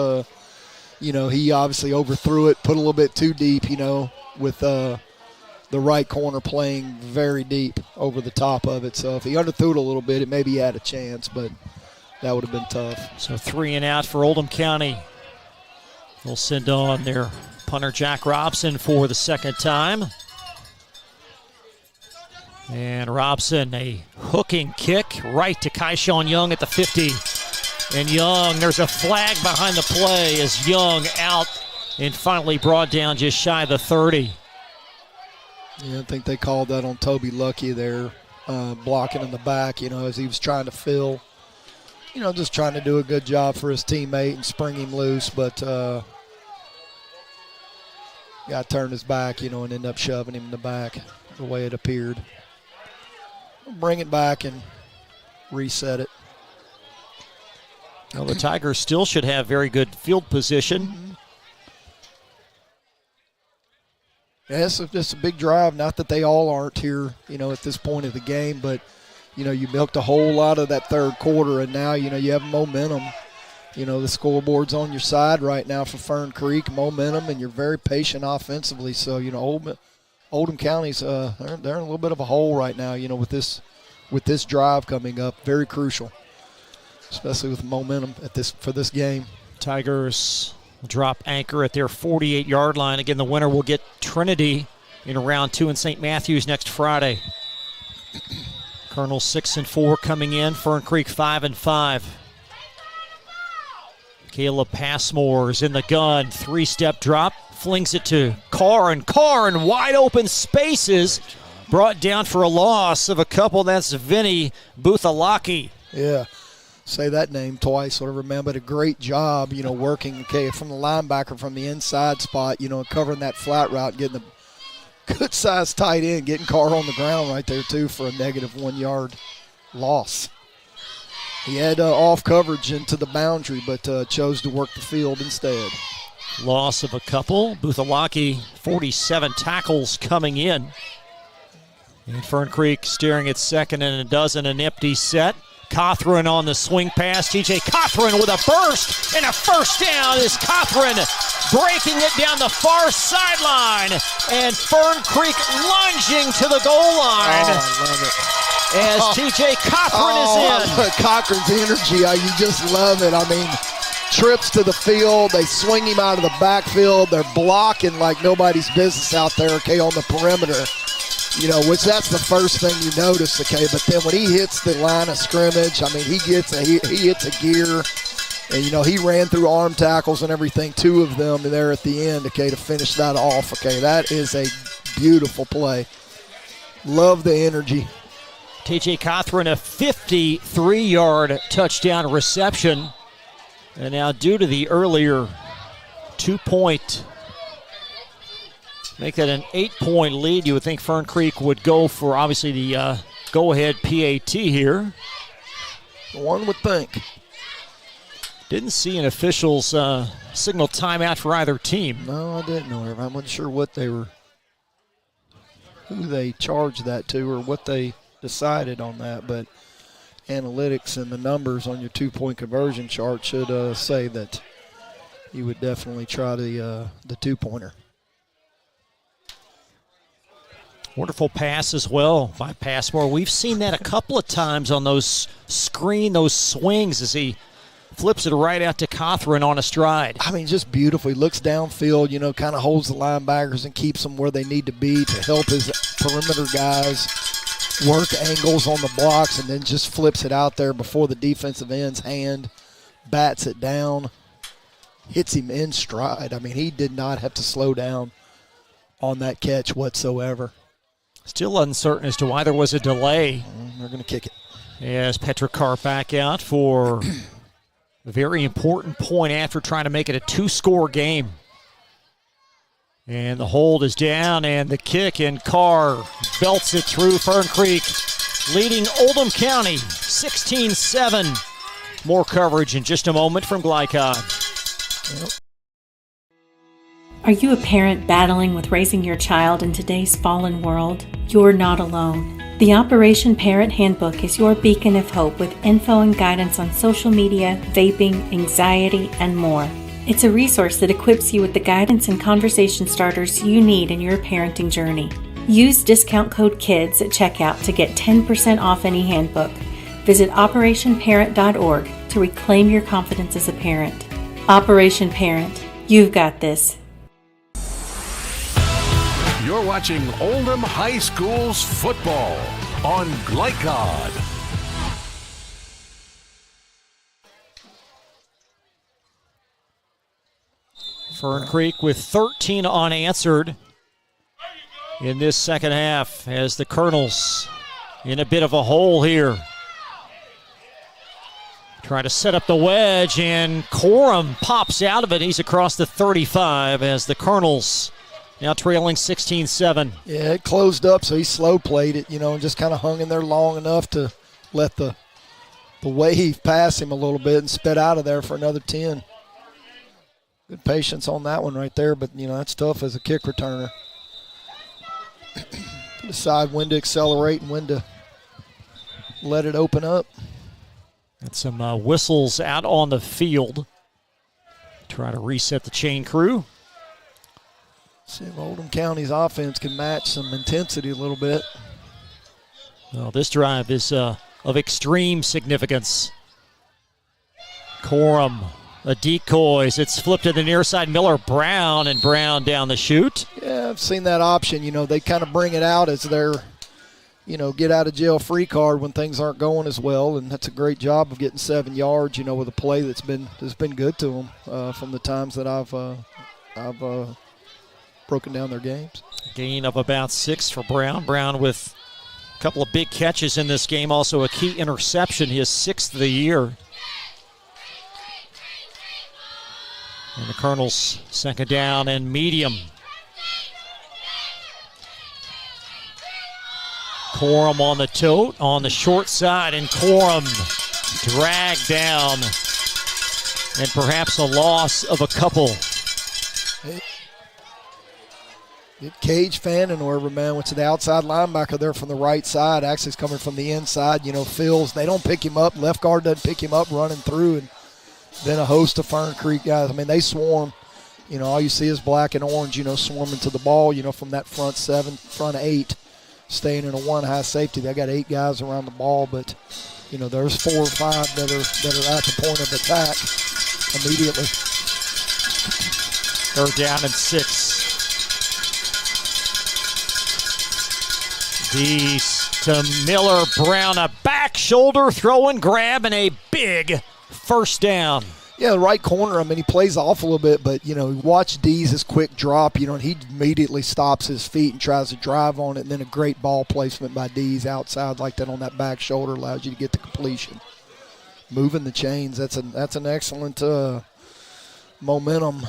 he obviously overthrew it, put a little bit too deep, with the right corner playing very deep over the top of it. So if he underthrew it a little bit, it maybe had a chance, but that would have been tough. So 3 and out for Oldham County. They'll send on their punter Jack Robson for the 2nd time. And Robson, a hooking kick right to Kaishawn Young at the 50. And Young, there's a flag behind the play as Young out and finally brought down just shy of the 30. Yeah, I think they called that on Toby Lucky there, blocking in the back, as he was trying to fill. Just trying to do a good job for his teammate and spring him loose, but got to turn his back, and end up shoving him in the back the way it appeared. Bring it back and reset it. Well, the Tigers still should have very good field position. Yeah, it's a big drive. Not that they all aren't here, at this point of the game, but, you milked a whole lot of that 3rd quarter, and now, you have momentum. The scoreboard's on your side right now for Fern Creek, momentum, and you're very patient offensively. So, Oldham County's they're in a little bit of a hole right now, with this drive coming up. Very crucial, especially with momentum for this game. Tigers will drop anchor at their 48-yard line. Again, the winner will get Trinity in round 2 in St. Matthews next Friday. Colonel 6-4 coming in. Fern Creek 5-5. Caleb Passmore is in the gun. 3-step drop. Flings it to Carr in wide open spaces. Brought down for a loss of a couple. That's Vinny Buthalaki. Yeah. Say that name twice, sort of remember. A great job, working from the linebacker from the inside spot, covering that flat route, getting a good size tight end, getting Carr on the ground right there too for a negative 1 yard loss. He had off coverage into the boundary, but chose to work the field instead. Loss of a couple. Buthalaki, 47 tackles coming in. And Fern Creek steering at 2nd and a dozen, an empty set. Cothran on the swing pass. TJ Cothran with a burst and a 1st down is Cothran breaking it down the far sideline. And Fern Creek lunging to the goal line. Oh, I love it. As TJ Cothran is in. Cochran's energy, you just love it. I mean, trips to the field. They swing him out of the backfield. They're blocking like nobody's business out there, on the perimeter. Which that's the first thing you notice, okay? But then when he hits the line of scrimmage, I mean, he hits a gear. And, he ran through arm tackles and everything, 2 of them there at the end, okay, to finish that off, okay? That is a beautiful play. Love the energy. TJ Cothran, a 53-yard touchdown reception. And now due to the earlier 2-point, make that an 8-point lead, you would think Fern Creek would go for, obviously, the go-ahead PAT here. One would think. Didn't see an official's signal timeout for either team. No, I didn't know. I'm not sure who they charged that to or what they decided on that, but analytics and the numbers on your 2-point conversion chart should say that you would definitely try the 2-pointer. Wonderful pass as well by Passmore. We've seen that a couple of times on those swings as he flips it right out to Cothran on a stride. I mean, just beautiful. He looks downfield, kind of holds the linebackers and keeps them where they need to be to help his perimeter guys work angles on the blocks, and then just flips it out there before the defensive end's hand, bats it down, hits him in stride. I mean, he did not have to slow down on that catch whatsoever. Still uncertain as to why there was a delay. They're going to kick it. Yes, Petrikar back out for a very important point after trying to make it a 2-score game. And the hold is down, and the kick, and Carr belts it through. Fern Creek leading Oldham County 16-7. More coverage in just a moment from Glycod. Yep. Are you a parent battling with raising your child in today's fallen world? You're not alone. The Operation Parent Handbook is your beacon of hope with info and guidance on social media, vaping, anxiety, and more. It's a resource that equips you with the guidance and conversation starters you need in your parenting journey. Use discount code KIDS at checkout to get 10% off any handbook. Visit operationparent.org to reclaim your confidence as a parent. Operation Parent, you've got this. You're watching Oldham High School's football on Glycod. Fern Creek with 13 unanswered in this second half as the Colonels in a bit of a hole here. Trying to set up the wedge, and Corum pops out of it. He's across the 35 as the Colonels now trailing 16-7. Yeah, it closed up, so he slow played it, and just kind of hung in there long enough to let the wave pass him a little bit and spit out of there for another 10. Good patience on that one right there, but, that's tough as a kick returner. Decide when to accelerate and when to let it open up. Got some whistles out on the field. Try to reset the chain crew. See if Oldham County's offense can match some intensity a little bit. Well, this drive is of extreme significance. Corum, a decoys. It's flipped to the near side. Miller, Brown, and Brown down the chute. Yeah, I've seen that option. They kind of bring it out as their, get out of jail free card when things aren't going as well, and that's a great job of getting 7 yards. With a play that's been good to them from the times that I've broken down their games. Gain of about 6 for Brown. Brown with a couple of big catches in this game. Also a key interception, his 6th of the year. And the Colonels second down and medium. Corum on the tote on the short side, and Corum dragged down, and perhaps a loss of a couple. Cage Fannin, wherever, man, went to the outside linebacker there from the right side. Actually, he's coming from the inside. Phils, they don't pick him up. Left guard doesn't pick him up running through. And then a host of Fern Creek guys. I mean, they swarm. All you see is black and orange, swarming to the ball, from that front 7, front 8, staying in a 1 high safety. They got 8 guys around the ball, but, there's 4 or 5 that are at the point of attack immediately. 3rd down and 6. Dees to Miller. Brown, a back shoulder throw and grab, and a big first down. Yeah, right corner. I mean, he plays off a little bit, but, watch Dees' quick drop, and he immediately stops his feet and tries to drive on it, and then a great ball placement by Dees outside like that on that back shoulder allows you to get the completion. Moving the chains, that's an excellent momentum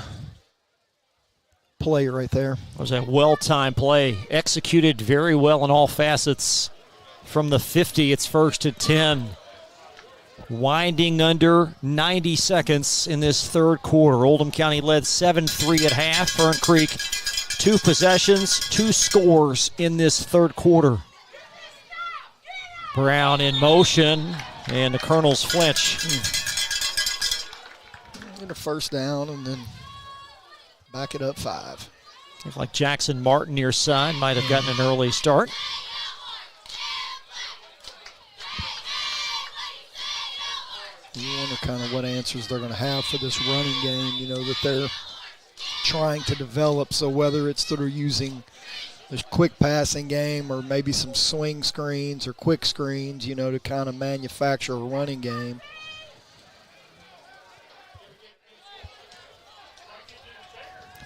play right there. It was a well-timed play, executed very well in all facets. From the 50, it's 1st and 10. Winding under 90 seconds in this third quarter. Oldham County led 7-3 at half. Fern Creek, 2 possessions, 2 scores in this third quarter. Brown in motion, and the Colonels flinch. Get a first down and then back it up 5. Looks like Jackson Martin near side might have gotten an early start. You wonder kind of what answers they're going to have for this running game, that they're trying to develop. So whether it's through using this quick passing game or maybe some swing screens or quick screens, to kind of manufacture a running game.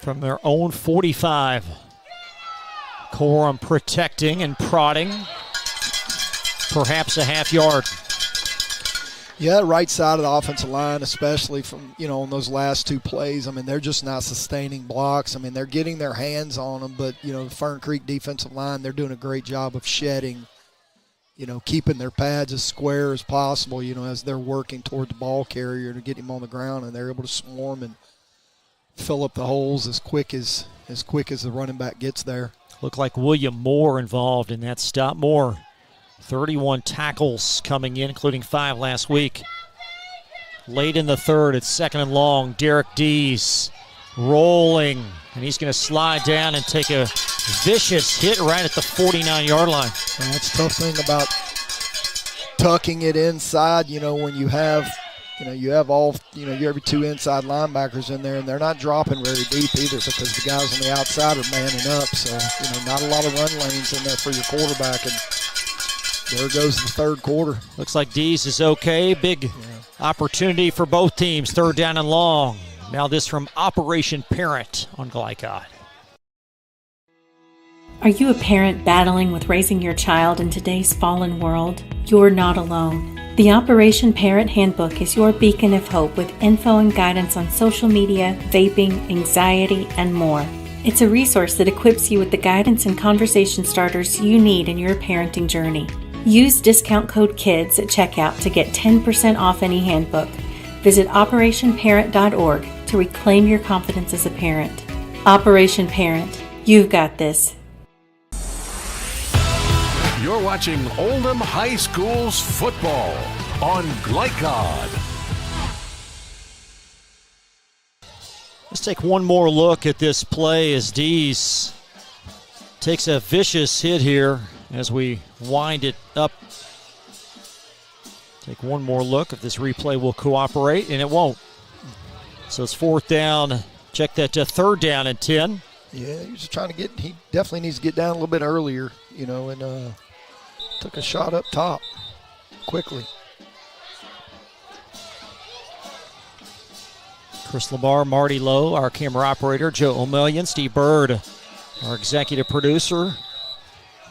From their own 45. Corum protecting and prodding. Perhaps a half yard. Yeah, right side of the offensive line, especially from, on those last 2 plays. I mean, they're just not sustaining blocks. I mean, they're getting their hands on them, but, the Fern Creek defensive line, they're doing a great job of shedding, keeping their pads as square as possible, as they're working toward the ball carrier to get him on the ground, and they're able to swarm and fill up the holes as quick as the running back gets there. Looked like William Moore involved in that stop. Moore, 31 tackles coming in, including 5 last week. Late in the third, it's 2nd and long. Derek Dees rolling, and he's going to slide down and take a vicious hit right at the 49-yard line. And that's the tough thing about tucking it inside, when you have all, every 2 inside linebackers in there, and they're not dropping very deep either because the guys on the outside are manning up. So, not a lot of run lanes in there for your quarterback, and there goes the third quarter. Looks like Dees is okay. Big opportunity for both teams. 3rd down and long. Now this from Operation Parent on Glycod. Are you a parent battling with raising your child in today's fallen world? You're not alone. The Operation Parent Handbook is your beacon of hope with info and guidance on social media, vaping, anxiety, and more. It's a resource that equips you with the guidance and conversation starters you need in your parenting journey. Use discount code KIDS at checkout to get 10% off any handbook. Visit operationparent.org to reclaim your confidence as a parent. Operation Parent, you've got this. You're watching Oldham High School's football on Glycod. Let's take one more look at this play as Dees takes a vicious hit here as we wind it up. Take one more look if this replay will cooperate, and it won't. So it's 4th down. Check that to 3rd down and 10. Yeah, he was just trying to he definitely needs to get down a little bit earlier, and took a shot up top quickly. Chris Lamar, Marty Lowe, our camera operator, Joe O'Million, Steve Bird, our executive producer,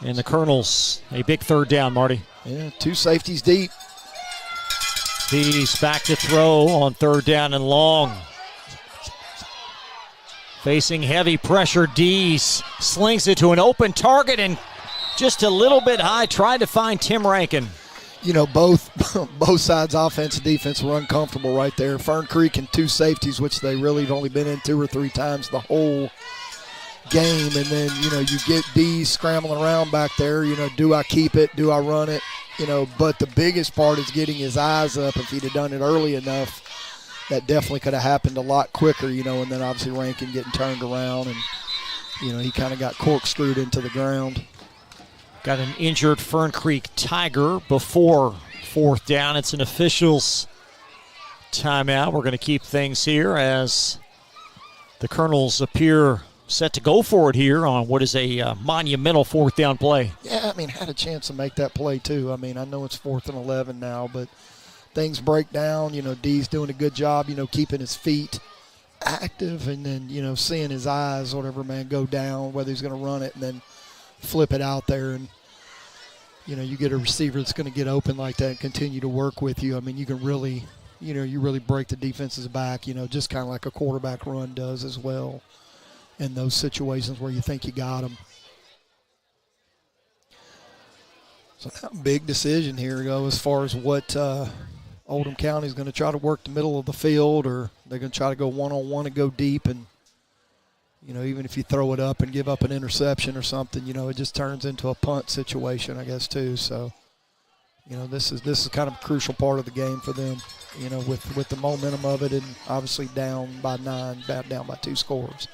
and the Colonels. A big 3rd down, Marty. Yeah, 2 safeties deep. He's back to throw on 3rd down and long. Facing heavy pressure, Dees slings it to an open target and just a little bit high, trying to find Tim Rankin. Both sides, offense and defense, were uncomfortable right there. Fern Creek and 2 safeties, which they really have only been in 2 or 3 times the whole game. And then, you get Dees scrambling around back there. Do I keep it? Do I run it? But the biggest part is getting his eyes up. If he'd have done it early enough, that definitely could have happened a lot quicker, and then obviously Rankin getting turned around and, he kind of got corkscrewed into the ground. Got an injured Fern Creek Tiger before 4th down. It's an official's timeout. We're going to keep things here as the Colonels appear set to go for it here on what is a monumental fourth down play. Yeah, I mean, had a chance to make that play too. I mean, I know it's 4th and 11 now, but things break down. D's doing a good job, keeping his feet active and then, seeing his eyes, whatever, man, go down, whether he's going to run it and then flip it out there. And, you get a receiver that's going to get open like that and continue to work with you. I mean, you can really, you really break the defense's back, just kind of like a quarterback run does as well in those situations where you think you got them. So now big decision here, though, as far as what Oldham County is going to try to work the middle of the field, or they're going to try to go one-on-one and go deep. And, even if you throw it up and give up an interception or something, it just turns into a punt situation, I guess, too. So, this is kind of a crucial part of the game for them, with the momentum of it and obviously down by 9, down by 2 scores.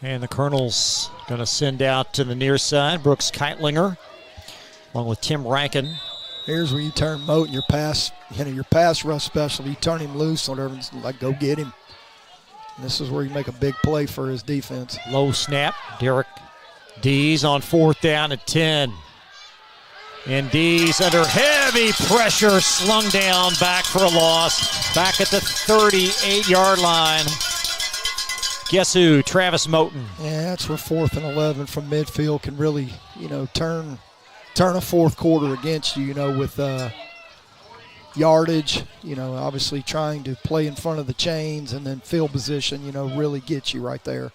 And the Colonel's going to send out to the near side, Brooks Keitlinger, along with Tim Rankin. Here's where you turn Moten, your pass rush specialty. You turn him loose on everything, like go get him. And this is where you make a big play for his defense. Low snap, Derek Dees on 4th down at 10. And Dees under heavy pressure, slung down, back for a loss, back at the 38-yard line. Guess who? Travis Moten. Yeah, that's where 4th and 11 from midfield can really, turn a fourth quarter against you, with yardage, obviously trying to play in front of the chains and then field position, really gets you right there,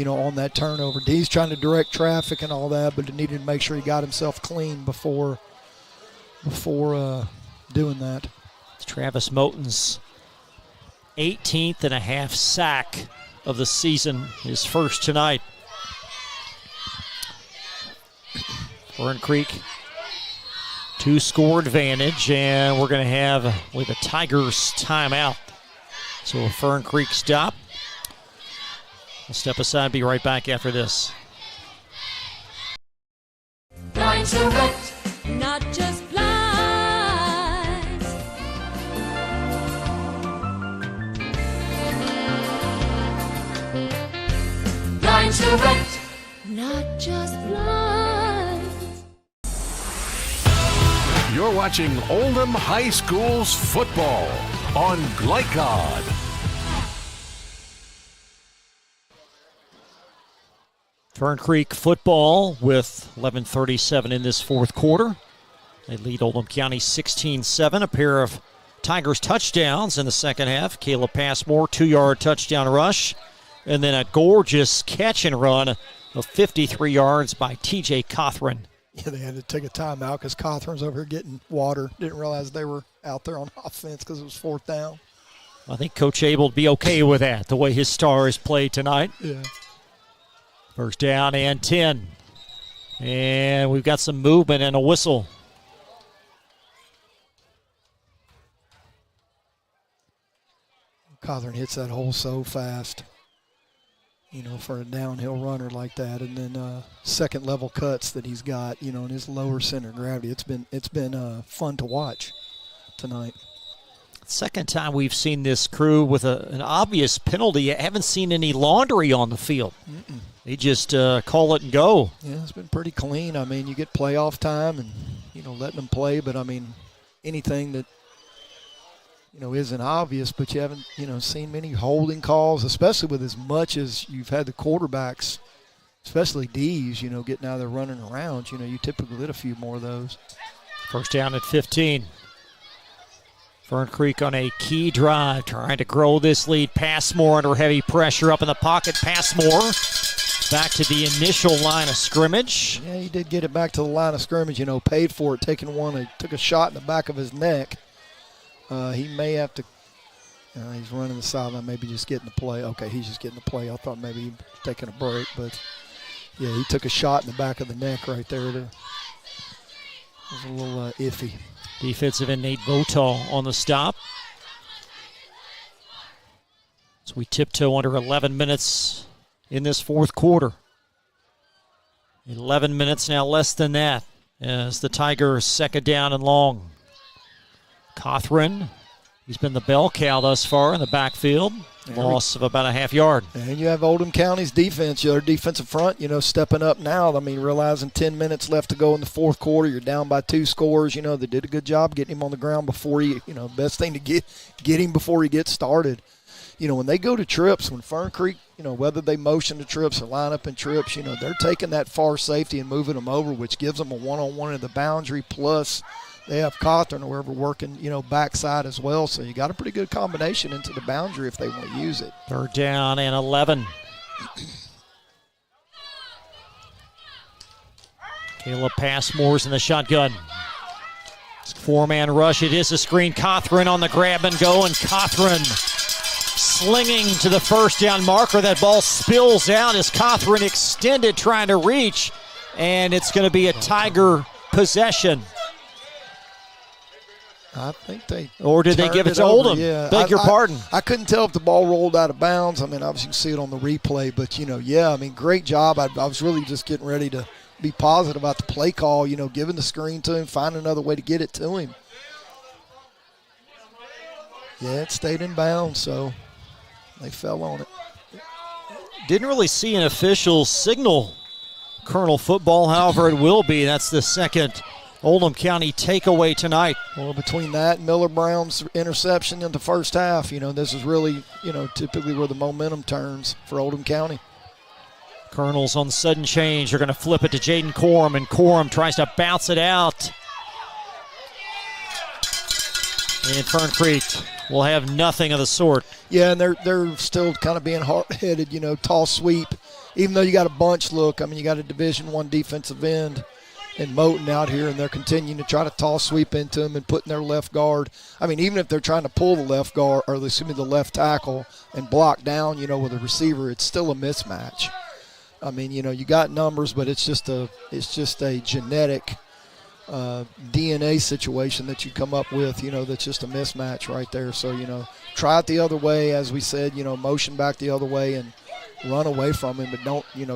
on that turnover. D's trying to direct traffic and all that, but he needed to make sure he got himself clean before doing that. It's Travis Moten's 18th and a half sack of the season, his first tonight. Fern Creek, 2-score advantage, and we're going to have with a Tigers timeout. So a Fern Creek stop. We'll step aside, be right back after this. Blinds direct, not just blinds. Blinds direct, not just blinds. You're watching Oldham High School's football on Glycod. Fern Creek football with 11:37 in this fourth quarter. They lead Oldham County 16-7. A pair of Tigers touchdowns in the second half. Caleb Passmore, 2-yard touchdown rush. And then a gorgeous catch and run of 53 yards by TJ Cothran. Yeah, they had to take a timeout because Cothran's over here getting water. Didn't realize they were out there on offense because it was 4th down. I think Coach Abel will be okay with that, the way his Stars played tonight. Yeah. First down and 10. And we've got some movement and a whistle. Cothran hits that hole so fast, for a downhill runner like that. And then second level cuts that he's got, in his lower center of gravity. It's been fun to watch tonight. Second time we've seen this crew with an obvious penalty. I haven't seen any laundry on the field. Mm-mm. They just call it and go. Yeah, it's been pretty clean. I mean, you get playoff time and, letting them play. But, I mean, anything that, isn't obvious, but you haven't, seen many holding calls, especially with as much as you've had the quarterbacks, especially D's, getting out there running around. You typically get a few more of those. First down at 15. Fern Creek on a key drive, trying to grow this lead. Passmore under heavy pressure up in the pocket. Passmore back to the initial line of scrimmage. Yeah, he did get it back to the line of scrimmage, paid for it, took a shot in the back of his neck. He may have to, he's running the sideline, maybe just getting the play. Okay, he's just getting the play. I thought maybe he was taking a break, but yeah, he took a shot in the back of the neck right there. It was a little iffy. Defensive end Nate Votal on the stop. So we tiptoe under 11 minutes in this fourth quarter. 11 minutes now, less than that, as the Tigers second down and long. Cothran He's been the bell cow thus far in the backfield. Loss of about a half yard. And you have Oldham County's defense, their defensive front, stepping up now. I mean, realizing 10 minutes left to go in the fourth quarter, you're down by 2 scores. They did a good job getting him on the ground before he, best thing to get him before he gets started. When they go to trips, when Fern Creek, whether they motion to trips or line up in trips, they're taking that far safety and moving them over, which gives them a one-on-one at the boundary, plus they have Cawthorn or whoever working, backside as well. So you got a pretty good combination into the boundary if they want to use it. 3rd down and 11. Caleb Passmore's in the shotgun. It's a 4-man rush. It is a screen. Cawthorn on the grab and go, and Cawthorn slinging to the first down marker. That ball spills out as Cawthorn extended trying to reach, and it's going to be a Tiger possession. I think they Or did they give it to Oldham? Yeah. Beg your pardon. I couldn't tell if the ball rolled out of bounds. I mean, obviously you can see it on the replay, but, great job. I was really just getting ready to be positive about the play call, giving the screen to him, finding another way to get it to him. Yeah, it stayed in bounds, so they fell on it. Didn't really see an official signal Colonel football, however it will be. That's the second Oldham County takeaway tonight. Well, between that and Miller Brown's interception in the first half, this is really, typically where the momentum turns for Oldham County. Colonels on the sudden change. They're going to flip it to Jaden Corum, and Corum tries to bounce it out. And Fern Creek will have nothing of the sort. Yeah, and they're still kind of being hard-headed, tall sweep. Even though you got a bunch look, you got a Division I defensive end and Moton out here, and they're continuing to try to toss sweep into them and putting their left guard. Even if they're trying to pull the left guard, or the left tackle and block down, with a receiver, it's still a mismatch. You got numbers, but it's just a genetic DNA situation that you come up with, that's just a mismatch right there. So, try it the other way, as we said, motion back the other way and run away from him, but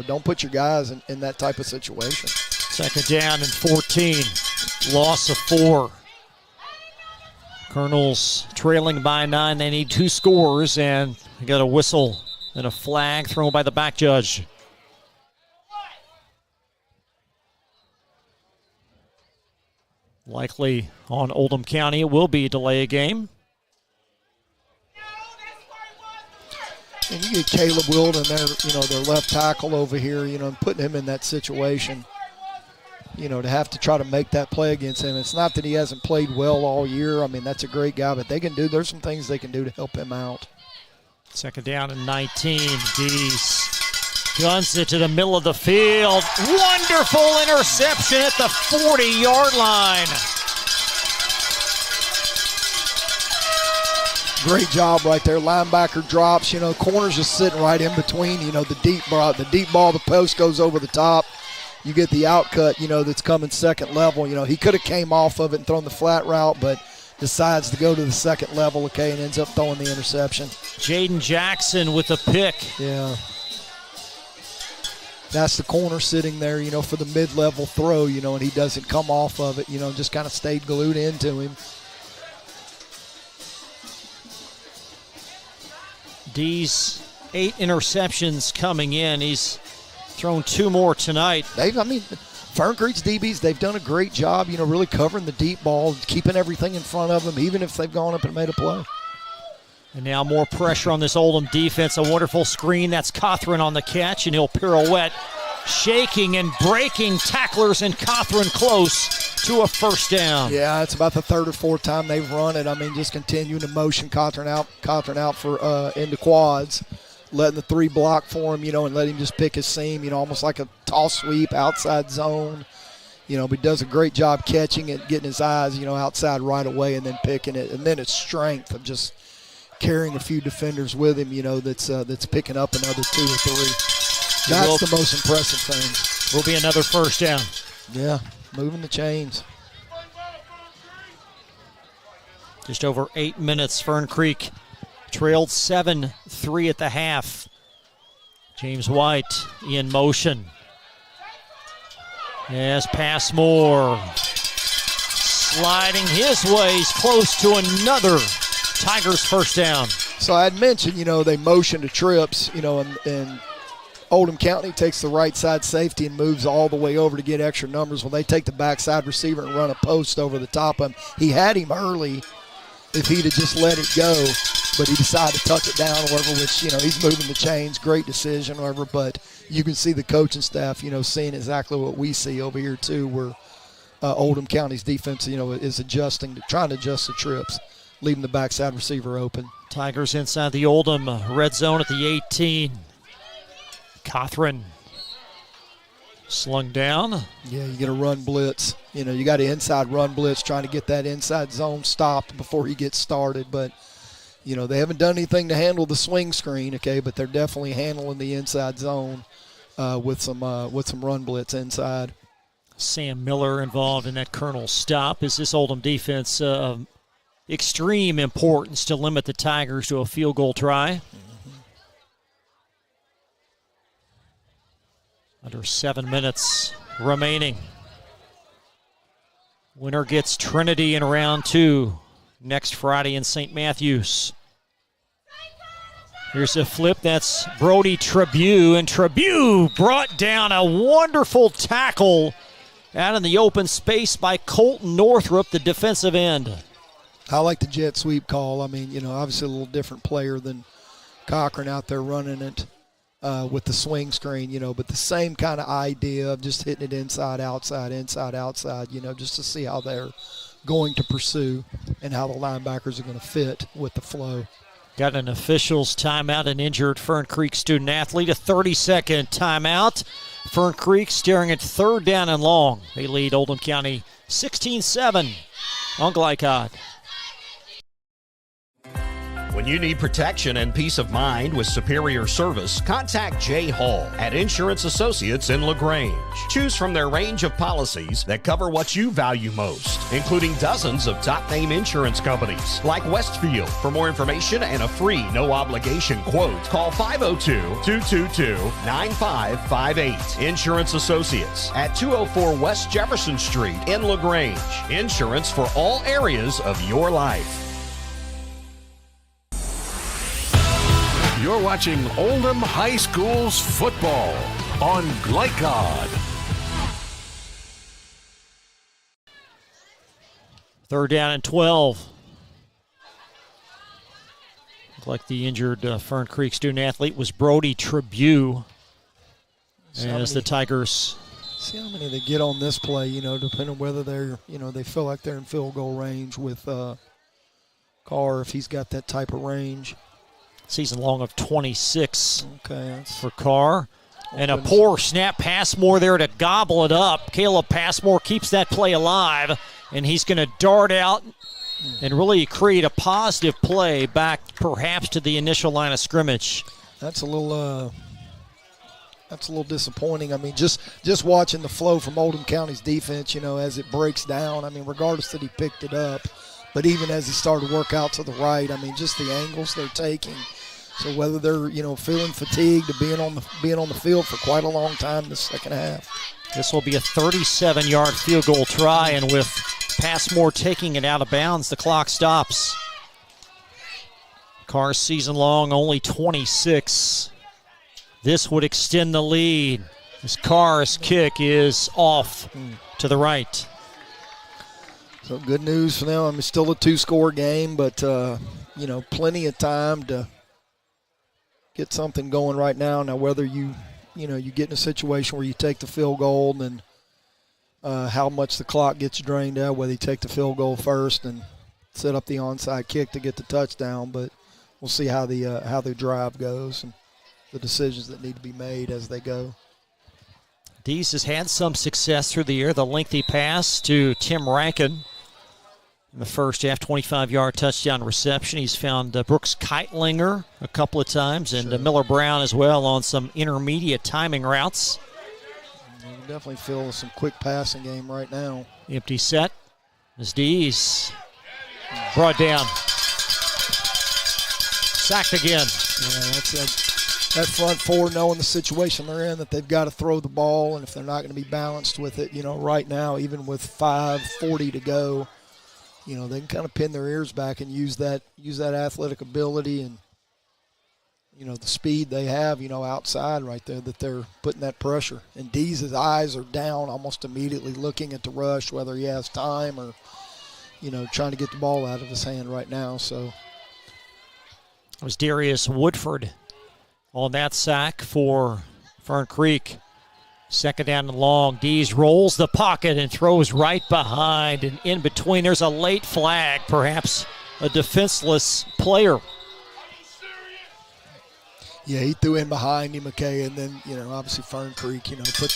don't put your guys in that type of situation. 2nd down and 14. Loss of 4. Colonels trailing by 9. They need 2 scores, and they got a whistle and a flag thrown by the back judge. Likely on Oldham County, it will be a delay of game. And you get Caleb Wilden, their left tackle over here, and putting him in that situation, to have to try to make that play against him. It's not that he hasn't played well all year. That's a great guy, but there's some things they can do to help him out. 2nd down and 19. Dees guns it to the middle of the field. Wonderful interception at the 40-yard line. Great job right there. Linebacker drops. Corner's just sitting right in between. The deep ball, the post goes over the top. You get the outcut, that's coming second level. He could have came off of it and thrown the flat route, but decides to go to the second level, and ends up throwing the interception. Jaden Jackson with the pick. Yeah. That's the corner sitting there, for the mid-level throw, and he doesn't come off of it, just kind of stayed glued into him. D's 8 interceptions coming in. He's thrown 2 more tonight. Fern Creek's DBs, they've done a great job, really covering the deep ball, keeping everything in front of them, even if they've gone up and made a play. And now more pressure on this Oldham defense. A wonderful screen. That's Cawthorn on the catch, and he'll pirouette, shaking and breaking tacklers, and Cawthorn close to a first down. Yeah, it's about the 3rd or 4th time they've run it. Just continuing to motion Cawthorn out for into quads, letting the 3 block for him, and let him just pick his seam, almost like a toss sweep, outside zone. But he does a great job catching it, getting his eyes, outside right away, and then picking it. And then it's strength of just carrying a few defenders with him, that's picking up another 2 or 3. That's the most impressive thing. Will be another first down. Yeah, moving the chains. Just over 8 minutes. Fern Creek trailed 7-3 at the half. James White in motion. Yes, Passmore sliding his ways close to another Tigers first down. So I had mentioned, they motion to trips, and Oldham County takes the right side safety and moves all the way over to get extra numbers. When they take the backside receiver and run a post over the top of him, he had him early if he'd have just let it go, but he decided to tuck it down or whatever, which, he's moving the chains. Great decision or whatever, but you can see the coaching staff, seeing exactly what we see over here too, where Oldham County's defense, is trying to adjust the trips, leaving the backside receiver open. Tigers inside the Oldham red zone at the 18. Cothran slung down. Yeah, you get a run blitz. You got an inside run blitz trying to get that inside zone stopped before he gets started. But, they haven't done anything to handle the swing screen, okay, but they're definitely handling the inside zone with some run blitz inside. Sam Miller involved in that Colonel stop. Is this Oldham defense of extreme importance to limit the Tigers to a field goal try? Under 7 minutes remaining. Winner gets Trinity in round 2 next Friday in St. Matthews. Here's a flip. That's Brody Tribune. And Tribune brought down a wonderful tackle out in the open space by Colton Northrup, the defensive end. I like the jet sweep call. I mean, obviously a little different player than Cochran out there running it. With the swing screen, but the same kind of idea of just hitting it inside, outside, just to see how they're going to pursue and how the linebackers are going to fit with the flow. Got an official's timeout, an injured Fern Creek student athlete, a 30-second timeout. Fern Creek staring at 3rd down and long. They lead Oldham County 16-7 on Glycod. When you need protection and peace of mind with superior service, contact Jay Hall at Insurance Associates in LaGrange. Choose from their range of policies that cover what you value most, including dozens of top-name insurance companies like Westfield. For more information and a free no-obligation quote, call 502-222-9558. Insurance Associates at 204 West Jefferson Street in LaGrange. Insurance for all areas of your life. You're watching Oldham High School's football on Glycod. 3rd down and 12. Looked like the injured Fern Creek student athlete was Brody Tribune. As the Tigers. See how many they get on this play, depending on whether they're, they feel like they're in field goal range with Carr, if he's got that type of range. Season long of 26 for Carr. And a poor snap. Passmore there to gobble it up. Caleb Passmore keeps that play alive, and he's going to dart out and really create a positive play back perhaps to the initial line of scrimmage. That's a little disappointing. I mean, just watching the flow from Oldham County's defense, as it breaks down. I mean, regardless that he picked it up, but even as he started to work out to the right, I mean, just the angles they're taking. So whether they're, feeling fatigued or being on the field for quite a long time this second half. This will be a 37-yard field goal try, and with Passmore taking it out of bounds, the clock stops. Carr's season long only 26. This would extend the lead as Carr's kick is off to the right. So good news for them. I mean, still a 2-score game, but, plenty of time to get something going right now. Now, whether you get in a situation where you take the field goal and how much the clock gets drained out, whether you take the field goal first and set up the onside kick to get the touchdown, but we'll see how the drive goes and the decisions that need to be made as they go. Dees has had some success through the air. The lengthy pass to Tim Rankin in the first half, 25-yard touchdown reception. He's found Brooks Keitlinger a couple of times and Miller Brown as well on some intermediate timing routes. You can definitely feel some quick passing game right now. Empty set as Dees brought down. Sacked again. Yeah, that front four, knowing the situation they're in, that they've got to throw the ball, and if they're not going to be balanced with it, right now, even with 5:40 to go, you know, they can kind of pin their ears back and use that athletic ability and, you know, the speed they have, you know, outside right there, that they're putting that pressure. And Dees' eyes are down almost immediately looking at the rush, whether he has time or, you know, trying to get the ball out of his hand right now. So it was Darius Woodford on that sack for Fern Creek. Second down and long. Dees rolls the pocket and throws right behind. And in between, there's a late flag, perhaps a defenseless player. Yeah, he threw in behind him, McKay, and then, you know, obviously Fern Creek, you know, put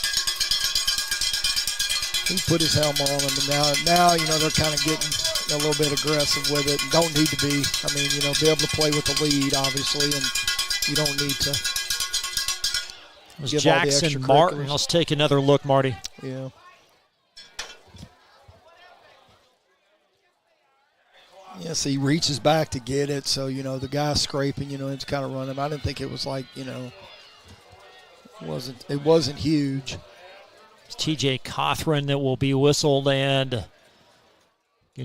his helmet on him, and now, you know, they're kind of getting a little bit aggressive with it. Don't need to be. I mean, you know, be able to play with the lead, obviously, and you don't need to. It was Jackson Martin. Let's take another look, Marty. Yeah. Yes, he reaches back to get it, so, you know, the guy's scraping, you know, it's kind of running. I didn't think it was like, you know, it wasn't huge. It's TJ Cothran that will be whistled, and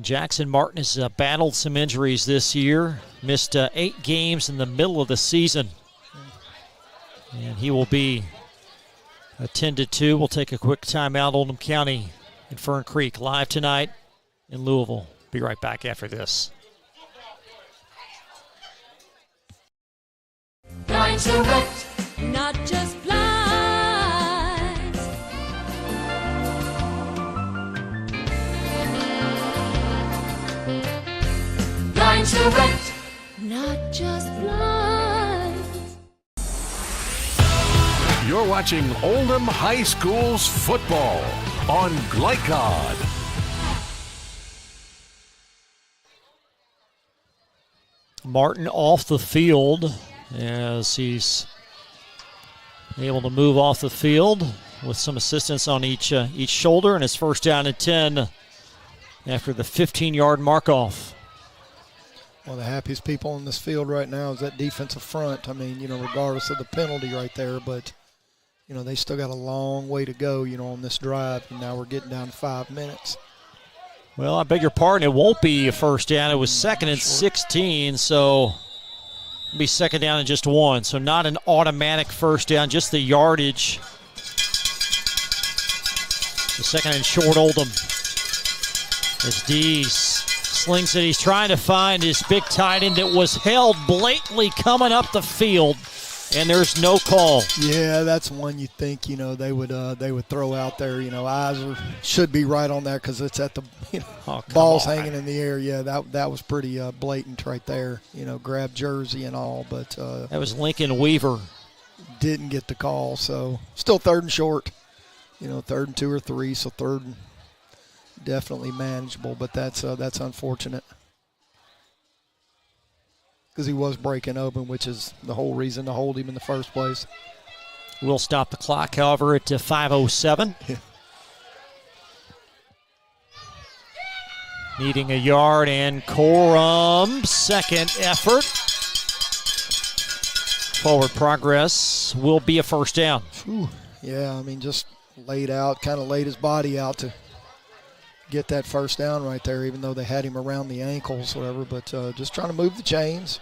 Jackson Martin has battled some injuries this year, missed 8 games in the middle of the season, and he will be attended to. We'll take a quick timeout. Oldham County and Fern Creek live tonight in Louisville. Be right back after this. Blinds direct, not just blinds. Blinds direct, not just blinds. You're watching Oldham High School's football on Glycod. Martin off the field as he's able to move off the field with some assistance on each shoulder, and it's first down and 10 after the 15-yard mark-off. Well, the happiest people on this field right now is that defensive front. I mean, you know, regardless of the penalty right there, but, you know, they still got a long way to go, you know, on this drive, and now we're getting down to 5 minutes. Well, I beg your pardon, it won't be a first down. It was second and 16, so it'll be second down and just 1. So not an automatic first down, just the yardage. The second and short Oldham. As Dees slings it, he's trying to find his big tight end that was held blatantly coming up the field, and there's no call. Yeah, that's one you think, you know, they would throw out there. You know, eyes should be right on there because it's at the, you know, ball's hanging in the air. Yeah, that was pretty blatant right there. You know, grab jersey and all, but that was Lincoln Weaver. Didn't get the call, so still third and short. You know, 3rd and 2 or 3, so third and definitely manageable, but that's unfortunate. Because he was breaking open, which is the whole reason to hold him in the first place. We'll stop the clock, however, at 5:07. Yeah. Needing a yard, and Corum, second effort. Forward progress will be a first down. Whew. Yeah, I mean, just laid out, kind of laid his body out to get that first down right there, even though they had him around the ankles, whatever. But just trying to move the chains,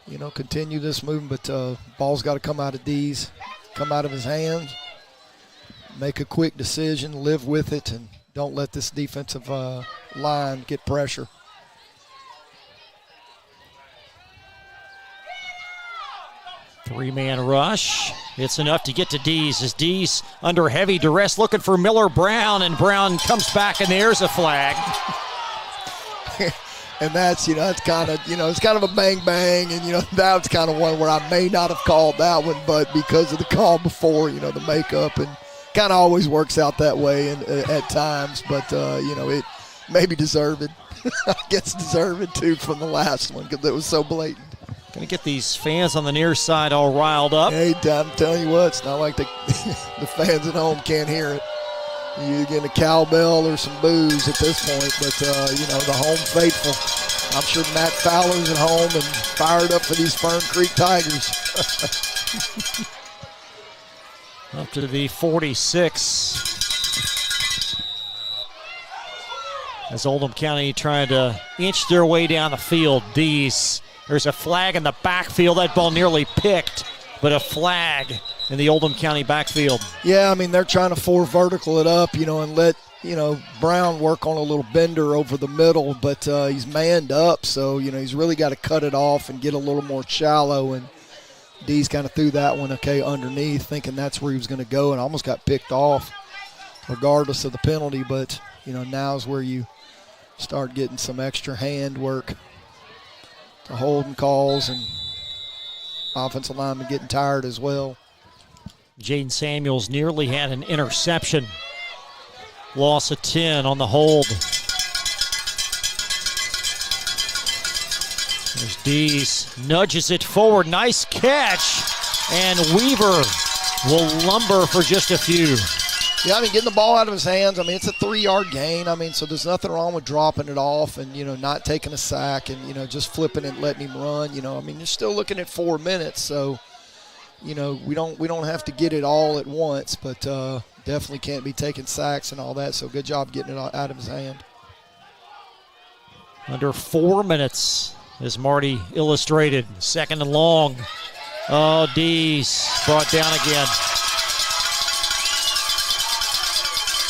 you know, continue this movement. But ball's got to come out of Dees, come out of his hands, make a quick decision, live with it, and don't let this defensive line get pressure. Three-man rush. It's enough to get to Dees. As Dees under heavy duress looking for Miller Brown, and Brown comes back, and there's a flag. And that's, you know, it's kind of, you know, it's kind of a bang-bang, and, you know, that was kind of one where I may not have called that one, but because of the call before, you know, the makeup, and kind of always works out that way at times, but, you know, it maybe deserved it. I guess deserved it, too, from the last one because it was so blatant. Going to get these fans on the near side all riled up. Hey, I'm telling you what, it's not like the fans at home can't hear it. You're getting a cowbell or some boos at this point, but, you know, the home faithful. I'm sure Matt Fowler's at home and fired up for these Fern Creek Tigers. Up to the 46. as Oldham County trying to inch their way down the field. There's a flag in the backfield. That ball nearly picked, but a flag in the Oldham County backfield. Yeah, I mean, they're trying to vertical it up, and let, Brown work on a little bender over the middle, but he's manned up, so, he's really got to cut it off and get a little more shallow, and D's kind of threw that one, underneath, thinking that's where he was going to go, and almost got picked off regardless of the penalty, but, now's where you start getting some extra hand work. The holding calls and offensive lineman getting tired as well. Jaden Samuels nearly had an interception. Loss of 10 on the hold. There's Dees, nudges it forward, nice catch, and Weaver will lumber for just a few. Yeah, I mean, getting the ball out of his hands, I mean, it's a 3-yard gain. I mean, so there's nothing wrong with dropping it off and, not taking a sack and, just flipping it and letting him run. I mean, you're still looking at 4 minutes, so, we don't have to get it all at once, but definitely can't be taking sacks and all that, so good job getting it out of his hand. Under 4 minutes, as Marty illustrated. 2nd and long. Oh, Dees brought down again.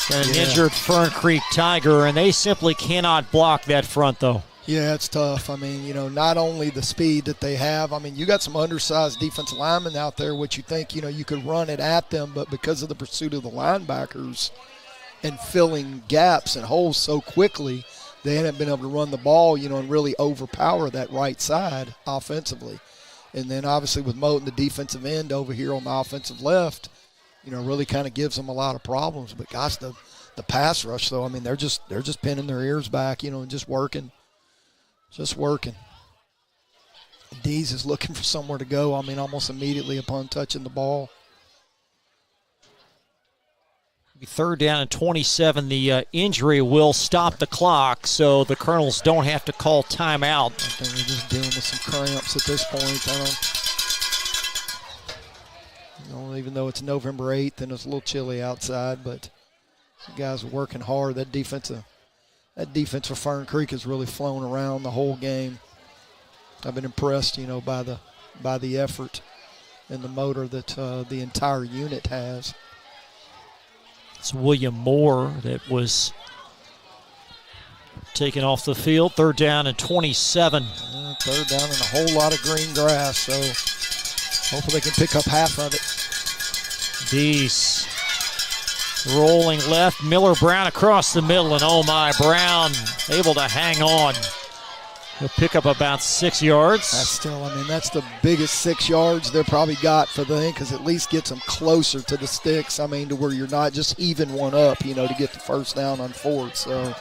Got an injured Fern Creek Tiger, and they simply cannot block that front, though. Yeah, it's tough. I mean, not only the speed that they have, I mean, you got some undersized defensive linemen out there, which you think, you could run it at them, but because of the pursuit of the linebackers and filling gaps and holes so quickly, they haven't been able to run the ball, and really overpower that right side offensively. And then obviously with Moten, the defensive end over here on the offensive left, really kind of gives them a lot of problems. But gosh, the pass rush, though, I mean, they're just pinning their ears back, and just working. Just working. Dees is looking for somewhere to go, I mean, almost immediately upon touching the ball. 3rd down and 27. The injury will stop the clock, so the Colonels don't have to call timeout. I think they're just dealing with some cramps at this point. Even though it's November 8th and it's a little chilly outside, but the guys are working hard. That defense for Fern Creek has really flown around the whole game. I've been impressed, by the effort and the motor that the entire unit has. It's William Moore that was taken off the field. 3rd down and 27. 3rd down and a whole lot of green grass, so hopefully they can pick up half of it. Dees rolling left. Miller Brown across the middle, and oh my, Brown able to hang on. He'll pick up about 6 yards. That's the biggest 6 yards they've probably got for the thing, because at least gets them closer to the sticks. I mean, to where you're not just even one up, to get the first down on 4th. So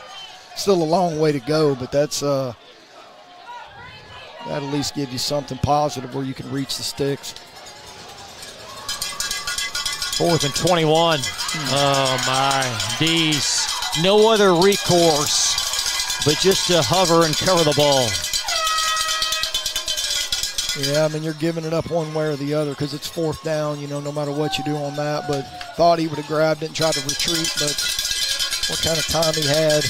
still a long way to go, but that'll at least give you something positive where you can reach the sticks. 4th and 21. Oh my, Dees. No other recourse but just to hover and cover the ball. Yeah, I mean, you're giving it up one way or the other because it's 4th down, no matter what you do on that. But thought he would have grabbed it and tried to retreat, but what kind of time he had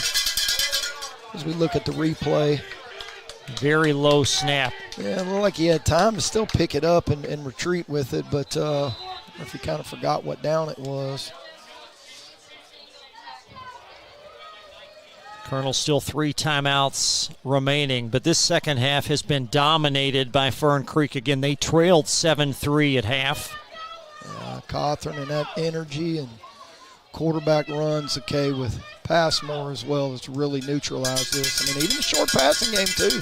as we look at the replay. Very low snap. Yeah, it looked like he had time to still pick it up and retreat with it, but if he kind of forgot what down it was. Colonel still 3 timeouts remaining, but this second half has been dominated by Fern Creek. Again, they trailed 7-3 at half. Yeah, Cawthorn and that energy and quarterback runs, with Passmore as well, has really neutralized this. I mean, even the short passing game, too.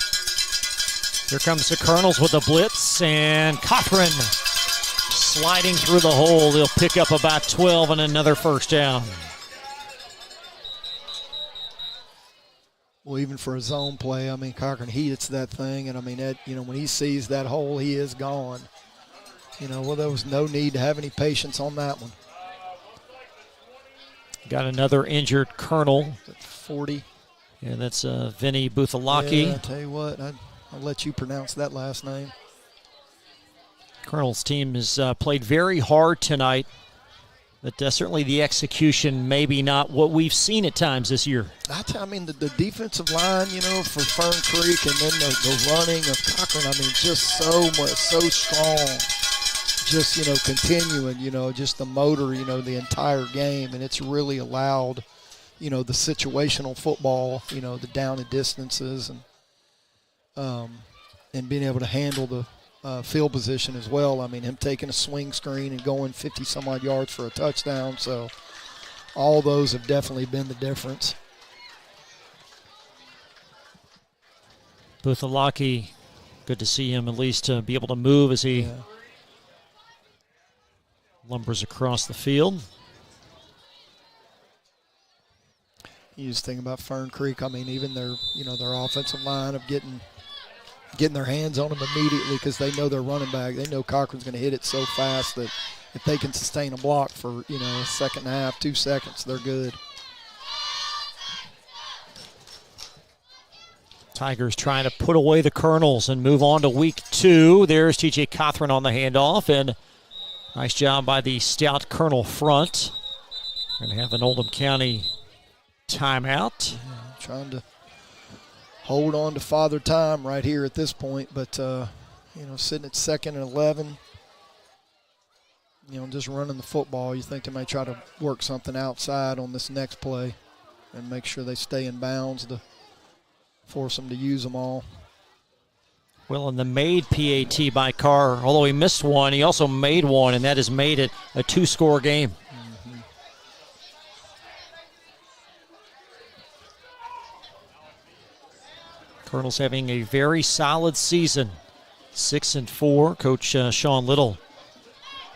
Here comes the Colonels with a blitz, and Cawthorn sliding through the hole. They'll pick up about 12 and another first down. Well, even for a zone play, I mean, Cochran hits that thing, and I mean, when he sees that hole, he is gone. There was no need to have any patience on that one. Got another injured Colonel. 40. And that's Vinny Buthalaki. Yeah, I tell you what, I'll let you pronounce that last name. Colonel's team has played very hard tonight. But certainly the execution maybe not what we've seen at times this year. I mean, the defensive line, you know, for Fern Creek, and then the running of Cochran, I mean, just so much, so strong. Just, you know, continuing, you know, just the motor, you know, the entire game. And it's really allowed, you know, the situational football, you know, the down and distances and being able to handle the field position as well. I mean, him taking a swing screen and going 50-some-odd yards for a touchdown. So all those have definitely been the difference. Buthalaki, good to see him at least be able to move as he lumbers across the field. You just think about Fern Creek. I mean, even their offensive line of getting their hands on them immediately because they know their running back. They know Cochran's going to hit it so fast that if they can sustain a block for, you know, a second and a half, 2 seconds, they're good. Tigers trying to put away the Colonels and move on to week 2. There's T.J. Cothran on the handoff, and nice job by the stout Colonel front. Going to have an Oldham County timeout. Trying to hold on to Father Time right here at this point, but, you know, sitting at 2nd and 11, you know, just running the football. You think they may try to work something outside on this next play and make sure they stay in bounds to force them to use them all. Well, in the made PAT by Carr, although he missed one, he also made one, and that has made it a 2-score game. Colonels having a very solid season, 6-4. Coach Sean Little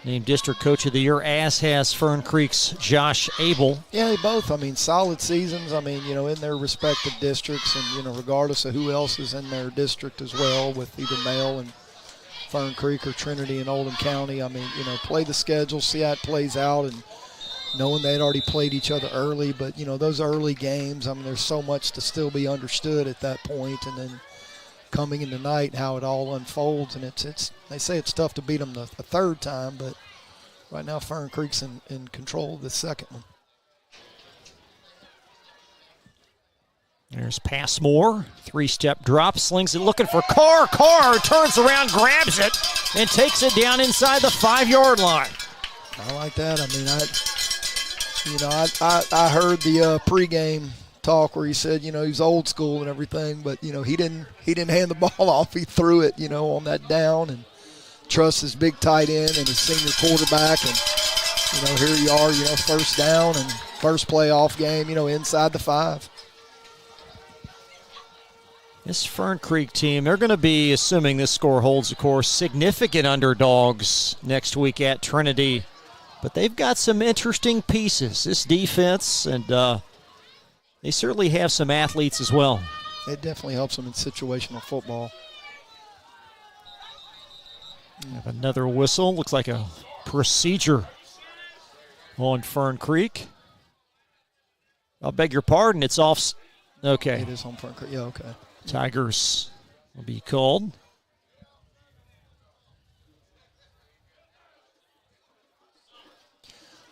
named District Coach of the Year, as has Fern Creek's Josh Abel. Yeah, they both, I mean, solid seasons. I mean, you know, in their respective districts and, you know, regardless of who else is in their district as well, with either Male and Fern Creek or Trinity and Oldham County. I mean, you know, play the schedule, see how it plays out, and knowing they'd already played each other early. But, you know, those early games, I mean, there's so much to still be understood at that point. And then coming in tonight, how it all unfolds. And it's they say it's tough to beat them the third time, but right now Fern Creek's in control of the second one. There's Passmore, 3-step drop, slings it looking for Carr. Carr turns around, grabs it, and takes it down inside the 5-yard line. I like that. I mean, I heard the pregame talk where he said, you know, he's old school and everything, but, you know, he didn't hand the ball off. He threw it, you know, on that down and trusts his big tight end and his senior quarterback. And, you know, here you are, you know, first down and first playoff game, you know, inside the 5. This Fern Creek team, they're going to be, assuming this score holds, of course, significant underdogs next week at Trinity. But they've got some interesting pieces, this defense, and they certainly have some athletes as well. It definitely helps them in situational football. Have another whistle. Looks like a procedure on Fern Creek. I'll beg your pardon. It's off. Okay. It is on Fern Creek. Yeah, okay. Tigers will be called.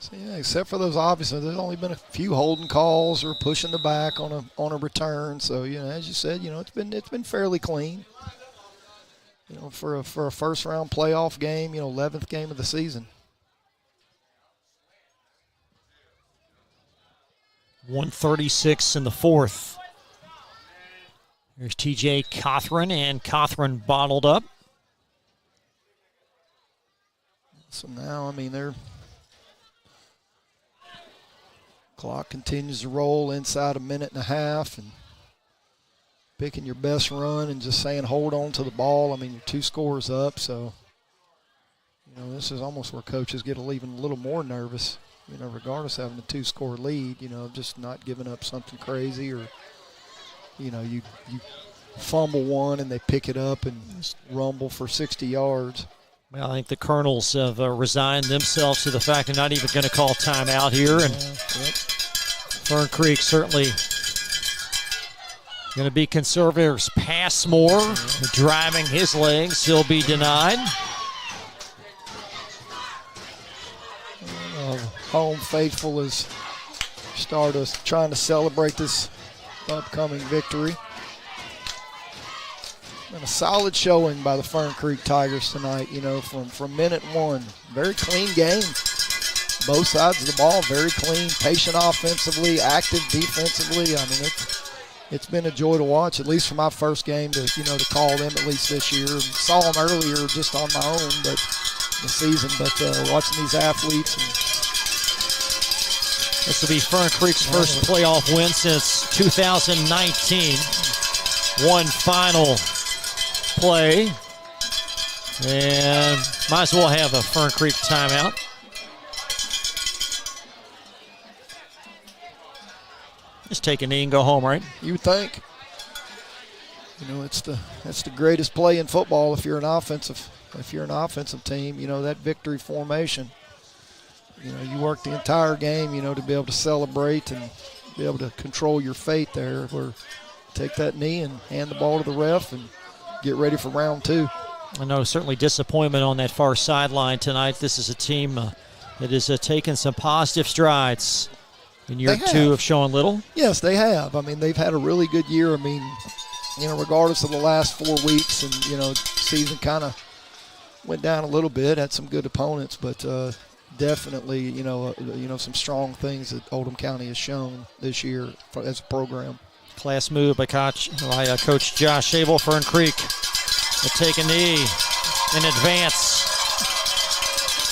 So yeah, except for those, obviously, there's only been a few holding calls or pushing the back on a return. So, you know, as you said, you know, it's been fairly clean. You know, for a first round playoff game, you know, 11th game of the season. 1:36 in the 4th. Here's T.J. Cothran, and Cothran bottled up. So now, I mean, their clock continues to roll inside a minute and a half, and picking your best run and just saying hold on to the ball. I mean, you're 2 scores up, so, you know, this is almost where coaches get even a little more nervous, you know, regardless of having a 2-score lead, you know, just not giving up something crazy, or, you know, you fumble one and they pick it up and rumble for 60 yards. Well, I think the Colonels have resigned themselves to the fact they're not even going to call timeout here. And Fern Creek certainly going to be conservators. Passmore driving his legs. He'll be denied. home faithful is trying to celebrate this upcoming victory. And a solid showing by the Fern Creek Tigers tonight, from minute one. Very clean game. Both sides of the ball, very clean, patient offensively, active defensively. I mean, it's been a joy to watch, at least for my first game to call them at least this year. Saw them earlier just on my own, this season, but watching these athletes. This will be Fern Creek's first playoff win since 2019. One final play, and might as well have a Fern Creek timeout. Just take a knee and go home, right? You would think. That's the greatest play in football if you're an offensive team. That victory formation. You work the entire game. To be able to celebrate and be able to control your fate there. Or take that knee and hand the ball to the ref and get ready for round two. I know certainly disappointment on that far sideline tonight. This is a team that has taken some positive strides. In year two of Sean Little? Yes, they have. I mean, they've had a really good year. I mean, regardless of the last 4 weeks, and, season kind of went down a little bit, had some good opponents, but definitely, some strong things that Oldham County has shown this year as a program. Class move by Coach Josh Abel. Fern Creek will take a knee in advance.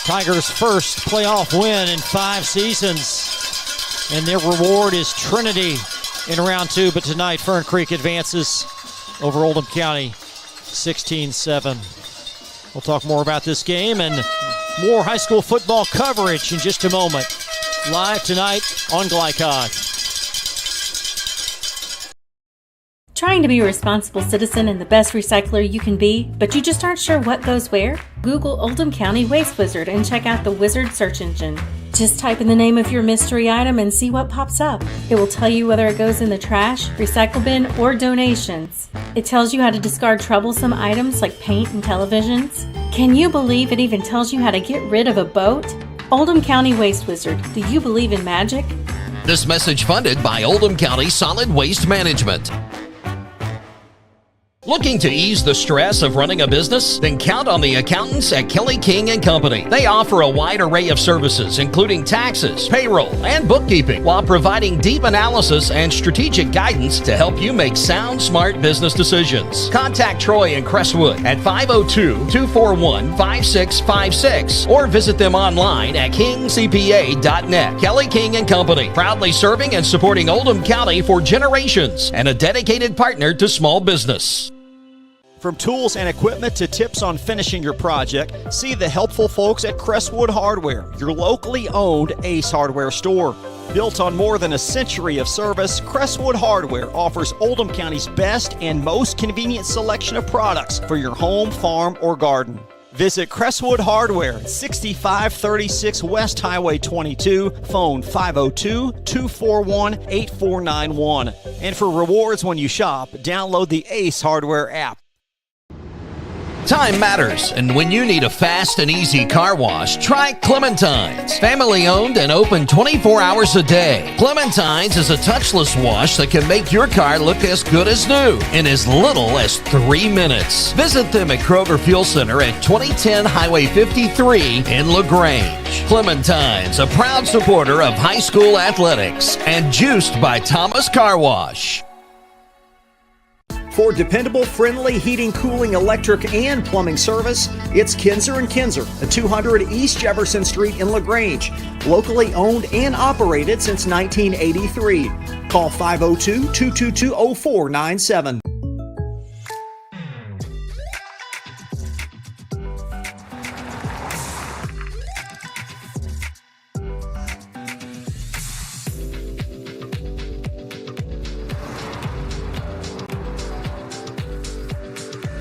Tigers' first playoff win in 5 seasons. And their reward is Trinity in round 2. But tonight, Fern Creek advances over Oldham County 16-7. We'll talk more about this game and more high school football coverage in just a moment. Live tonight on Glycod. Trying to be a responsible citizen and the best recycler you can be, but you just aren't sure what goes where? Google Oldham County Waste Wizard and check out the Wizard search engine. Just type in the name of your mystery item and see what pops up. It will tell you whether it goes in the trash, recycle bin, or donations. It tells you how to discard troublesome items like paint and televisions. Can you believe it even tells you how to get rid of a boat? Oldham County Waste Wizard, do you believe in magic? This message funded by Oldham County Solid Waste Management. Looking to ease the stress of running a business? Then count on the accountants at Kelly King & Company. They offer a wide array of services, including taxes, payroll, and bookkeeping, while providing deep analysis and strategic guidance to help you make sound, smart business decisions. Contact Troy in Crestwood at 502-241-5656 or visit them online at kingcpa.net. Kelly King & Company, proudly serving and supporting Oldham County for generations and a dedicated partner to small business. From tools and equipment to tips on finishing your project, see the helpful folks at Crestwood Hardware, your locally owned Ace Hardware store. Built on more than a century of service, Crestwood Hardware offers Oldham County's best and most convenient selection of products for your home, farm, or garden. Visit Crestwood Hardware, 6536 West Highway 22, phone 502-241-8491. And for rewards when you shop, download the Ace Hardware app. Time matters, and when you need a fast and easy car wash, try Clementine's. Family owned and open 24 hours a day. Clementine's is a touchless wash that can make your car look as good as new in as little as 3 minutes. Visit them at Kroger Fuel Center at 2010 Highway 53 in LaGrange. Clementine's, a proud supporter of high school athletics and juiced by Thomas Car Wash. For dependable, friendly heating, cooling, electric, and plumbing service, it's Kinzer & Kinzer at 200 East Jefferson Street in LaGrange. Locally owned and operated since 1983. Call 502-222-0497.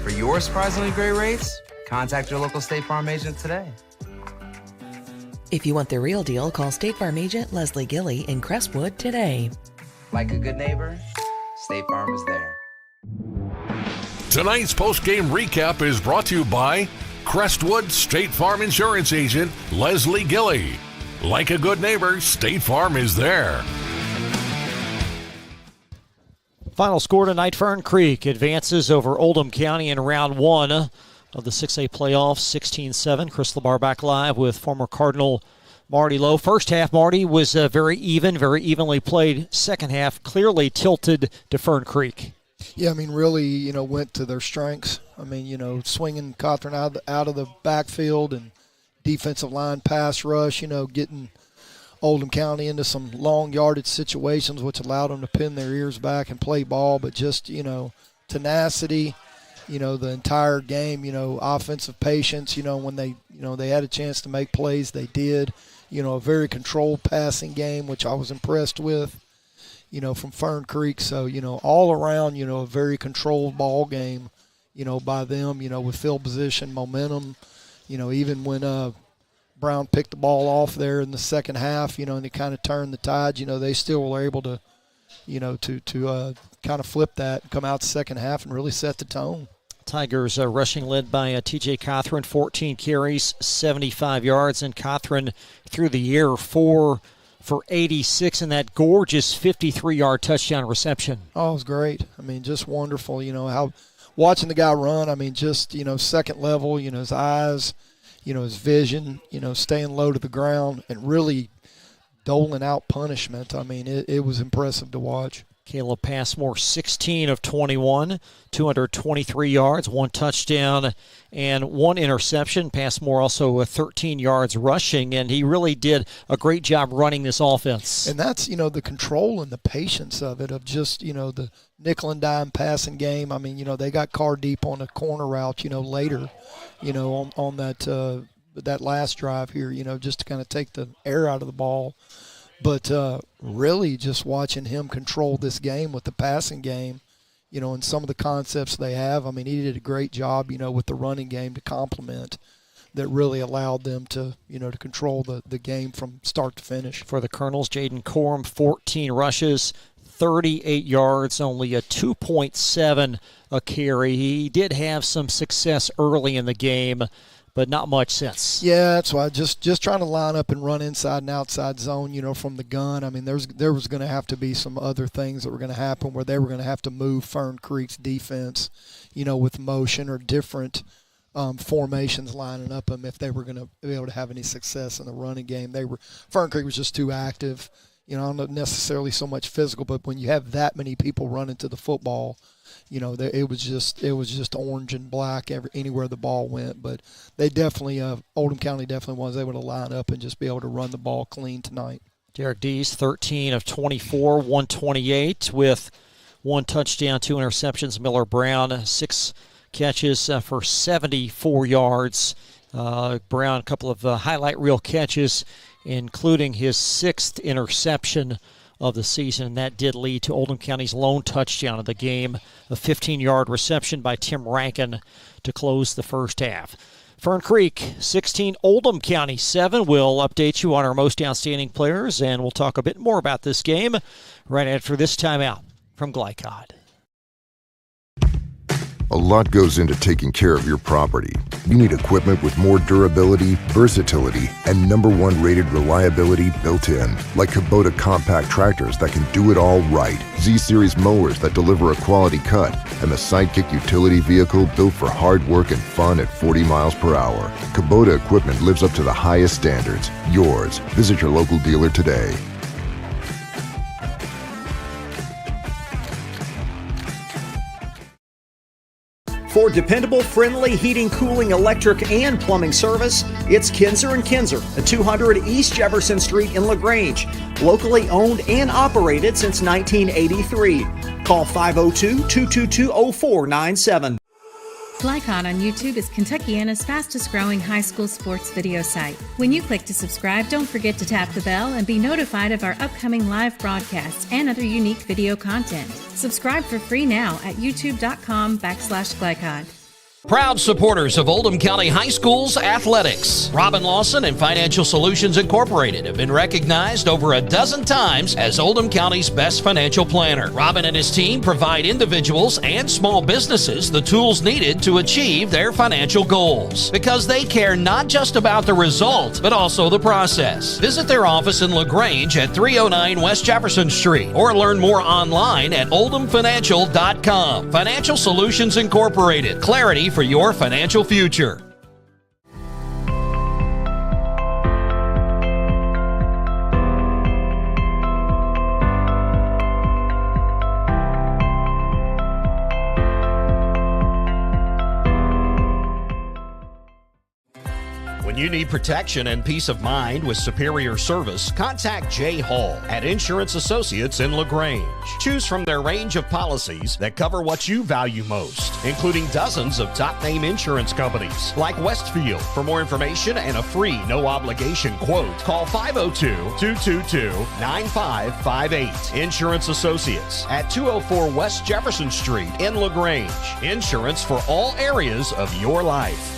For your surprisingly great rates, contact your local State Farm agent today. If you want the real deal, call State Farm agent Leslie Gilly in Crestwood today. Like a good neighbor, State Farm is there. Tonight's post-game recap is brought to you by Crestwood State Farm Insurance Agent Leslie Gilly. Like a good neighbor, State Farm is there. Final score tonight, Fern Creek advances over Oldham County in round one of the 6A playoffs, 16-7. Chris LeBar back live with former Cardinal Marty Lowe. First half, Marty, was very evenly played. Second half, clearly tilted to Fern Creek. Yeah, I mean, really, went to their strengths. I mean, swinging Cawthron out of the backfield and defensive line pass rush, getting Oldham County into some long yardage situations, which allowed them to pin their ears back and play ball. But just, tenacity, the entire game, offensive patience, when they had a chance to make plays, they did. A very controlled passing game, which I was impressed with, from Fern Creek. So, all around, a very controlled ball game, by them, with field position, momentum, even when Brown picked the ball off there in the second half, and they kind of turned the tide, they still were able to, to kind of flip that and come out the second half and really set the tone. Tigers rushing led by T.J. Cawthron, 14 carries, 75 yards, and Cawthron through the air 4 for 86 in that gorgeous 53-yard touchdown reception. Oh, it was great. I mean, just wonderful, how watching the guy run, I mean, just, second level, his eyes, his vision, staying low to the ground and really doling out punishment. I mean, it was impressive to watch. Caleb Passmore, 16 of 21, 223 yards, 1 touchdown, and 1 interception. Passmore also 13 yards rushing, and he really did a great job running this offense. And that's, the control and the patience of it, of just, the nickel and dime passing game. I mean, they got Carr deep on a corner route, later, on that last drive here, just to kind of take the air out of the ball. But really just watching him control this game with the passing game, and some of the concepts they have. I mean, he did a great job, with the running game to complement that really allowed them to, to control the game from start to finish. For the Colonels, Jaden Corum, 14 rushes, 38 yards, only a 2.7 a carry. He did have some success early in the game, but not much since. Yeah, that's why just trying to line up and run inside and outside zone, from the gun. I mean, there was going to have to be some other things that were going to happen where they were going to have to move Fern Creek's defense, with motion or different formations lining up them if they were going to be able to have any success in the running game. Fern Creek was just too active. Not necessarily so much physical, but when you have that many people running to the football, it was just orange and black anywhere the ball went. But they definitely, Oldham County definitely was able to line up and just be able to run the ball clean tonight. Derek Dees, 13 of 24, 128 with 1 touchdown, 2 interceptions. Miller Brown, 6 catches for 74 yards. Brown, a couple of highlight reel catches, including his 6th interception of the season. That did lead to Oldham County's lone touchdown of the game, a 15-yard reception by Tim Rankin to close the first half. Fern Creek 16, Oldham County 7. We'll update you on our most outstanding players, and we'll talk a bit more about this game right after this timeout from Glycod. A lot goes into taking care of your property. You need equipment with more durability, versatility, and #1 rated reliability built in. Like Kubota compact tractors that can do it all right. Z-Series mowers that deliver a quality cut. And the Sidekick utility vehicle built for hard work and fun at 40 miles per hour. Kubota equipment lives up to the highest standards. Yours. Visit your local dealer today. For dependable, friendly heating, cooling, electric, and plumbing service, it's Kinzer & Kinzer at 200 East Jefferson Street in LaGrange. Locally owned and operated since 1983. Call 502-222-0497. Glycod on YouTube is Kentuckiana's fastest growing high school sports video site. When you click to subscribe, don't forget to tap the bell and be notified of our upcoming live broadcasts and other unique video content. Subscribe for free now at youtube.com/Glycod. Proud supporters of Oldham County High School's athletics. Robin Lawson and Financial Solutions Incorporated have been recognized over a dozen times as Oldham County's best financial planner. Robin and his team provide individuals and small businesses the tools needed to achieve their financial goals because they care not just about the result, but also the process. Visit their office in LaGrange at 309 West Jefferson Street or learn more online at oldhamfinancial.com. Financial Solutions Incorporated. Clarity for your financial future. When you need protection and peace of mind with superior service, contact Jay Hall at Insurance Associates in LaGrange. Choose from their range of policies that cover what you value most, including dozens of top-name insurance companies like Westfield. For more information and a free no-obligation quote, call 502-222-9558. Insurance Associates at 204 West Jefferson Street in LaGrange. Insurance for all areas of your life.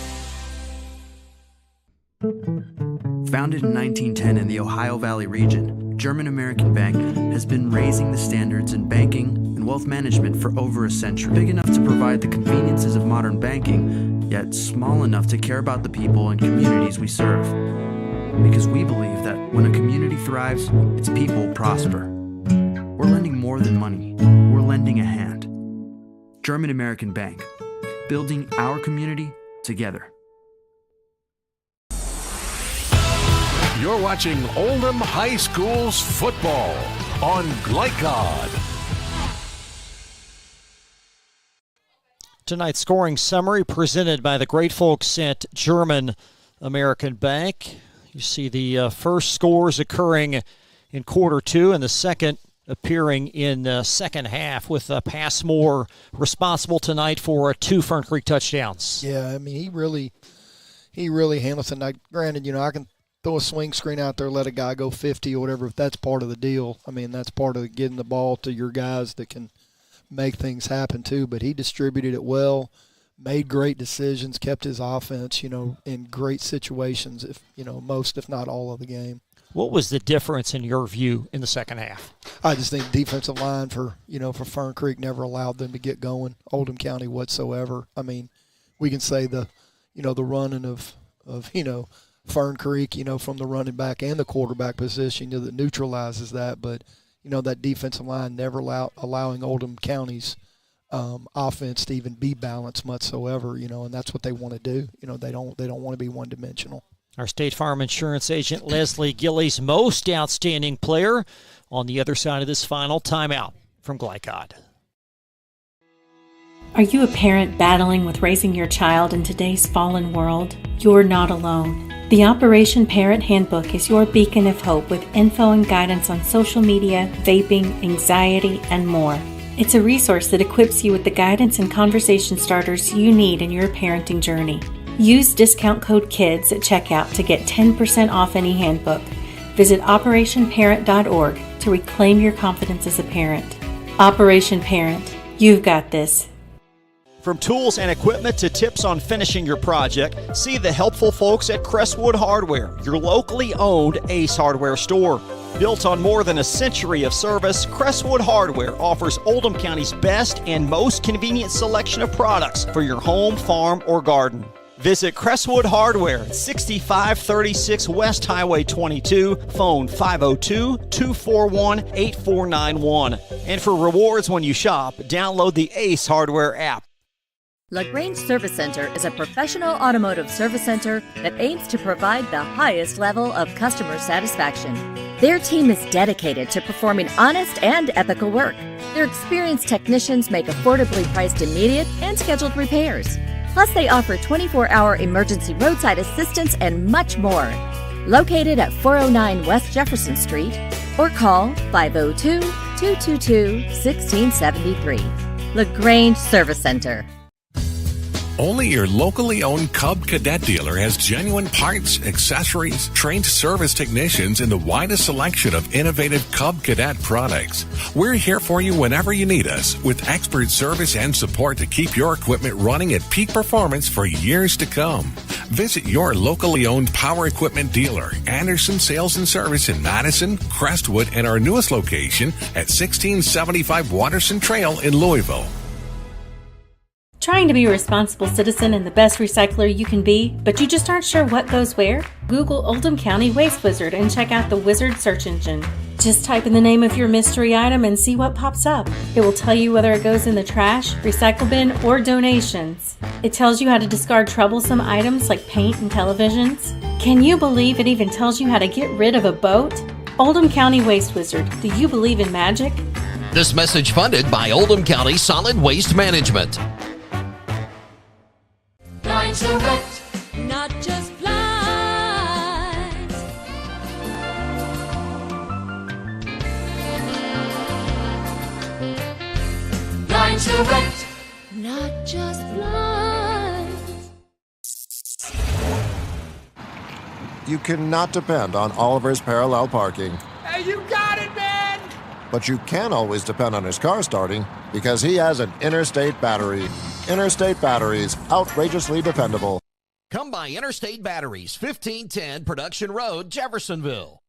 Founded in 1910 in the Ohio Valley region, German American Bank has been raising the standards in banking and wealth management for over a century. Big enough to provide the conveniences of modern banking, yet small enough to care about the people and communities we serve. Because we believe that when a community thrives, its people prosper. We're lending more than money. We're lending a hand. German American Bank, building our community together. You're watching Oldham High School's football on Glycod. Tonight's scoring summary presented by the great folks at German American Bank. You see the first scores occurring in quarter two and the second appearing in the second half, with Passmore responsible tonight for 2 Fern Creek touchdowns. Yeah, I mean, he really handles tonight. Granted, I can throw a swing screen out there, let a guy go 50 or whatever, if that's part of the deal. I mean, that's part of getting the ball to your guys that can make things happen too. But he distributed it well, made great decisions, kept his offense, in great situations, most, if not all of the game. What was the difference in your view in the second half? I just think defensive line for Fern Creek never allowed them to get going, Oldham County whatsoever. I mean, we can say the running of Fern Creek, from the running back and the quarterback position, that neutralizes that. But, that defensive line never allowing Oldham County's offense to even be balanced whatsoever, and that's what they want to do. They don't want to be one-dimensional. Our State Farm Insurance agent, Leslie Gillies, most outstanding player on the other side of this final timeout from Glycod. Are you a parent battling with raising your child in today's fallen world? You're not alone. The Operation Parent Handbook is your beacon of hope with info and guidance on social media, vaping, anxiety, and more. It's a resource that equips you with the guidance and conversation starters you need in your parenting journey. Use discount code KIDS at checkout to get 10% off any handbook. Visit operationparent.org to reclaim your confidence as a parent. Operation Parent, you've got this. From tools and equipment to tips on finishing your project, see the helpful folks at Crestwood Hardware, your locally owned Ace Hardware store. Built on more than a century of service, Crestwood Hardware offers Oldham County's best and most convenient selection of products for your home, farm, or garden. Visit Crestwood Hardware at 6536 West Highway 22, phone 502-241-8491. And for rewards when you shop, download the Ace Hardware app. LaGrange Service Center is a professional automotive service center that aims to provide the highest level of customer satisfaction. Their team is dedicated to performing honest and ethical work. Their experienced technicians make affordably priced immediate and scheduled repairs. Plus, they offer 24-hour emergency roadside assistance and much more. Located at 409 West Jefferson Street, or call 502-222-1673. LaGrange Service Center. Only your locally owned Cub Cadet dealer has genuine parts, accessories, trained service technicians, and the widest selection of innovative Cub Cadet products. We're here for you whenever you need us, with expert service and support to keep your equipment running at peak performance for years to come. Visit your locally owned power equipment dealer, Anderson Sales and Service in Madison, Crestwood, and our newest location at 1675 Waterson Trail in Louisville. Trying to be a responsible citizen and the best recycler you can be, but you just aren't sure what goes where? Google Oldham County Waste Wizard and check out the Wizard search engine. Just type in the name of your mystery item and see what pops up. It will tell you whether it goes in the trash, recycle bin, or donations. It tells you how to discard troublesome items like paint and televisions. Can you believe it even tells you how to get rid of a boat? Oldham County Waste Wizard, do you believe in magic? This message funded by Oldham County Solid Waste Management. Lines Direct, not just blinds. Lines Direct, not just blinds. You cannot depend on Oliver's parallel parking. Hey, you got it, man! But you can always depend on his car starting because he has an Interstate battery. Interstate batteries, outrageously dependable. Come by Interstate Batteries, 1510 Production Road, Jeffersonville.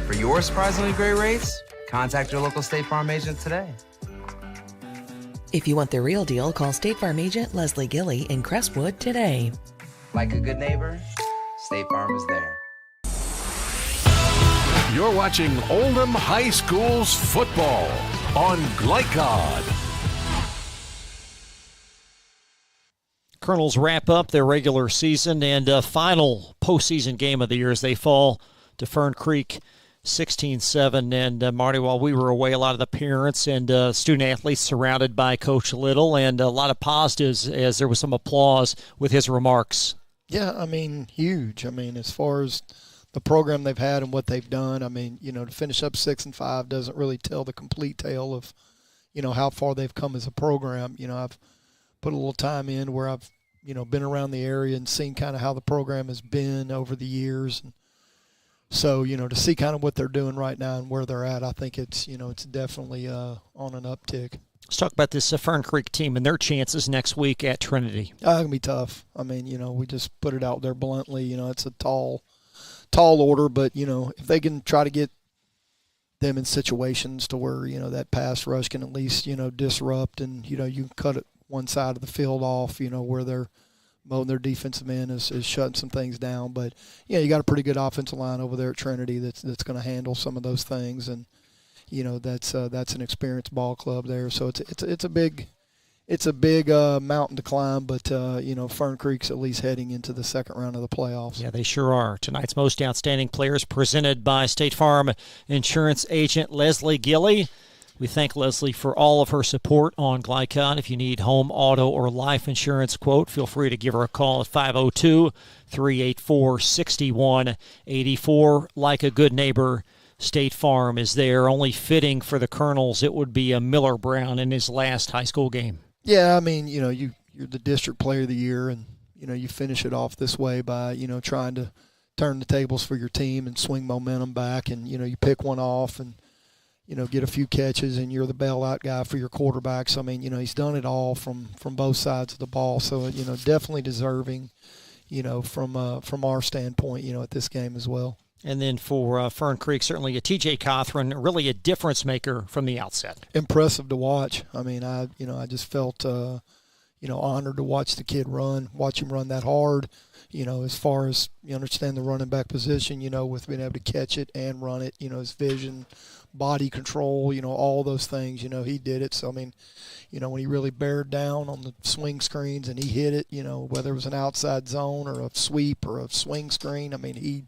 For your surprisingly great rates, contact your local State Farm agent today. If you want the real deal, call State Farm agent Leslie Gilly in Crestwood today. Like a good neighbor, State Farm is there. You're watching Oldham High School's football on Glycod. Colonels wrap up their regular season and final postseason game of the year as they fall to Fern Creek 16-7. And Marty, while we were away, a lot of the parents and student athletes surrounded by Coach Little, and a lot of positives as there was some applause with his remarks. Yeah, I mean, huge. I mean, as far as the program they've had and what they've done, I mean, you know, to finish up 6-5 doesn't really tell the complete tale of, you know, how far they've come as a program. You know, I've put a little time in where I've, you know, been around the area and seen kind of how the program has been over the years. And so, you know, to see kind of what they're doing right now and where they're at, I think it's, you know, it's definitely on an uptick. Let's talk about this Fern Creek team and their chances next week at Trinity. It's going to be tough. I mean, you know, we just put it out there bluntly. You know, it's a tall order, but, you know, if they can try to get them in situations to where, you know, that pass rush can at least, you know, disrupt and, you know, you can cut it one side of the field off, you know, where they're mowing their defensive end is shutting some things down. But, yeah, you got a pretty good offensive line over there at Trinity that's going to handle some of those things. And, you know, that's an experienced ball club there. So it's a big mountain to climb, but, you know, Fern Creek's at least heading into the second round of the playoffs. Yeah, they sure are. Tonight's Most Outstanding Players presented by State Farm Insurance Agent Leslie Gilly. We thank Leslie for all of her support on Glycon. If you need home, auto, or life insurance quote, feel free to give her a call at 502-384-6184. Like a good neighbor, State Farm is there. Only fitting for the Colonels, it would be a Miller Brown in his last high school game. Yeah, I mean, you know, you're the district player of the year, and, you know, you finish it off this way by, you know, trying to turn the tables for your team and swing momentum back, and, you know, you pick one off and, you know, get a few catches, and you're the bailout guy for your quarterback. So, I mean, you know, he's done it all from both sides of the ball. So, you know, definitely deserving, you know, from our standpoint, you know, at this game as well. And then for Fern Creek, certainly a T.J. Cothran, really a difference maker from the outset. Impressive to watch. I mean, I just felt, you know, honored to watch the kid watch him run that hard. You know, as far as you understand the running back position, you know, with being able to catch it and run it, you know, his vision, body control, you know, all those things, you know, he did it. So, I mean, you know, when he really bared down on the swing screens and he hit it, you know, whether it was an outside zone or a sweep or a swing screen, I mean, he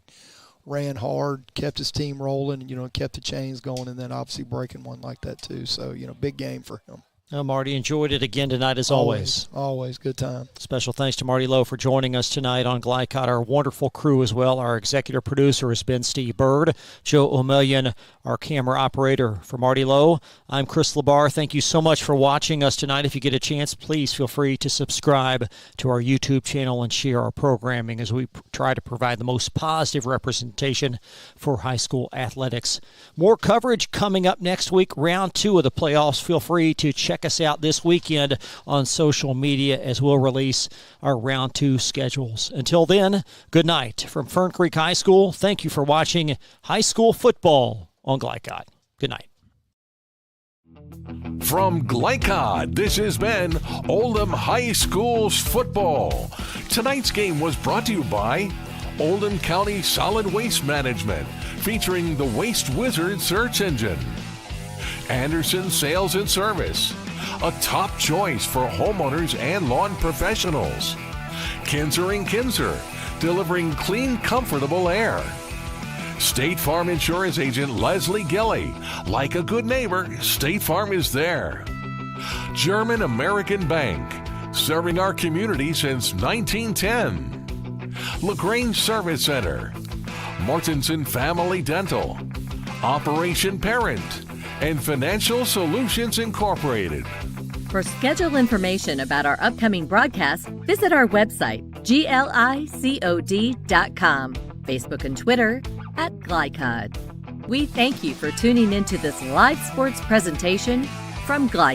ran hard, kept his team rolling, you know, kept the chains going, and then obviously breaking one like that too. So, you know, big game for him. Marty, enjoyed it again tonight as always. Always good time. Special thanks to Marty Lowe for joining us tonight on Glycod, our wonderful crew as well. Our executive producer has been Steve Bird, Joe O'Million, our camera operator. For Marty Lowe, I'm Chris LeBar. Thank you so much for watching us tonight. If you get a chance, please feel free to subscribe to our YouTube channel and share our programming as we try to provide the most positive representation for high school athletics. More coverage coming up next week, round 2 of the playoffs. Feel free to check us out this weekend on social media as we'll release our round 2 schedules. Until then, good night from Fern Creek High School. Thank you for watching high school football on Glycod. Good night. From Glycod, this has been Oldham High School's football. Tonight's game was brought to you by Oldham County Solid Waste Management, featuring the Waste Wizard search engine. Anderson Sales and Service, a top choice for homeowners and lawn professionals. Kinzer & Kinzer, delivering clean, comfortable air. State Farm Insurance Agent Leslie Gilly. Like a good neighbor, State Farm is there. German American Bank, serving our community since 1910. LaGrange Service Center, Mortensen Family Dental, Operation Parent, and Financial Solutions Incorporated. For schedule information about our upcoming broadcasts, visit our website, glicod.com, Facebook and Twitter @Glycod. We thank you for tuning into this live sports presentation from Glycod.